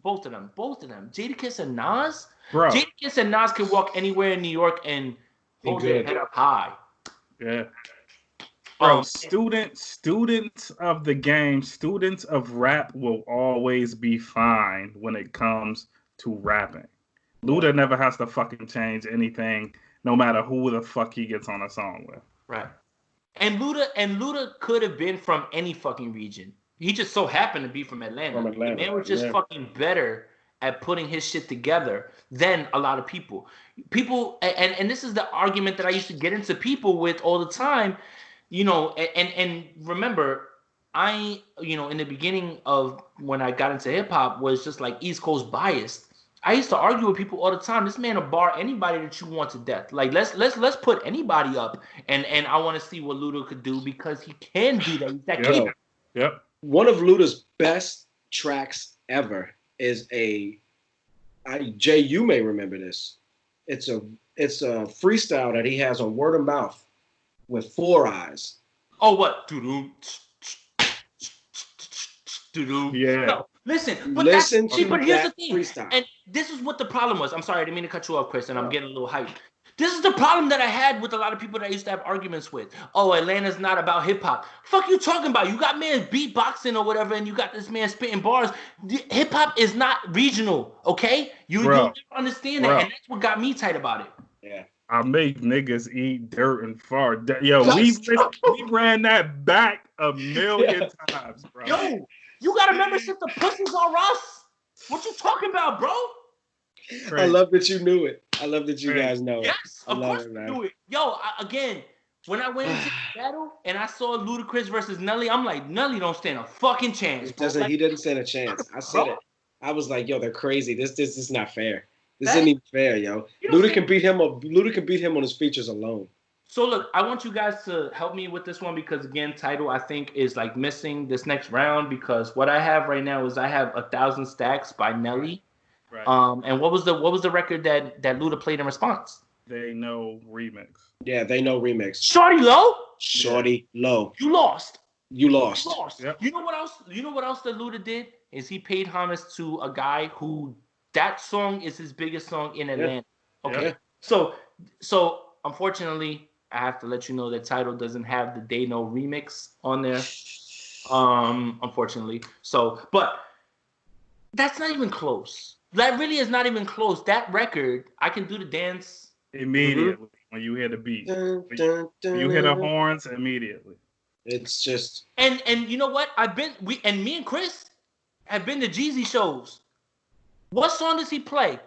both of them, Jadakiss and Nas. Bro. Jadakiss and Nas can walk anywhere in New York and hold their head up high. Yeah. Bro, students of the game, students of rap will always be fine when it comes to rapping. Luda never has to fucking change anything, no matter who the fuck he gets on a song with. Right. And Luda could have been from any fucking region. He just so happened to be from Atlanta. The man was just fucking better at putting his shit together than a lot of people. And this is the argument that I used to get into people with all the time. And remember, in the beginning of when I got into hip hop was just like East Coast biased. I used to argue with people all the time. This man will bar anybody that you want to death. Like let's put anybody up, and I want to see what Luda could do because he can do that. He's that capable. Yep. One of Luda's best tracks ever is Jay, you may remember this. It's a freestyle that he has on Word of Mouth with 4 Eyes. Oh, what? Doo-doo. Doo-doo. Yeah. No, listen to but here's that the thing. freestyle. And this is what the problem was. I'm sorry, I didn't mean to cut you off, Chris, and I'm getting a little hyped. This is the problem that I had with a lot of people that I used to have arguments with. Oh, Atlanta's not about hip hop. Fuck you talking about? You got man beatboxing or whatever, and you got this man spitting bars. Hip hop is not regional, okay? You don't understand that, and that's what got me tight about it. Yeah. I make niggas eat dirt and fart. Yo, we ran that back a million times, bro. Yo, you gotta remember shit. The pussies are us. What you talking about, bro? Crazy. I love that you knew it. I love that you guys know it. Yes, of course you knew it. Yo, again, when I went into the battle and I saw Ludacris versus Nelly, I'm like, Nelly don't stand a fucking chance. He doesn't stand a chance. I said it. I was like, yo, they're crazy. This is not fair. This isn't even fair, yo. Luda can beat him on his features alone. So look, I want you guys to help me with this one because again, Tidal I think is like missing this next round because what I have right now is I have 1,000 Stacks by Nelly. Right. And what was the record that Luda played in response? They Know remix. Yeah, They Know remix. Shorty Low. You lost. Yep. You know what else? That Luda did is he paid homage to a guy who that song is his biggest song in Atlanta. Yep. Okay. Yep. So unfortunately, I have to let you know that Tidal doesn't have the They Know remix on there. Unfortunately. So, but that's not even close. That really is not even close. That record, I can do the dance immediately when you hear the beat. You hear the horns immediately. It's just and you know what? Me and Chris have been to Jeezy shows. What song does he play?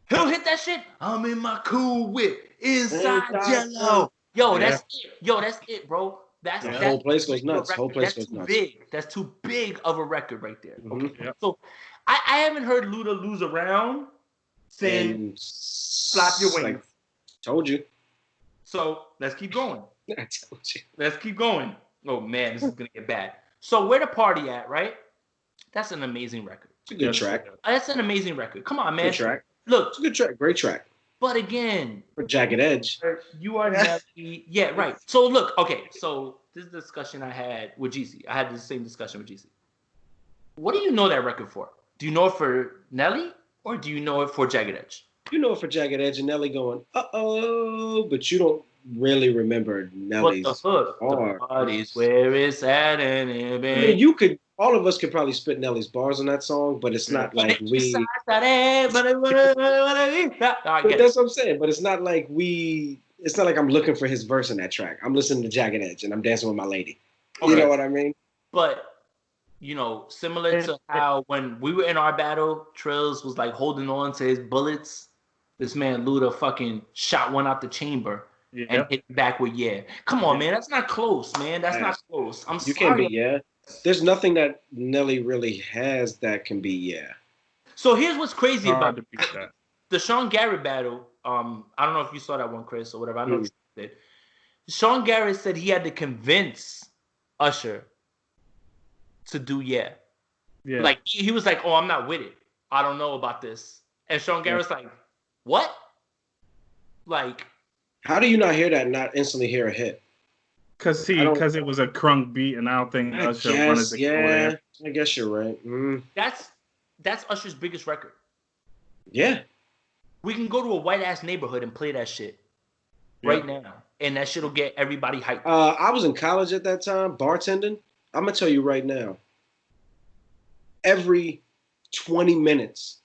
He'll hit that shit. I'm in my cool whip inside Jello. Yo, that's it. Yo, that's it, bro. That's whole place goes nuts. Whole place goes nuts. Big. That's too big of a record right there. Okay. Yep. So I haven't heard Luda lose a round since Slap Your Wings. Told you. So let's keep going. I told you. Let's keep going. Oh man, this is gonna get bad. So Where the Party At, right? That's an amazing record. It's a good track. That's an amazing record. Come on, man. Good track. Look, it's a good track. Great track. But again, for Jagged Edge. You are Nelly. Yeah, right. So look, okay. So this is the discussion I had with GC. I had the same discussion with GC. What do you know that record for? Do you know it for Nelly or do you know it for Jagged Edge? You know it for Jagged Edge and Nelly going, uh-oh, but you don't really remember Nelly's. What the hook? The party's where it's at and it been. I mean, all of us could probably spit Nelly's bars on that song, but it's not like we. But that's what I'm saying. But it's not like we. It's not like I'm looking for his verse in that track. I'm listening to Jagged Edge and I'm dancing with my lady. Okay. You know what I mean? But similar to how when we were in our battle, Trills was like holding on to his bullets. This man Luda fucking shot one out the chamber and hit back with Come on, man. That's not close, man. That's not close. I'm sorry. You can't be There's nothing that Nelly really has that can be So here's what's crazy about the Sean Garrett battle. I don't know if you saw that one, Chris, or whatever. I know you did. Sean Garrett said he had to convince Usher to do Like he was like, "Oh, I'm not with it. I don't know about this." And Sean Garrett's like, "What?" Like, how do you not hear that and not instantly hear a hit? Because it was a crunk beat, and I don't think Usher wanted to go there. I guess you're right. That's Usher's biggest record. Yeah. We can go to a white ass neighborhood and play that shit. right now, and that shit'll get everybody hyped. I was in college at that time, bartending. I'm gonna tell you right now. Every 20 minutes,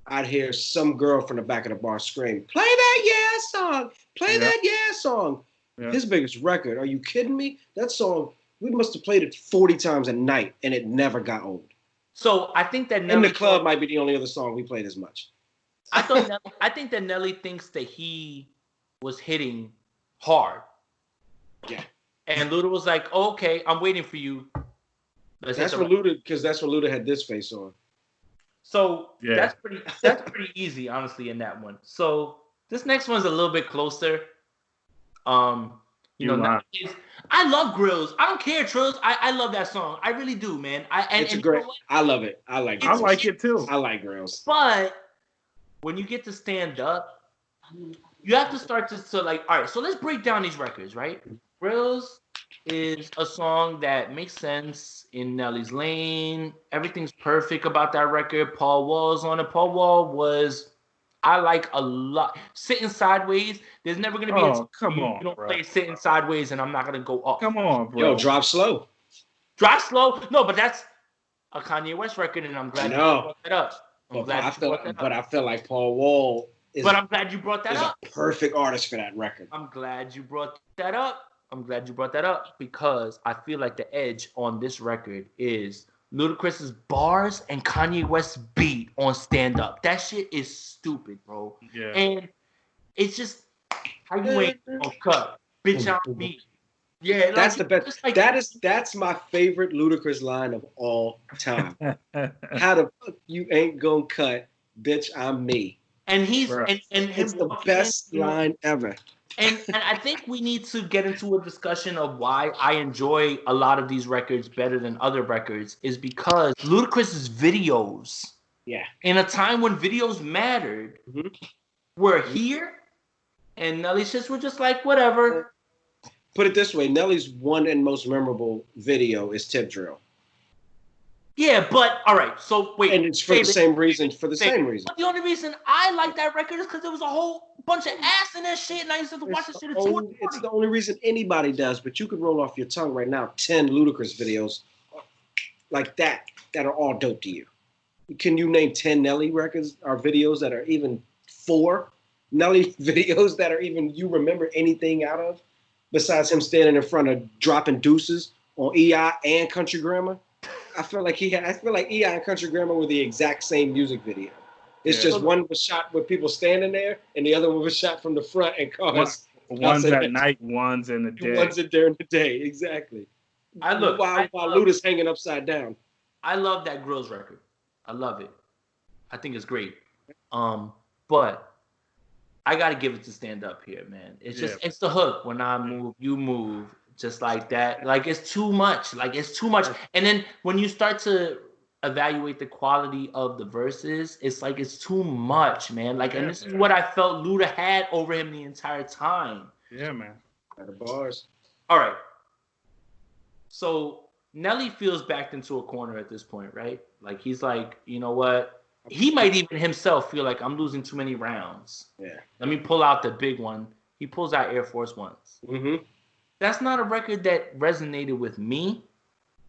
I'd hear some girl from the back of the bar scream, "Play that yeah song! Play that yeah song!" Yeah. His biggest record. Are you kidding me? That song, we must have played it 40 times a night, and it never got old. So I think that Nelly In the Club might be the only other song we played as much. I think that Nelly thinks that he was hitting hard. Yeah. And Luda was like, oh, "Okay, I'm waiting for you." That's what Luda had this face on. So that's pretty easy, honestly, in that one. So this next one's a little bit closer. You know, I love Grills. I don't care, Trills. I love that song. I really do, man. It's great. I love it. I like it. I like it too. I like Grills. But when you get to Stand Up, you have to start to like, all right, so let's break down these records, right? Grills is a song that makes sense in Nelly's lane. Everything's perfect about that record. Paul Wall's on it. Paul Wall was, I like a lot. Sitting Sideways, there's never going to be you don't play Sitting Sideways and I'm not going to go up. Come on, bro. Yo, Drop Slow. Drop Slow? No, but that's a Kanye West record and I'm glad you brought that up. I feel like Paul Wall But I'm glad you brought that up. A perfect artist for that record. I'm glad you brought that up. Because I feel like the edge on this record is Ludacris's bars and Kanye West's beat on Stand Up. That shit is stupid, bro. Yeah. And it's just how you ain't gonna cut, bitch. I'm me. Yeah, that's the best. Like, that's my favorite Ludacris line of all time. How the fuck you ain't gonna cut, bitch? I'm me. And he's and it's the best line ever. And I think we need to get into a discussion of why I enjoy a lot of these records better than other records is because Ludacris's videos, in a time when videos mattered, were here, and Nelly's shits were just like, whatever. Put it this way, Nelly's one and most memorable video is Tip Drill. Yeah, but all right. So wait, and it's for the same reason. But the only reason I like that record is because there was a whole bunch of ass in that shit, and I used to watch that shit at 2 It's the only reason anybody does. But you could roll off your tongue right now 10 Ludacris videos like that are all dope to you. Can you name 10 Nelly records or videos that are even 4 Nelly videos that are even you remember anything out of besides him standing in front of dropping deuces on EI and Country Grammar? I feel like EI and Country Grammar were the exact same music video. It's just one was shot with people standing there, and the other one was shot from the front and cars. One's at night, one's in the day. One's during the day, exactly. While Luda's hanging upside down. I love that Grills record. I love it. I think it's great. But I got to give it to Stand Up here, man. It's just it's the hook. When I move, you move. Just like that. Like, it's too much. And then when you start to evaluate the quality of the verses, it's like it's too much, man. Like, and this is what I felt Luda had over him the entire time. Yeah, man. Got the bars. All right. So Nelly feels backed into a corner at this point, right? Like, he's like, you know what? He might even himself feel like I'm losing too many rounds. Yeah. Let me pull out the big one. He pulls out Air Force Ones. Mm-hmm. That's not a record that resonated with me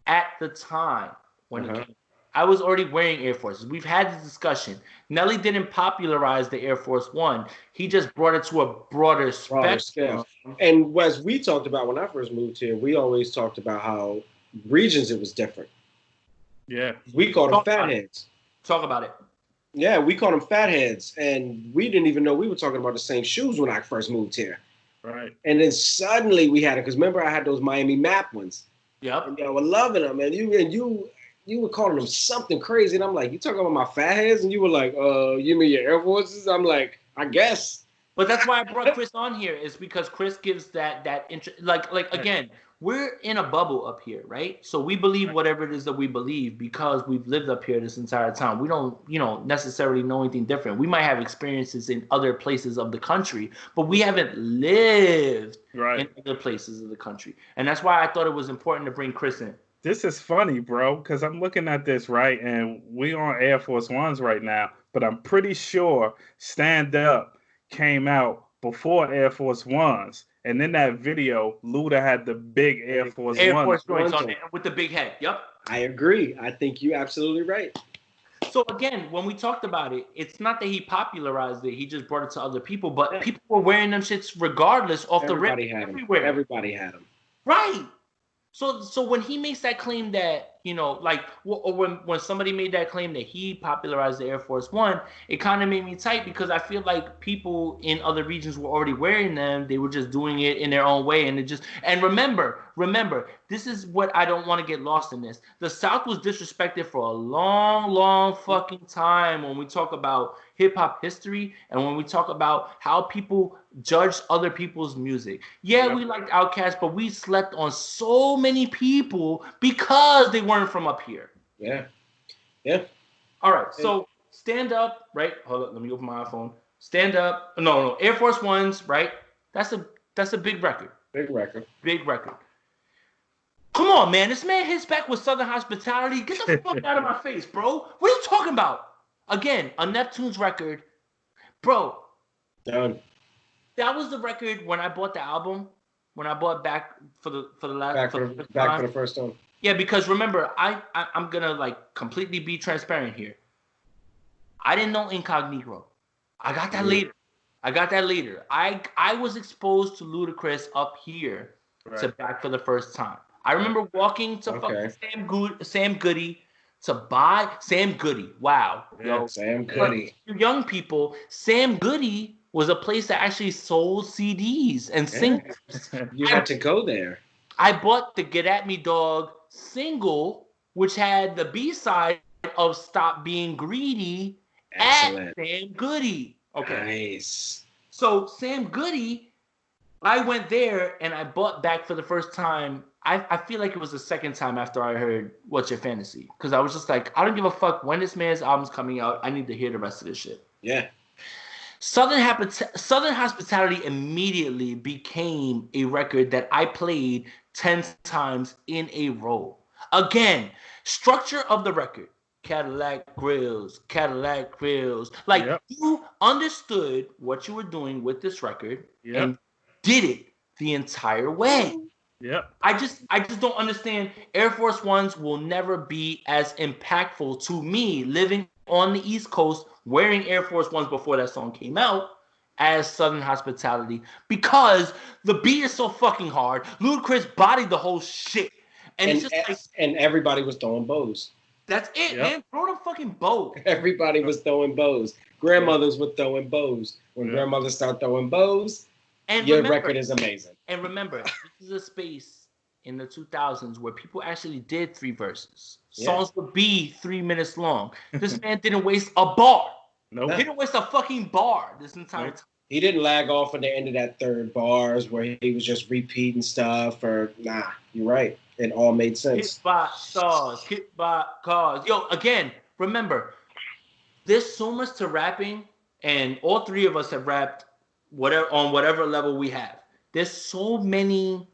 at the time when it came. I was already wearing Air Forces. We've had this discussion. Nelly didn't popularize the Air Force One. He just brought it to a broader spectrum. And as we talked about when I first moved here, we always talked about how regions it was different. Yeah. We called them fatheads. Talk about it. Yeah, we called them fatheads. And we didn't even know we were talking about the same shoes when I first moved here. Right. And then suddenly we had it because remember I had those Miami Map ones. Yep. And y'all were loving them, and you were calling them something crazy, and I'm like, you talking about my fatheads? And you were like, you mean your Air Forces? I'm like, I guess. But that's why I brought Chris on here is because Chris gives that interest. Like again, we're in a bubble up here, right? So we believe whatever it is that we believe because we've lived up here this entire time. We don't, necessarily know anything different. We might have experiences in other places of the country, but we haven't lived in other places of the country. And that's why I thought it was important to bring Chris in. This is funny, bro, because I'm looking at this, right? And we on Air Force Ones right now, but I'm pretty sure Stand Up came out before Air Force Ones. And in that video, Luda had the big Air Force Air One. Force joints on it with the big head. Yep. I agree. I think you're absolutely right. So again, when we talked about it, it's not that he popularized it; he just brought it to other people. But people were wearing them shits regardless off the rip everywhere. Everybody had them. Right. So when he makes that claim that, you know, like, or when somebody made that claim that he popularized the Air Force One, it kind of made me tight because I feel like people in other regions were already wearing them. They were just doing it in their own way. And remember, this is what I don't want to get lost in this. The South was disrespected for a long fucking time when we talk about hip hop history and when we talk about how people judged other people's music. Yeah, we liked Outkast, but we slept on so many people because they weren't from up here. Yeah. All right, so stand up, right? Hold up, let me open my iPhone. Stand up. No, Air Force Ones, right? That's a big record. Big record. Come on, man. This man hits back with Southern Hospitality. Get the fuck out of my face, bro. What are you talking about? Again, a Neptune's record. Bro. Done. That was the record when I bought the album. When I bought Back for the first time. Yeah, because remember, I'm gonna like completely be transparent here. I didn't know Incognito. I got that later. I was exposed to Ludacris up here to Back for the first time. I remember walking to fucking Sam Goody to buy Sam Goody. Wow. Yeah, yo, Sam Goody. For you young people, Sam Goody was a place that actually sold CDs and singles. You had to go there. I bought the Get At Me Dog single, which had the B-side of Stop Being Greedy. Excellent. At Sam Goody. Okay. Nice. So Sam Goody, I went there and I bought Back for the first time. I feel like it was the second time after I heard What's Your Fantasy. Because I was just like, I don't give a fuck when this man's album's coming out. I need to hear the rest of this shit. Yeah. Southern Hospitality immediately became a record that I played 10 times in a row. Again, structure of the record. Cadillac grills. Like, you understood what you were doing with this record and did it the entire way. Yep. I just don't understand. Air Force Ones will never be as impactful to me living on the East Coast wearing Air Force Ones before that song came out as Southern Hospitality because the beat is so fucking hard. Ludacris bodied the whole shit. And it's just like, and everybody was throwing bows. That's it, man. Throw the fucking bow. Everybody was throwing bows. Grandmothers were throwing bows. When grandmothers start throwing bows, your record is amazing. And remember, this is a space in the 2000s where people actually did 3 verses. Songs would be 3 minutes long. This man didn't waste a bar. Nope. He didn't waste a fucking bar this entire time. He didn't lag off at the end of that third bars where he was just repeating stuff or you're right. It all made sense. Hit by stars, hit by cars. Yo, again, remember, there's so much to rapping, and all 3 of us have rapped on whatever level we have. There's so many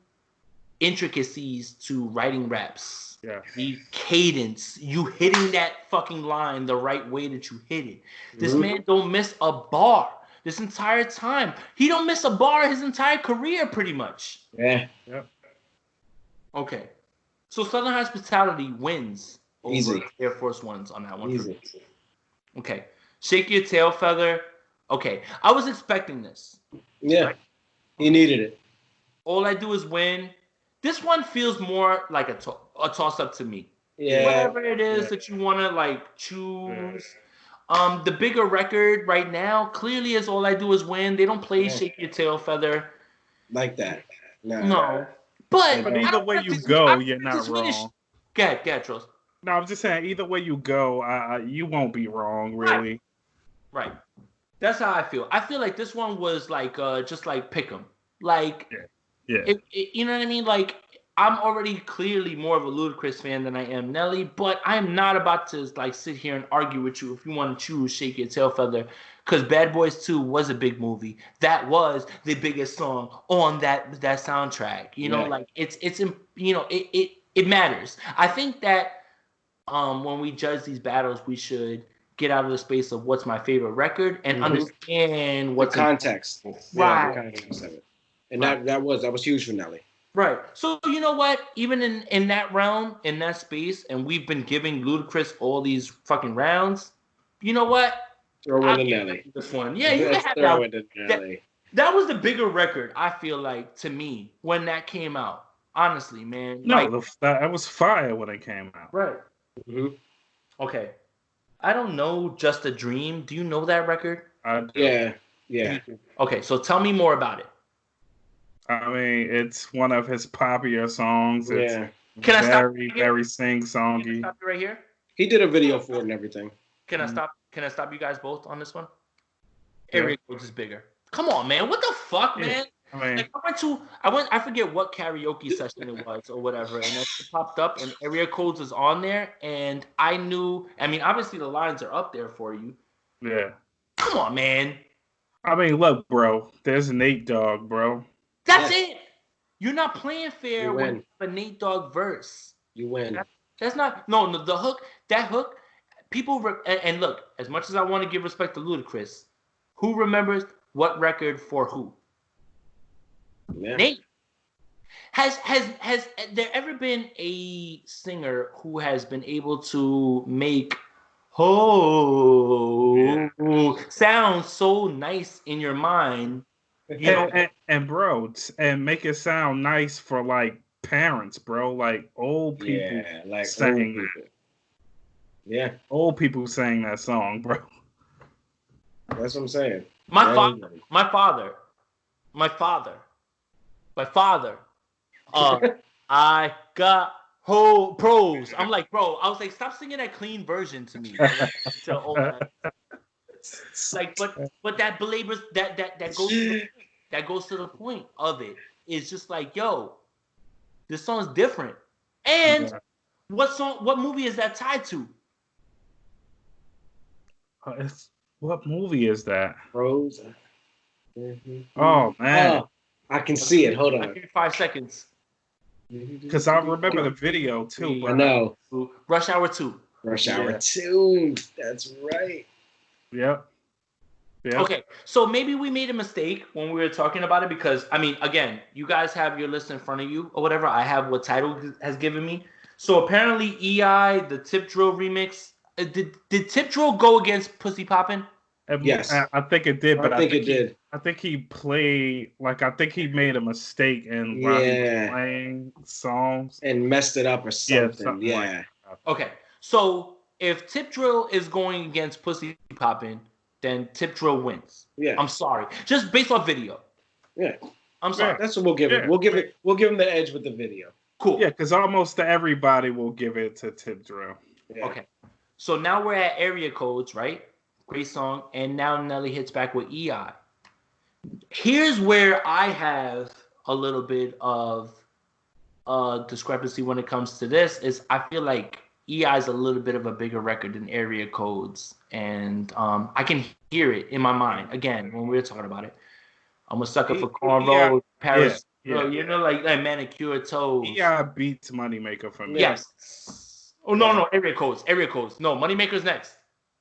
intricacies to writing raps. Yeah. The cadence, you hitting that fucking line the right way that you hit it. This man don't miss a bar this entire time. He don't miss a bar his entire career, pretty much. Yeah. Okay. So Southern Hospitality wins over Easy. Air Force Ones on that one. Easy. Okay. Shake Your Tail Feather. Okay. I was expecting this. Yeah. Right? He needed it. All I Do Is Win. This one feels more like a toss-up to me. Yeah. Whatever it is that you want to like choose. The bigger record right now clearly is All I Do Is Win. They don't play Shake Your Tail Feather like that. No. But either way you go, you're not wrong. Go ahead, Trills. No, I'm just saying, either way you go, you won't be wrong, really. Right. That's how I feel. I feel like this one was like just like pick 'em. Like, you know what I mean? Like, I'm already clearly more of a Ludacris fan than I am Nelly, but I'm not about to like sit here and argue with you if you want to choose Shake Your Tail Feather, because Bad Boys 2 was a big movie. That was the biggest song on that soundtrack. You know, like it's you know it matters. I think that when we judge these battles, we should get out of the space of what's my favorite record and understand what's the context. Right. The context of it. And that was huge for Nelly. Right. So you know what? Even in that realm, in that space, and we've been giving Ludacris all these fucking rounds. You know what? Throw in the Nelly. This one. Yeah, you can have throw in the Nelly. That was the bigger record, I feel like, to me, when that came out. Honestly, man. No, that was fire when it came out. Right. Mm-hmm. Okay. I don't know Just a Dream. Do you know that record? Yeah. Okay, so tell me more about it. I mean, it's one of his popular songs. Yeah. It's very sing-songy. Can I stop you right here? He did a video for it and everything. Can I stop you guys both on this one? Area Codes is bigger. Come on, man. What the fuck, man? I mean, like I forget what karaoke session it was or whatever, and it popped up and Area Codes was on there, and I knew. I mean, obviously the lines are up there for you. Yeah. Come on, man. I mean, look, bro. There's Nate Dogg, bro. That's it. You're not playing fair You with a Nate Dogg verse. You win. That's not the hook. That hook. People and look. As much as I want to give respect to Ludacris, who remembers what record for who? Yeah. Nate. Has there ever been a singer who has been able to make sound so nice in your mind? And bro, and make it sound nice for like parents, bro, like old people. Yeah, like saying old people. Yeah, old people saying that song, bro. That's what I'm saying. My father. I got whole pros. I'm like, bro. I was like, stop singing that clean version to me. Like, but that belabors that goes to the point of it. It's just like, yo, this song's different. And what movie is that tied to? What movie is that? Pros. Oh man, I can see it. Hold on. I'll give you 5 seconds. Because I remember the video too. I know. Rush Hour 2. Rush Hour 2. That's right. Yep. Okay, so maybe we made a mistake when we were talking about it because, I mean, again, you guys have your list in front of you or whatever. I have what Tidal has given me. So apparently EI, the Tip Drill remix, did Tip Drill go against Pussy Poppin'? Yes. I think it did, but I think it did. I think he played, I think he made a mistake in playing songs. And messed it up or something. Yeah. Okay, so if Tip Drill is going against Pussy Poppin', then Tip Drill wins. Yeah. I'm sorry. Just based off video. Yeah. I'm sorry. Yeah, that's what we'll give it. We'll give him the edge with the video. Cool. Yeah, because almost everybody will give it to Tip Drill. Yeah. Okay. So now we're at Area Codes, right? Great song. And now Nelly hits back with EI. Here's where I have a little bit of discrepancy when it comes to this is I feel like EI is a little bit of a bigger record than Area Codes. And I can hear it in my mind, again, when we were talking about it. I'm a sucker for cornrows, Paris. You know, like manicured toes. EI beats Moneymaker for me. Yes. Oh, no, Area Codes. No, Moneymaker's next.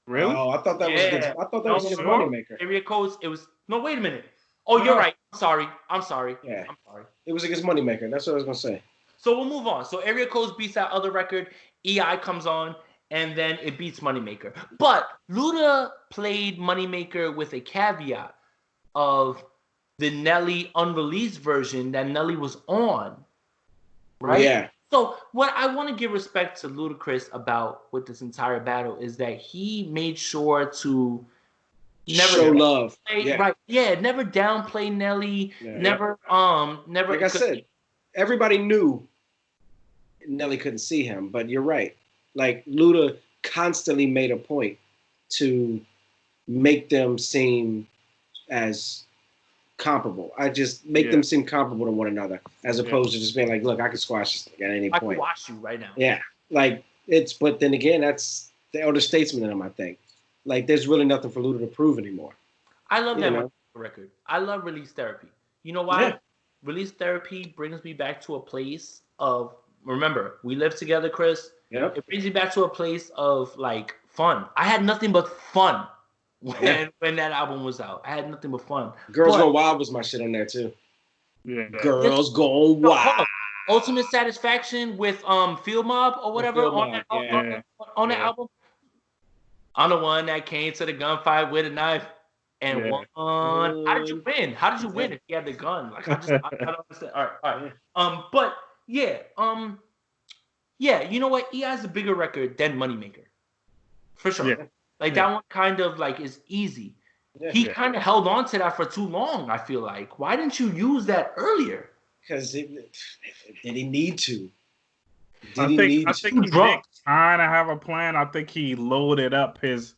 Really? Oh, I thought that was good. I thought that was against Moneymaker. Area Codes, it was... No, wait a minute. Oh, you're right. I'm sorry. Yeah. I'm sorry. It was against Moneymaker. That's what I was going to say. So we'll move on. So Area Codes beats that other record. EI comes on, and then it beats Moneymaker. But Luda played Moneymaker with a caveat of the Nelly unreleased version that Nelly was on. Right? Yeah. So what I want to give respect to Ludacris about with this entire battle is that he made sure to never show love. Right. Yeah, never downplay Nelly. Yeah. Never. Like I said, everybody knew Nelly couldn't see him, but you're right. Like Luda constantly made a point to make them seem as comparable. I just make them seem comparable to one another, as opposed to just being like, "Look, I can squash this thing at any point." I can watch you right now. Yeah, like it's. But then again, that's the elder statesman in him. I think. Like, there's really nothing for Luda to prove anymore. I love that record. I love Release Therapy. You know why? Yeah. Release Therapy brings me back to a place of, remember, we live together, Chris. Yep. It brings me back to a place of, like, Fun. I had nothing but fun when that album was out. I had nothing but fun. Girls Gone Wild was my shit on there too. Yeah. Girls Gone Wild. Ultimate Satisfaction with Field Mob or whatever Field on Mob, that that album. I'm the one that came to the gunfight with a knife and won. How did you win? How did you win if you had the gun? Like I don't understand. All right. But yeah, you know what? EI's a bigger record than Moneymaker. For sure. Yeah. Like that one kind of like is easy. Yeah. He kind of held on to that for too long, I feel like. Why didn't you use that earlier? Because did he need to? I think he did kind of have a plan. I think he loaded up his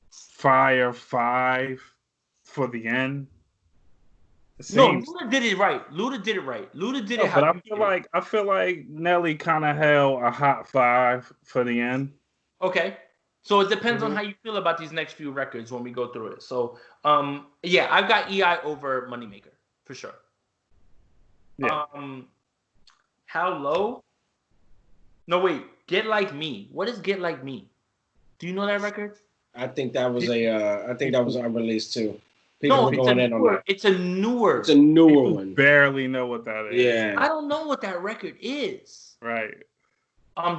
Fire 5 for the end. No, Luda did it right. Luda did it. But I feel like Nelly kind of held a hot 5 for the end. Okay. So it depends on how you feel about these next few records when we go through it. So, I've got EI over Moneymaker for sure. Yeah. How low? No, wait. Get Like Me. What is Get Like Me? Do you know that record? I think that was unreleased too. People were going in on that. It's a newer one. Barely know what that is. Yeah. I don't know what that record is. Right.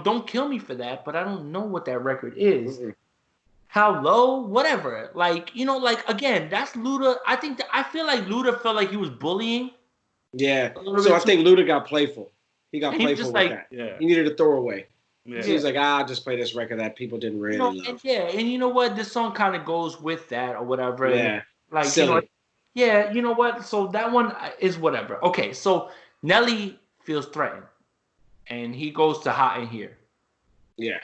Don't kill me for that, but I don't know what that record is. Mm-hmm. How low? Whatever. Like, again, that's Luda. I feel like Luda felt like he was bullying. Yeah. So I think Luda got playful. He got playful with that. Yeah. He needed a throwaway. Yeah. He was like, I'll just play this record that people didn't really love. And you know what? This song kind of goes with that or whatever. Yeah. Like, silly. You know what? So that one is whatever. Okay, so Nelly feels threatened. And he goes to Hot in Here. Yeah.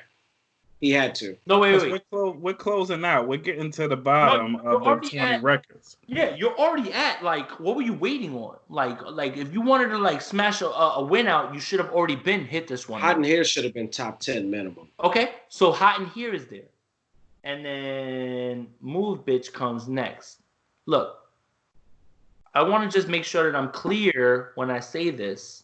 He had to. No, wait. We're closing out. We're getting to the bottom of the 20 records. Yeah, you're already at, like, what were you waiting on? Like if you wanted to, like, smash a win out, you should have already hit this one. Hot in Here should have been top 10 minimum. Okay, so Hot in Here is there. And then Move Bitch comes next. Look, I want to just make sure that I'm clear when I say this.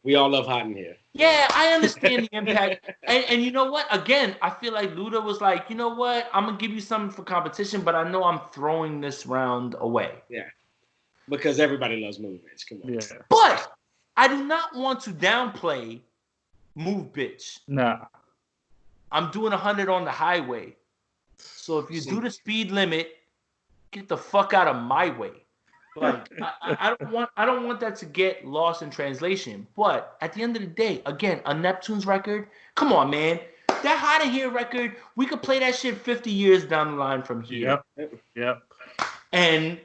We all love Hot in Here. Yeah, I understand the impact. And you know what? Again, I feel like Luda was like, you know what? I'm going to give you something for competition, but I know I'm throwing this round away. Yeah. Because everybody loves Move Bitch. Come on. Yeah. But I do not want to downplay Move Bitch. Nah. I'm doing 100 on the highway. So if you do the speed limit, get the fuck out of my way. Like I don't want that to get lost in translation. But at the end of the day, again, a Neptune's record. Come on, man. That Hot in Here record, we could play that shit 50 years down the line from here. Yep. And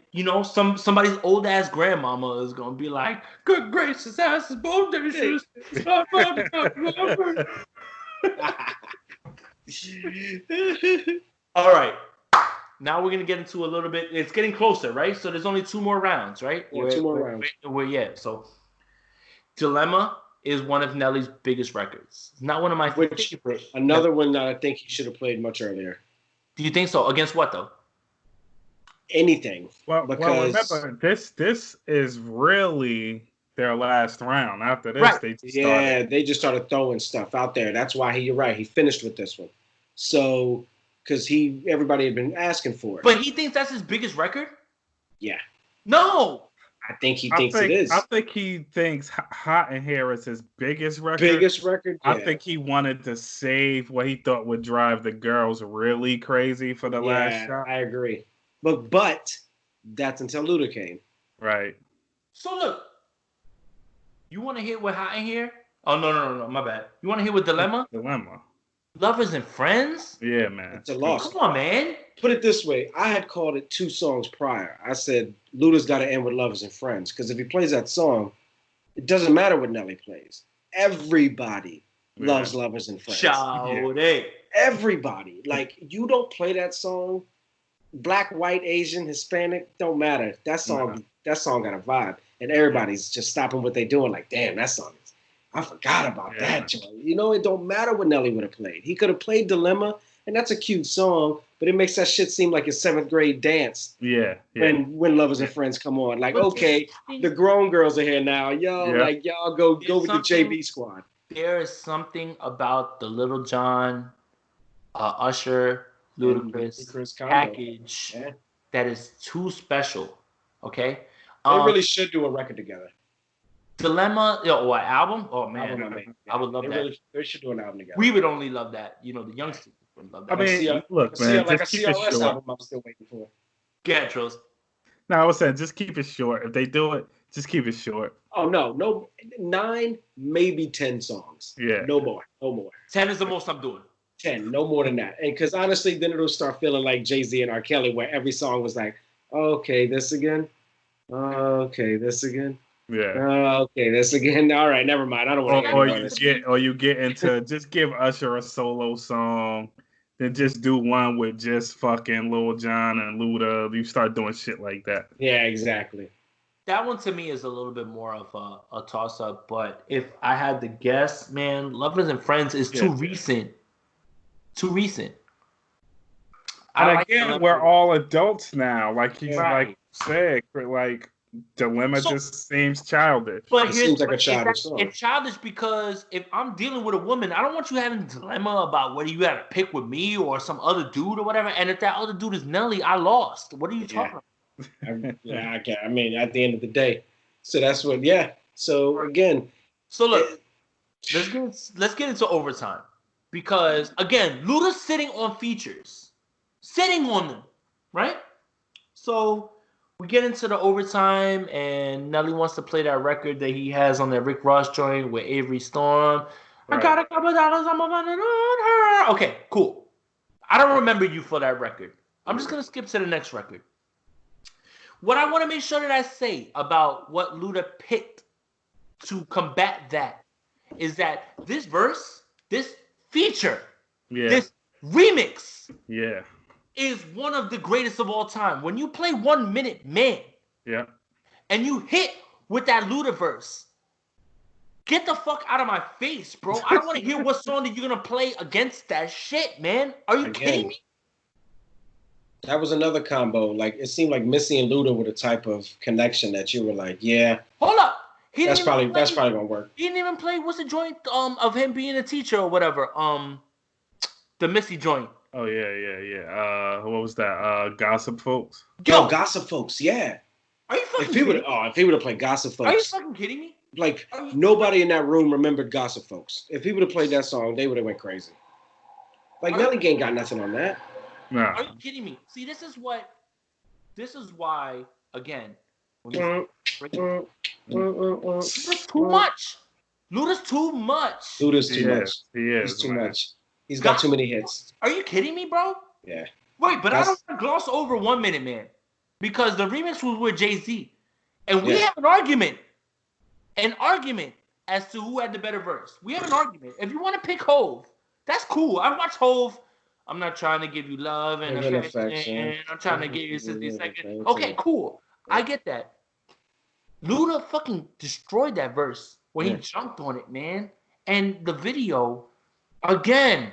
somebody's old ass grandmama is gonna be like, "Good gracious, ass is both issues." All right. Now we're going to get into a little bit. It's getting closer, right? So there's only 2 more rounds, right? Yeah, 2 more rounds. So Dilemma is one of Nelly's biggest records. It's not one of my favorites. Another one that I think he should have played much earlier. Do you think so? Against what, though? Anything. Well, remember, this is really their last round. After this, right. They just started throwing stuff out there. That's why you're right. He finished with this one. So... Because everybody had been asking for it. But he thinks that's his biggest record? Yeah. No! I think he thinks it is. I think he thinks Hot in Here is his biggest record. Yeah. I think he wanted to save what he thought would drive the girls really crazy for the last shot. I agree. But that's until Luda came. Right. So look, you want to hit with Hot in Here? Oh, no, my bad. You want to hit with Dilemma? Lovers and Friends? Yeah, man. It's a loss. Come on, man. Put it this way. I had called it 2 songs prior. I said, Luda's got to end with Lovers and Friends. Because if he plays that song, it doesn't matter what Nelly plays. Everybody loves Lovers and Friends. Everybody. Like, you don't play that song, black, white, Asian, Hispanic, don't matter. That song got a vibe. And everybody's just stopping what they're doing like, damn, that song is. I forgot about that joint. You know, it don't matter what Nelly would have played. He could have played Dilemma, and that's a cute song, but it makes that shit seem like a 7th grade dance. Yeah. When Lovers and Friends come on. Like, okay, the grown girls are here now. Like, y'all go with the JB squad. There is something about the Little John Usher, Ludacris combo. package Yeah. that is too special. Okay. They really should do a record together. Dilemma or an album? Oh man, Album, I mean. I would love that. They should do an album together. We would only love that. You know, the youngsters would love that. I mean, look, man, like a just keep it CRS short. album I'm still waiting for. Get it, Trills. No, I was saying, just keep it short. If they do it, just keep it short. Oh no, 9, maybe 10 songs. Yeah. No more. 10 is the most I'm doing. 10, no more than that. And because honestly, then it'll start feeling like Jay-Z and R. Kelly, where every song was like, okay, this again. Okay, this again. Yeah. Okay, this again. All right, never mind. I don't want to. Or you get into just give Usher a solo song, then just do one with just fucking Lil Jon and Luda. You start doing shit like that. Yeah, exactly. That one to me is a little bit more of a toss up. But if I had to guess, man, Lovers and Friends is too recent. Too recent. And again, we're all adults now. Like he's like said, like Dilemma just seems childish. But it seems like a childish song. It's childish because if I'm dealing with a woman, I don't want you having a dilemma about whether you got to pick with me or some other dude or whatever. And if that other dude is Nelly, I lost. What are you talking about? I can't. I mean, at the end of the day, so that's what. Yeah. So again. So look, let's get into overtime because again, Luda's sitting on features, sitting on them, right? So we get into the overtime, and Nelly wants to play that record that he has on that Rick Ross joint with Avery Storm. Right. I got a couple dollars, I'm about it on her. Okay, cool. I don't remember you for that record. I'm just gonna skip to the next record. What I want to make sure that I say about what Luda picked to combat that is that this verse, this feature, this remix, is one of the greatest of all time. When you play 1 Minute Man, and you hit with that Luda verse, get the fuck out of my face, bro. I don't want to hear what song that you're gonna play against that shit, man. Are you kidding me? That was another combo. Like it seemed like Missy and Luda were the type of connection that you were like, yeah. Hold up. That's probably gonna work. He didn't even play what's the joint of him being a teacher or whatever. The Missy joint. Oh yeah. What was that? Gossip Folks. Yo, Gossip Folks. Yeah. Are you fucking? If he would have played Gossip Folks. Are you fucking kidding me? Like nobody in that room remembered Gossip Folks. If he would have played that song, they would have went crazy. Like Nelly ain't got nothing on that. No. Are you kidding me? See, this is why again. Luda's too much. Luda's too much. Luda's too much. He is. He's too much. He's got too many hits. Are you kidding me, bro? Yeah. Wait, but I don't want to gloss over 1 Minute Man because the remix was with Jay-Z, and we have an argument as to who had the better verse. We have an argument. If you want to pick Hove, that's cool. I watch Hove. I'm not trying to give you love and affection. I'm trying to give you 60 seconds. Okay, cool. I get that. Luda fucking destroyed that verse when he jumped on it, man. And the video, again,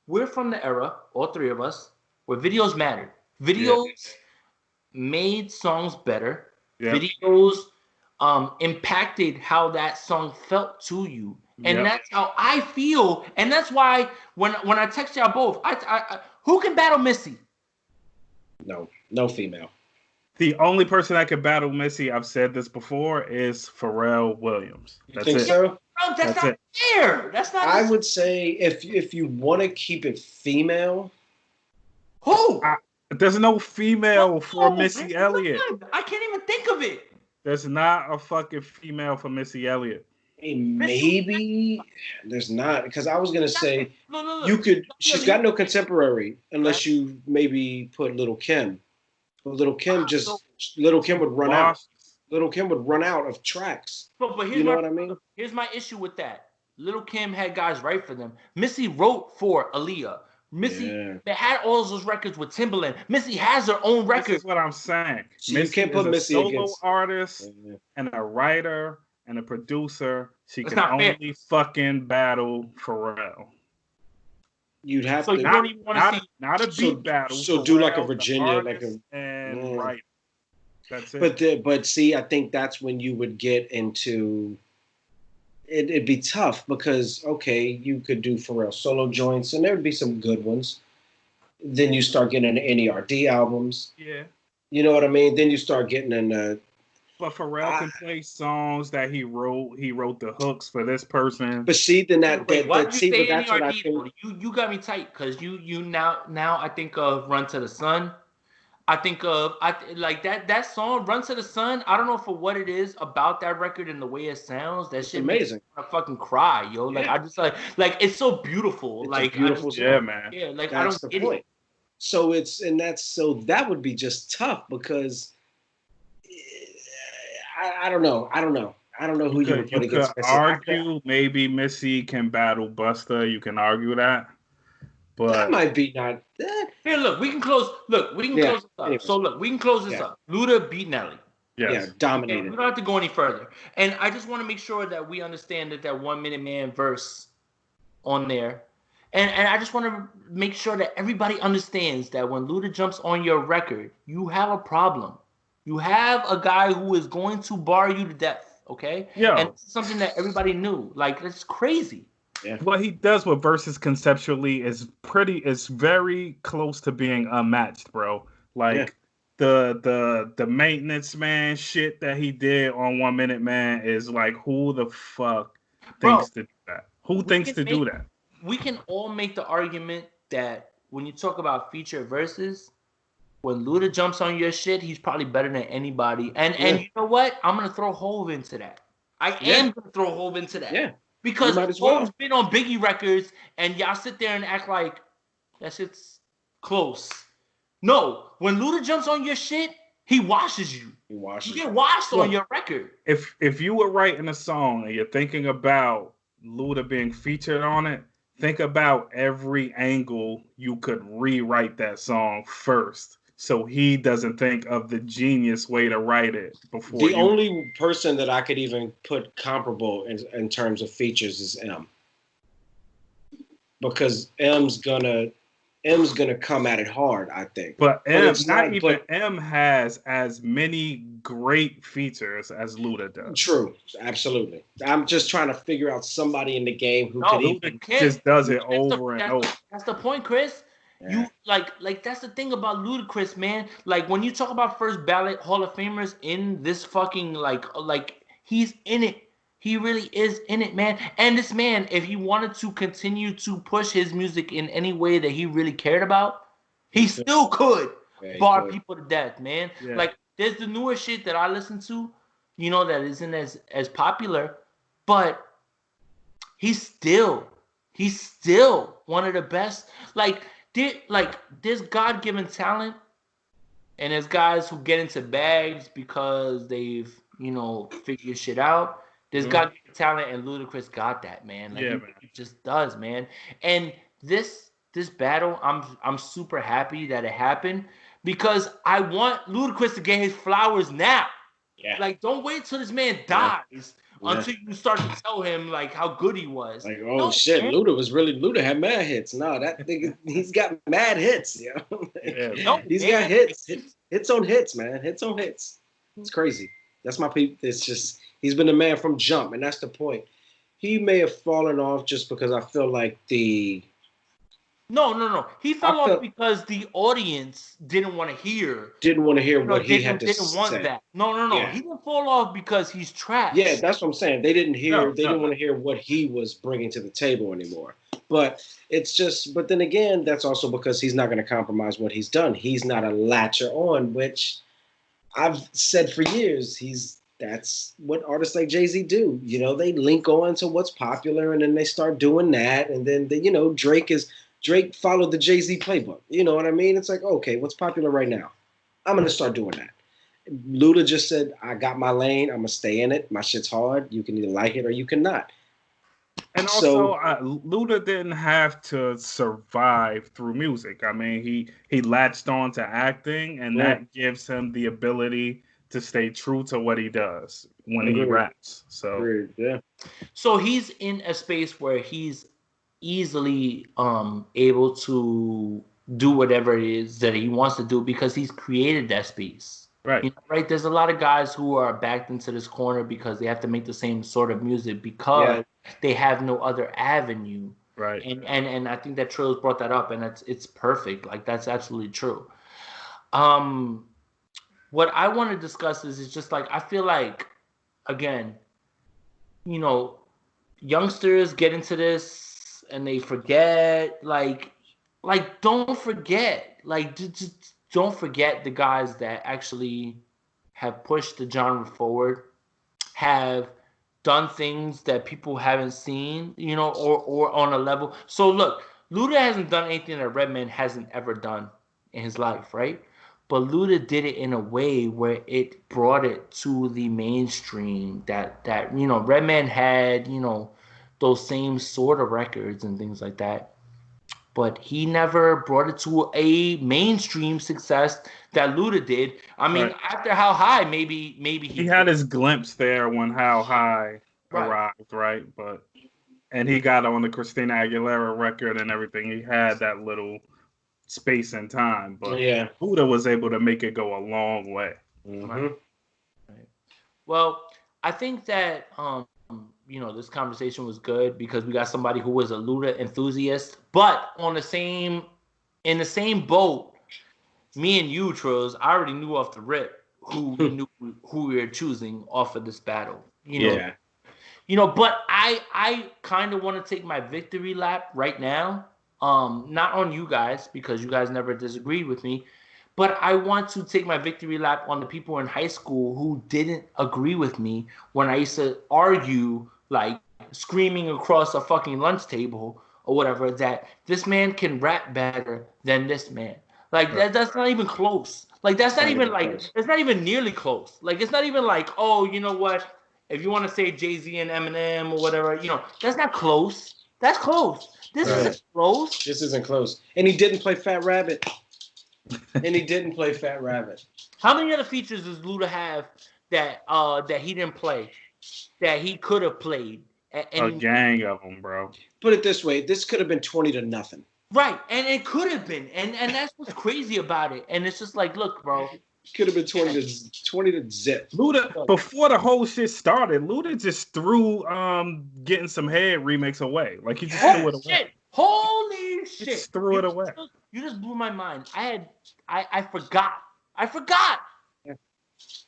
we're from the era, all three of us, where videos mattered. Videos made songs better. Videos impacted how that song felt to you. And that's how I feel. And that's why when I text y'all both, I who can battle Missy? No female. The only person that could battle Missy, I've said this before, is Pharrell Williams. That's it. So? Bro, that's not fair. That's not. I would say if you want to keep it female, who? There's no female for Missy Elliott. I can't even think of it. There's not a fucking female for Missy Elliott. Maybe there's not, because I was gonna say you could. She's got no contemporary unless you maybe put Little Kim. But Little Kim would run out. Little Kim would run out of tracks. But here's you know what I mean? Here's my issue with that. Little Kim had guys write for them. Missy wrote for Aaliyah. Missy had all those records with Timbaland. Missy has her own record. This is what I'm saying. So Missy, you can't put Missy solo against artist and a writer and a producer. She can only fucking battle Pharrell. You'd have to. You don't even want to see not a beat battle. So do like a Virginia, like a and writer. That's it. But see, I think that's when you would get into it'd be tough because okay, you could do Pharrell solo joints, and there would be some good ones. Then you start getting into NERD albums. Yeah. You know what I mean? Then you start getting into. But Pharrell can play songs that he wrote. He wrote the hooks for this person. But see, then Wait, why did you say that's what I NERD? think. You got me tight because you now I think of Run to the Sun. I think of like that song Run to the Sun. I don't know for what it is about that record and the way it sounds. That shit Amazing. makes me fucking cry, yo. Like I just like it's so beautiful. It's like a beautiful song. Yeah, man. Yeah, like That's I don't the get point. it. So that would be just tough because I don't know. I don't know who you would put against could Missy. argue maybe Missy can battle Busta. You can argue that. But That might be not. Here, look, we can close. Look, we can close this up. anyways. So look, we can close this up. Luda beat Nelly. yes. Yeah, Okay, dominated. we don't have to go any further. And I just want to make sure that we understand that 1 Minute Man verse on there. And I just want to make sure that everybody understands that when Luda jumps on your record, you have a problem. You have a guy who is going to bar you to death, okay? Yeah. And it's something that everybody knew. Like, it's crazy. Yeah. What he does with verses conceptually is very close to being unmatched, bro. Like the maintenance man shit that he did on 1 Minute Man is like, who the fuck thinks to do that? Who thinks to do that? We can all make the argument that when you talk about feature verses, when Luda jumps on your shit, he's probably better than anybody. And you know what? I'm gonna throw Hove into that. I am gonna throw Hove into that. Yeah. Because well. Hove's been on Biggie records, and y'all sit there and act like that shit's close. No, when Luda jumps on your shit, he washes you. You get washed on your record. If you were writing a song and you're thinking about Luda being featured on it, think about every angle you could rewrite that song first, so he doesn't think of the genius way to write it before. The only person that I could even put comparable in terms of features is M, because M's gonna come at it hard, I think. But M has as many great features as Luda does. True, absolutely. I'm just trying to figure out somebody in the game who could even just does it over and over. That's the point, Chris. Yeah. You like that's the thing about Ludacris, man. Like when you talk about first ballot Hall of Famers in this fucking like he's in it. He really is in it, man. And this man, if he wanted to continue to push his music in any way that he really cared about, he still could bar people to death, man. Yeah. Like there's the newer shit that I listen to, you know, that isn't as popular, but he's still one of the best. There's God-given talent, and there's guys who get into bags because they've, you know, figured shit out. There's God-given talent, and Ludacris got that, man. Like, man. He just does, man. And this battle, I'm super happy that it happened because I want Ludacris to get his flowers now. Yeah. Like, don't wait till this man dies until you start to tell him like how good he was. Like, shit, man. Luda had mad hits. No, that nigga, he's got mad hits, yo. He's got hits on hits, man. Hits on hits. It's crazy. That's my people. It's just he's been a man from jump, and that's the point. He may have fallen off just because I feel like No. He fell off because the audience didn't want to hear what he had to say. Didn't want that. No. Yeah. He didn't fall off because he's trash. Yeah, that's what I'm saying. They didn't hear. They didn't want to hear what he was bringing to the table anymore. But it's just. But then again, that's also because he's not going to compromise what he's done. He's not a latcher on, which I've said for years. That's what artists like Jay-Z do. You know, they link on to what's popular, and then they start doing that, and then Drake followed the Jay-Z playbook. You know what I mean? It's like, okay, what's popular right now? I'm going to start doing that. Luda just said, I got my lane. I'm going to stay in it. My shit's hard. You can either like it or you cannot. And also, Luda didn't have to survive through music. I mean, he latched on to acting, and that gives him the ability to stay true to what he does when he raps. So, So he's in a space where he's easily able to do whatever it is that he wants to do because he's created that space. Right. You know, right? There's a lot of guys who are backed into this corner because they have to make the same sort of music because they have no other avenue. Right. And I think that Trills brought that up, and it's perfect. Like, that's absolutely true. What I want to discuss is just like, I feel like, again, you know, youngsters get into this and they forget, like don't forget, like just don't forget the guys that actually have pushed the genre forward, have done things that people haven't seen, you know, or on a level. So look, Luda hasn't done anything that Redman hasn't ever done in his life, right? But Luda did it in a way where it brought it to the mainstream that you know, Redman had, you know, those same sort of records and things like that. But he never brought it to a mainstream success that Luda did. I mean, after How High, maybe he had his glimpse there when How High arrived, right? And he got on the Christina Aguilera record and everything. He had that little space and time, but Luda was able to make it go a long way. Mm-hmm. Right. Well, I think that you know, this conversation was good because we got somebody who was a Luda enthusiast, but in the same boat, me and you, Trills, I already knew off the rip who we were choosing off of this battle. You know, but I kind of want to take my victory lap right now. Not on you guys, because you guys never disagreed with me, but I want to take my victory lap on the people in high school who didn't agree with me when I used to argue, like screaming across a fucking lunch table or whatever, that this man can rap better than this man. Like that's not even close. Like that's not even like close. It's not even nearly close. Like it's not even like, oh, you know what? If you want to say Jay-Z and Eminem or whatever, you know, that's not close. That's close. This isn't close. This isn't close. And he didn't play Fat Rabbit. How many other features does Luda have that he didn't play, that he could have played? A gang of them, bro. Put it this way: this could have been 20-0. Right, and it could have been, and that's what's crazy about it. And it's just like, look, bro, could have been 20 to zip. Luda, before the whole shit started, Luda just threw Getting Some Head remix away. Like, he just threw it away. Holy shit! He just threw it away. You just blew my mind. I forgot. Yeah.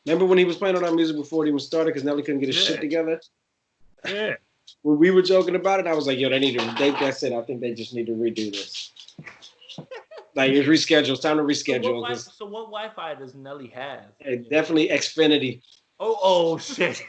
Remember when he was playing on our music before it even started because Nelly couldn't get his shit together? Yeah. When we were joking about it, I was like, yo, that's it. I think they just need to redo this. Like, it's rescheduled. It's time to reschedule. So what Wi-Fi does Nelly have? Definitely Xfinity. Oh shit.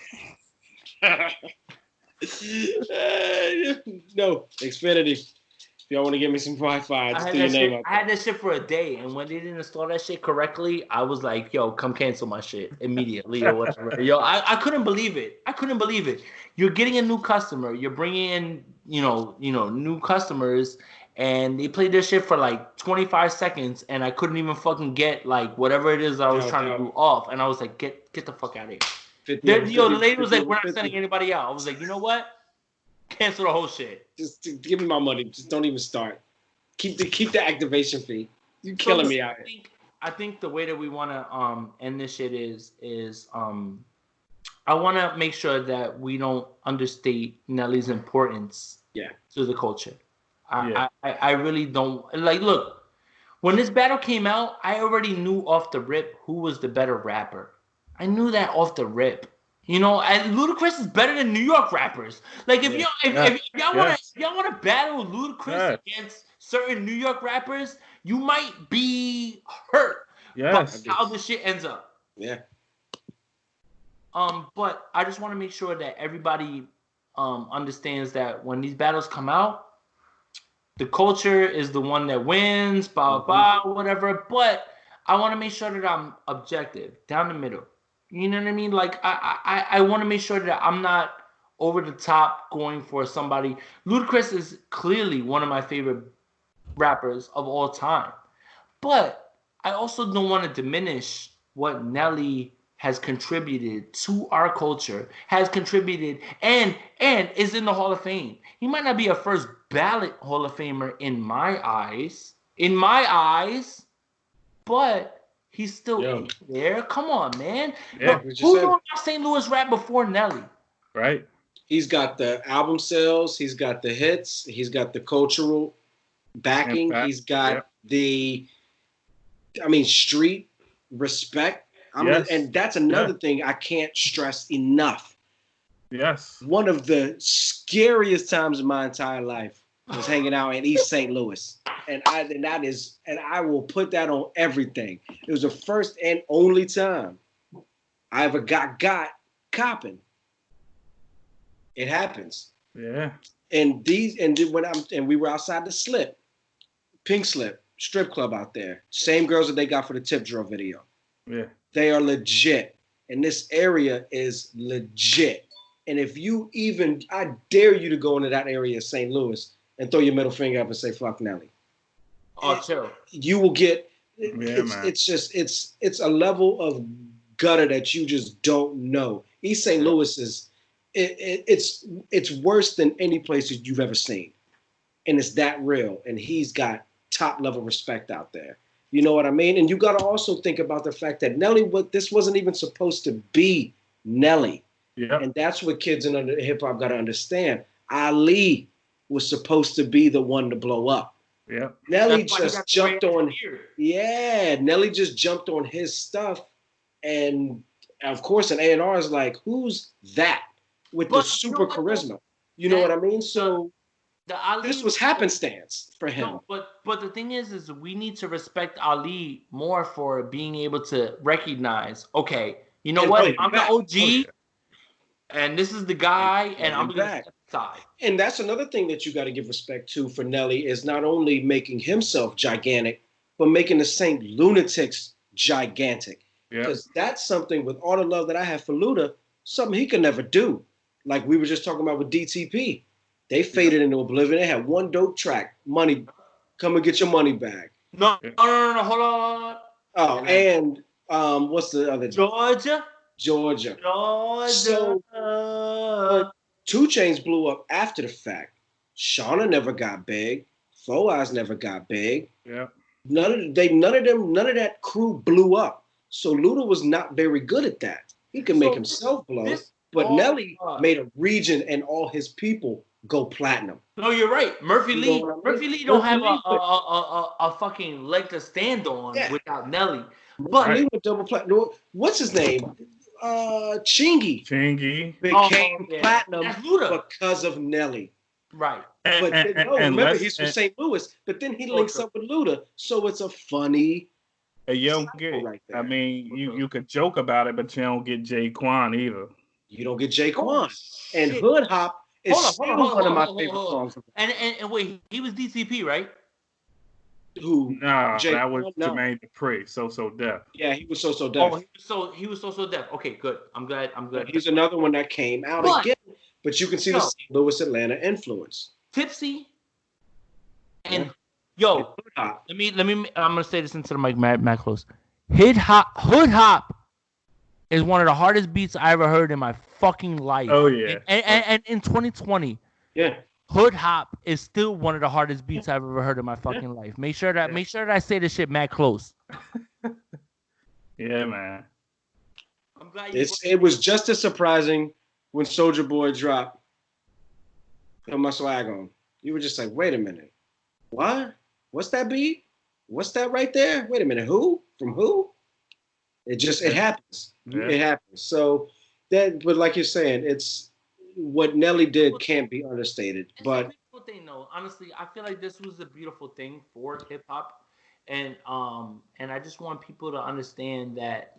No, Xfinity. If y'all want to give me some Wi-Fi, just do your name up. I had that shit for a day, and when they didn't install that shit correctly, I was like, yo, come cancel my shit immediately or whatever. Yo, I couldn't believe it. You're getting a new customer. You're bringing in, you know, new customers, and they played their shit for like 25 seconds, and I couldn't even fucking get like whatever it is I was trying to do off, and I was like, get the fuck out of here. The lady was like, we're not sending anybody out. I was like, you know what? Cancel the whole shit. Just give me my money. Just don't even start. Keep the activation fee. You're killing me out here. I think the way that we want to end this shit is I want to make sure that we don't understate Nelly's importance to the culture. I really don't. Like, look, when this battle came out, I already knew off the rip who was the better rapper. I knew that off the rip. You know, and Ludacris is better than New York rappers. Like, if y'all want to battle Ludacris against certain New York rappers, you might be hurt by how this shit ends up. Yeah. But I just want to make sure that everybody understands that when these battles come out, the culture is the one that wins, blah, blah, blah, whatever. But I want to make sure that I'm objective, down the middle. You know what I mean? Like, I want to make sure that I'm not over the top going for somebody. Ludacris is clearly one of my favorite rappers of all time. But I also don't want to diminish what Nelly has contributed to our culture, has contributed and is in the Hall of Fame. He might not be a first ballot Hall of Famer in my eyes, but He's still there. Come on, man. Yeah, Who knew about St. Louis rap before Nelly? Right. He's got the album sales. He's got the hits. He's got the cultural backing. He's got the, street respect. And that's another thing I can't stress enough. Yes. One of the scariest times of my entire life was hanging out in East St. Louis. And I will put that on everything. It was the first and only time I ever got copping. It happens. Yeah. And we were outside the Pink Slip strip club out there. Same girls that they got for the Tip Drill video. Yeah. They are legit. And this area is legit. And if I dare you to go into that area of St. Louis and throw your middle finger up and say, fuck Nelly. Oh, chill. You will get, it's a level of gutter that you just don't know. East St. Louis is, it's worse than any place that you've ever seen. And it's that real. And he's got top level respect out there. You know what I mean? And you got to also think about the fact that this wasn't even supposed to be Nelly. Yep. And that's what kids in hip hop got to understand. Ali was supposed to be the one to blow up. Yeah. Nelly just jumped on. Yeah, Nelly just jumped on his stuff, and of course, an A&R is like, "Who's that with the super charisma?" You know what I mean? So this was happenstance for him. No, but the thing is we need to respect Ali more for being able to recognize. Okay, you know what? I'm the OG. And this is the guy, and I'm going to step aside. And that's another thing that you got to give respect to for Nelly is not only making himself gigantic, but making the Saint Lunatics gigantic. Because that's something, with all the love that I have for Luda, something he could never do. Like we were just talking about with DTP. They faded into oblivion. They had one dope track, Money, come and get your money back. No, hold on. Oh, and what's the other? Georgia. So 2 Chainz blew up after the fact. Shauna never got big. 4 Eyes never got big. Yeah. None of that crew blew up. So Luda was not very good at that. He could make himself blow. But Nelly made a region and all his people go platinum. No, you're right. Murphy Lee don't have a fucking leg to stand on without Nelly. But he went double platinum. What's his name? Chingy became platinum because of Nelly. Right. But remember, he's from St. Louis, but then he links up with Luda, so it's a funny. You don't get. You could joke about it, but you don't get Jay-Quan either. You don't get Jay-Quan, and Hood Hop is still one of my favorite songs. And wait, he was DTP, right? Who? No, that was Jermaine Dupri, So Def. Yeah, he was So Def. He was So Def. Okay, good. I'm glad. He's another one that came out again, but you can see the St. Louis Atlanta influence. Tipsy and let me. I'm gonna say this into the mic, Matt close. Hood Hop is one of the hardest beats I ever heard in my fucking life. Oh yeah. And in 2020. Yeah. Hood Hop is still one of the hardest beats I've ever heard in my fucking life. Make sure that I say this shit mad close. Yeah, man. I'm glad it was just as surprising when Soulja Boy dropped Put My Swag On. You were just like, wait a minute. What? What's that beat? What's that right there? Wait a minute. Who? From who? It happens. Yeah. It happens. So but like you're saying, it's what Nelly did can't be understated. But a beautiful thing, though. Honestly, I feel like this was a beautiful thing for hip hop, and I just want people to understand that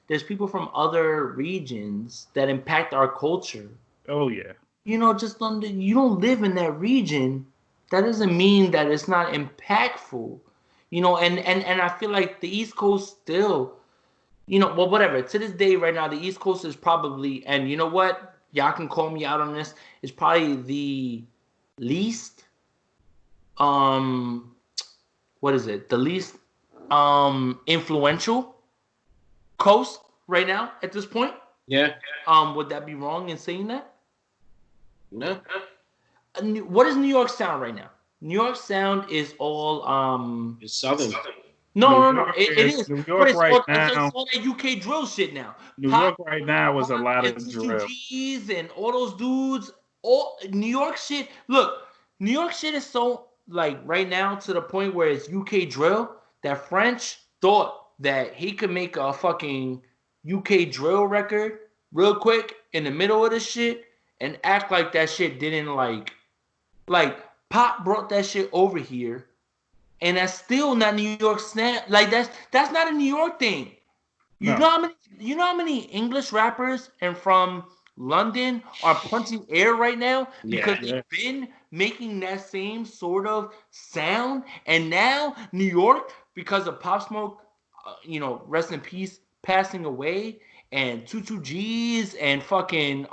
there's people from other regions that impact our culture. Oh yeah. You don't live in that region. That doesn't mean that it's not impactful. And I feel like the East Coast still, whatever. To this day, right now, the East Coast is probably, and you know what? Y'all can call me out on this. It's probably the least, what is it? The least influential coast right now at this point. Yeah. Would that be wrong in saying that? No. What is New York sound right now? New York sound is all it's southern. No. It is. New But York it's right all, now. it's all that UK drill shit now. New Pop, York right now is a lot and of Two drill. G's and all those dudes. All New York shit. Look, New York shit is so like right now to the point where it's UK drill that French thought that he could make a fucking UK drill record real quick in the middle of the shit and act like that shit didn't like Pop brought that shit over here, and that's still not New York snap. Like that's not a New York thing. You No. know how many English rappers and from London are punching air right now because they've been making that same sort of sound, and now New York, because of Pop Smoke, rest in peace, passing away, and 22Gs and fucking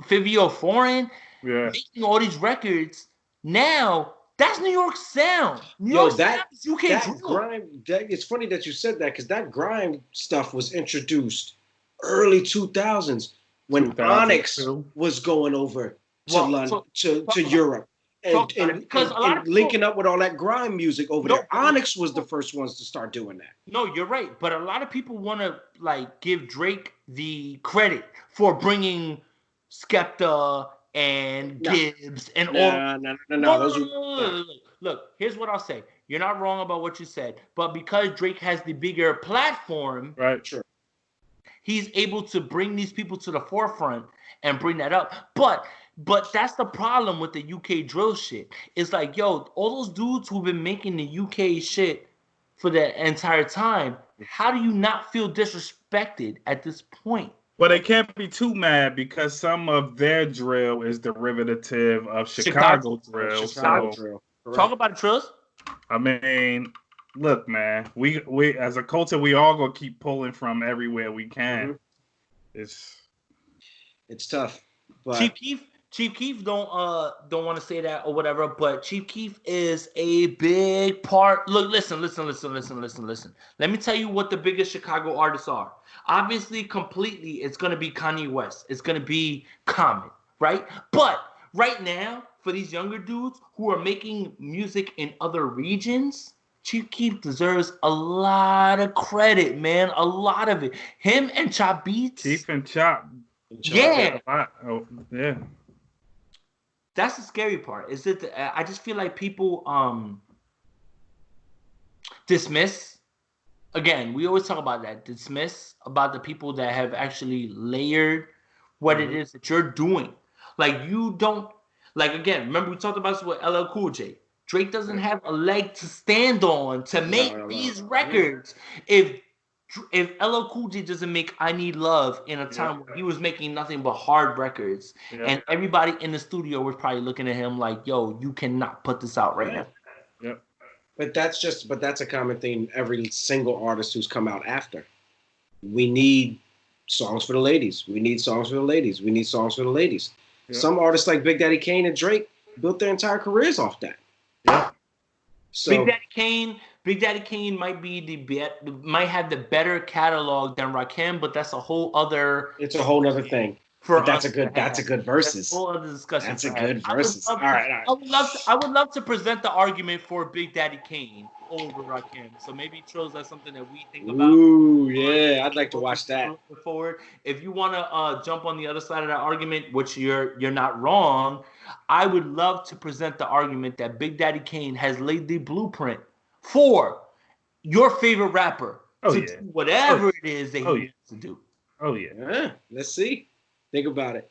Fivio Foreign making all these records. Now that's New York sound. New York sound is UK drill. Grime. It's funny that you said that because that grime stuff was introduced early 2000s when Onyx was going over to London to Europe and linking up with all that grime music over there. Onyx was the first ones to start doing that. No, you're right, but a lot of people want to like give Drake the credit for bringing Skepta and Gibbs and all. No. Look, here's what I'll say. You're not wrong about what you said, but because Drake has the bigger platform, right? Sure. He's able to bring these people to the forefront and bring that up. But that's the problem with the UK drill shit. It's like, yo, all those dudes who've been making the UK shit for the entire time, how do you not feel disrespected at this point? Well, they can't be too mad because some of their drill is derivative of Chicago drill. Drill. Talk about the Trills. I mean, look, man, we as a culture, we all gonna keep pulling from everywhere we can. It's tough. But Chief Keef don't want to say that or whatever, but Chief Keef is a big part. Look, listen. Let me tell you what the biggest Chicago artists are. Obviously, completely, it's gonna be Kanye West. It's gonna be Common, right? But right now, for these younger dudes who are making music in other regions, Chief Keef deserves a lot of credit, man. A lot of it. Him and Chop Beats. Chief and Chop. Yeah. Oh, yeah. That's the scary part. Is that I just feel like people dismiss. Again, we always talk about that. Dismiss about the people that have actually layered what it is that you're doing. Like you don't. Like again, remember we talked about this with LL Cool J. Drake doesn't have a leg to stand on to make these records. If LL Cool J doesn't make I Need Love in a time where he was making nothing but hard records, and everybody in the studio was probably looking at him like, yo, you cannot put this out right now. Yep. But that's a common theme every single artist who's come out after. We need songs for the ladies. We need songs for the ladies. We need songs for the ladies. Yep. Some artists like Big Daddy Kane and Drake built their entire careers off that. Yeah. So Big Daddy Kane might have the better catalog than Rakim, but that's a whole other. It's a whole other thing. That's a good versus. That's a whole other discussion. That's a good versus. All right. I would love to present the argument for Big Daddy Kane over Rakim. So maybe Trills, that's something that we think about. Ooh, yeah, I'd like to watch that. Forward. If you want to jump on the other side of that argument, which you're not wrong, I would love to present the argument that Big Daddy Kane has laid the blueprint for your favorite rapper to do whatever it is that he wants to do. Oh yeah. Let's see. Think about it.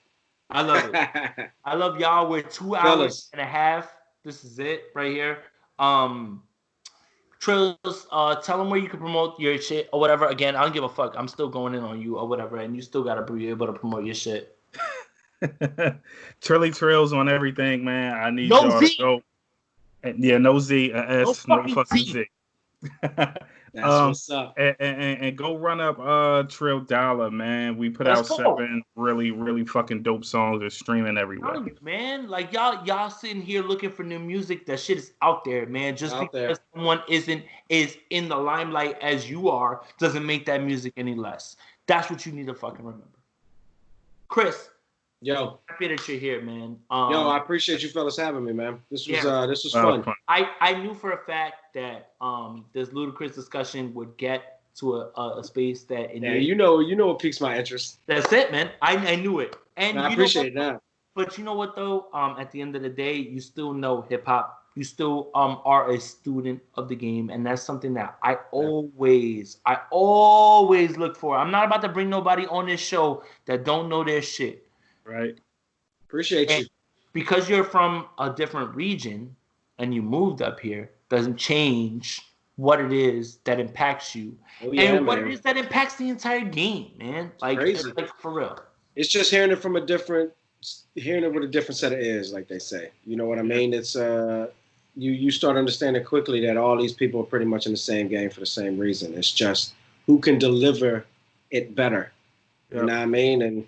I love it. I love y'all. We're 2 hours and a half. This is it right here. Trills, tell them where you can promote your shit or whatever. Again, I don't give a fuck. I'm still going in on you or whatever, and you still gotta be able to promote your shit. Trills on everything, man. I need y'all to go. Yeah, no Z, S, no fucking Z. That's what's up. And go run up Trill Dollar, man. We put out 7 really, really fucking dope songs. They're streaming everywhere. Man, like y'all sitting here looking for new music. That shit is out there, man. Just because someone is in the limelight as you are doesn't make that music any less. That's what you need to fucking remember. Chris. Yo. Wrap happy that you're here, man. Yo, I appreciate you fellas having me, man. This was fun. I knew for a fact that this Ludacris discussion would get to a space that you know what piques my interest. That's it, man. I knew it, and I appreciate that. But you know what though? At the end of the day, you still know hip hop. You still are a student of the game, and that's something that I always look for. I'm not about to bring nobody on this show that don't know their shit. Right. Appreciate you. Because you're from a different region and you moved up here doesn't change what it is that impacts you and what it is that impacts the entire game, man. Like for real. It's just hearing it with a different set of ears, like they say. You know what I mean? It's you start understanding quickly that all these people are pretty much in the same game for the same reason. It's just who can deliver it better. Yep. You know what I mean? And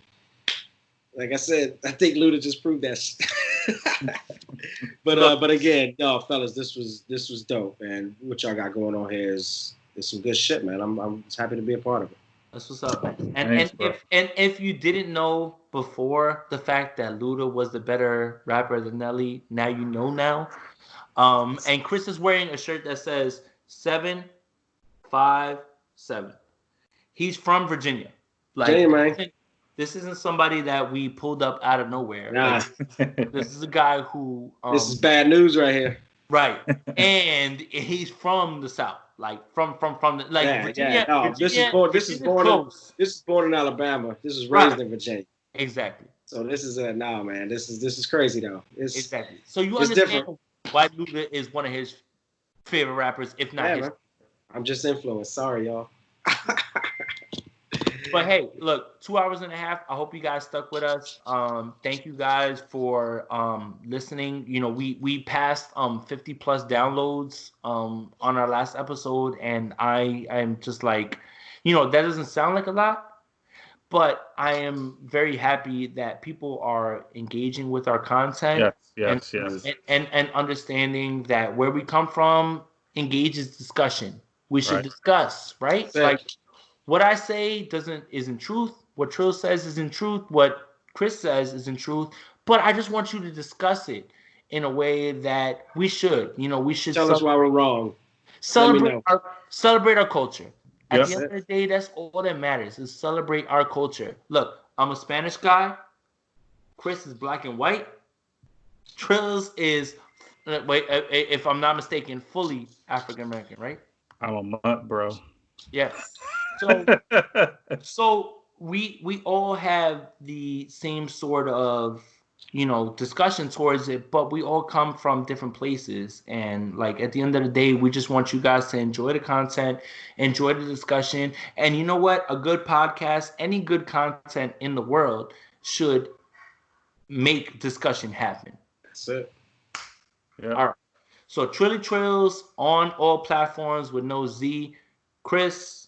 like I said, I think Luda just proved that. But again, no, fellas, this was dope, man. What y'all got going on here is some good shit, man. I'm happy to be a part of it. That's what's up, man. And if you didn't know before the fact that Luda was the better rapper than Nelly, now you know now. And Chris is wearing a shirt that says 757. He's from Virginia. Virginia, man. This isn't somebody that we pulled up out of nowhere. Nah. This is a guy who. This is bad news right here. Right, and he's from the South, like from the Virginia. No, Virginia, this is born in Alabama. This is raised in Virginia. Exactly. So this is man. This is crazy though. Exactly. So you understand why Luda is one of his favorite rappers, if not his. Man. I'm just influenced. Sorry, y'all. But hey, look, 2 hours and a half. I hope you guys stuck with us. Thank you guys for listening. You know, we passed 50 plus downloads on our last episode, and I am just like, you know, that doesn't sound like a lot, but I am very happy that people are engaging with our content. Yes. And understanding that where we come from engages discussion. We should discuss, right? Yeah. Like. What I say isn't truth. What Trills says isn't truth. What Chris says isn't truth. But I just want you to discuss it in a way that we should. You know, we should tell us why we're wrong. Celebrate our culture. At the end of the day, that's all that matters. Is celebrate our culture. Look, I'm a Spanish guy. Chris is black and white. Trills is, if I'm not mistaken, fully African American, right? I'm a mutt, bro. Yeah. So we all have the same sort of, you know, discussion towards it, but we all come from different places. And like at the end of the day, we just want you guys to enjoy the content, enjoy the discussion. And you know what? A good podcast, any good content in the world should make discussion happen. That's it. Yeah. All right. So Trills on all platforms with no Z. Chris,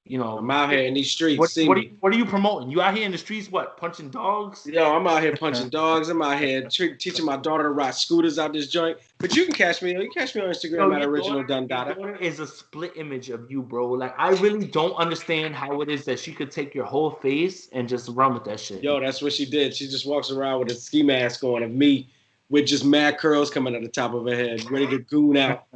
you know, I'm out here in these streets. What are you promoting? You out here in the streets? What, punching dogs? Yo, I'm out here punching dogs. I'm out here teaching my daughter to ride scooters out this joint. But you can catch me. You can catch me on Instagram at Original Dundada. Your daughter is a split image of you, bro. Like I really don't understand how it is that she could take your whole face and just run with that shit. Yo, that's what she did. She just walks around with a ski mask on of me with just mad curls coming out the top of her head, ready to goon out.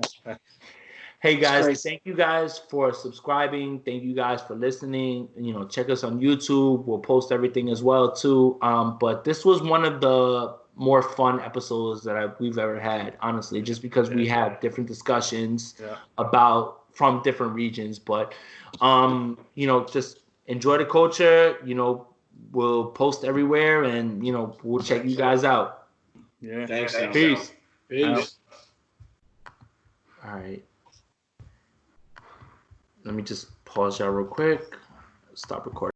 Hey guys, thank you guys for subscribing. Thank you guys for listening. You know, check us on YouTube. We'll post everything as well too. But this was one of the more fun episodes that we've ever had, honestly, just because we have different discussions about from different regions. But you know, just enjoy the culture. You know, we'll post everywhere, and you know, we'll check you guys out. Yeah. Thanks. Peace. Peace. All right. Let me just pause y'all real quick. Stop recording.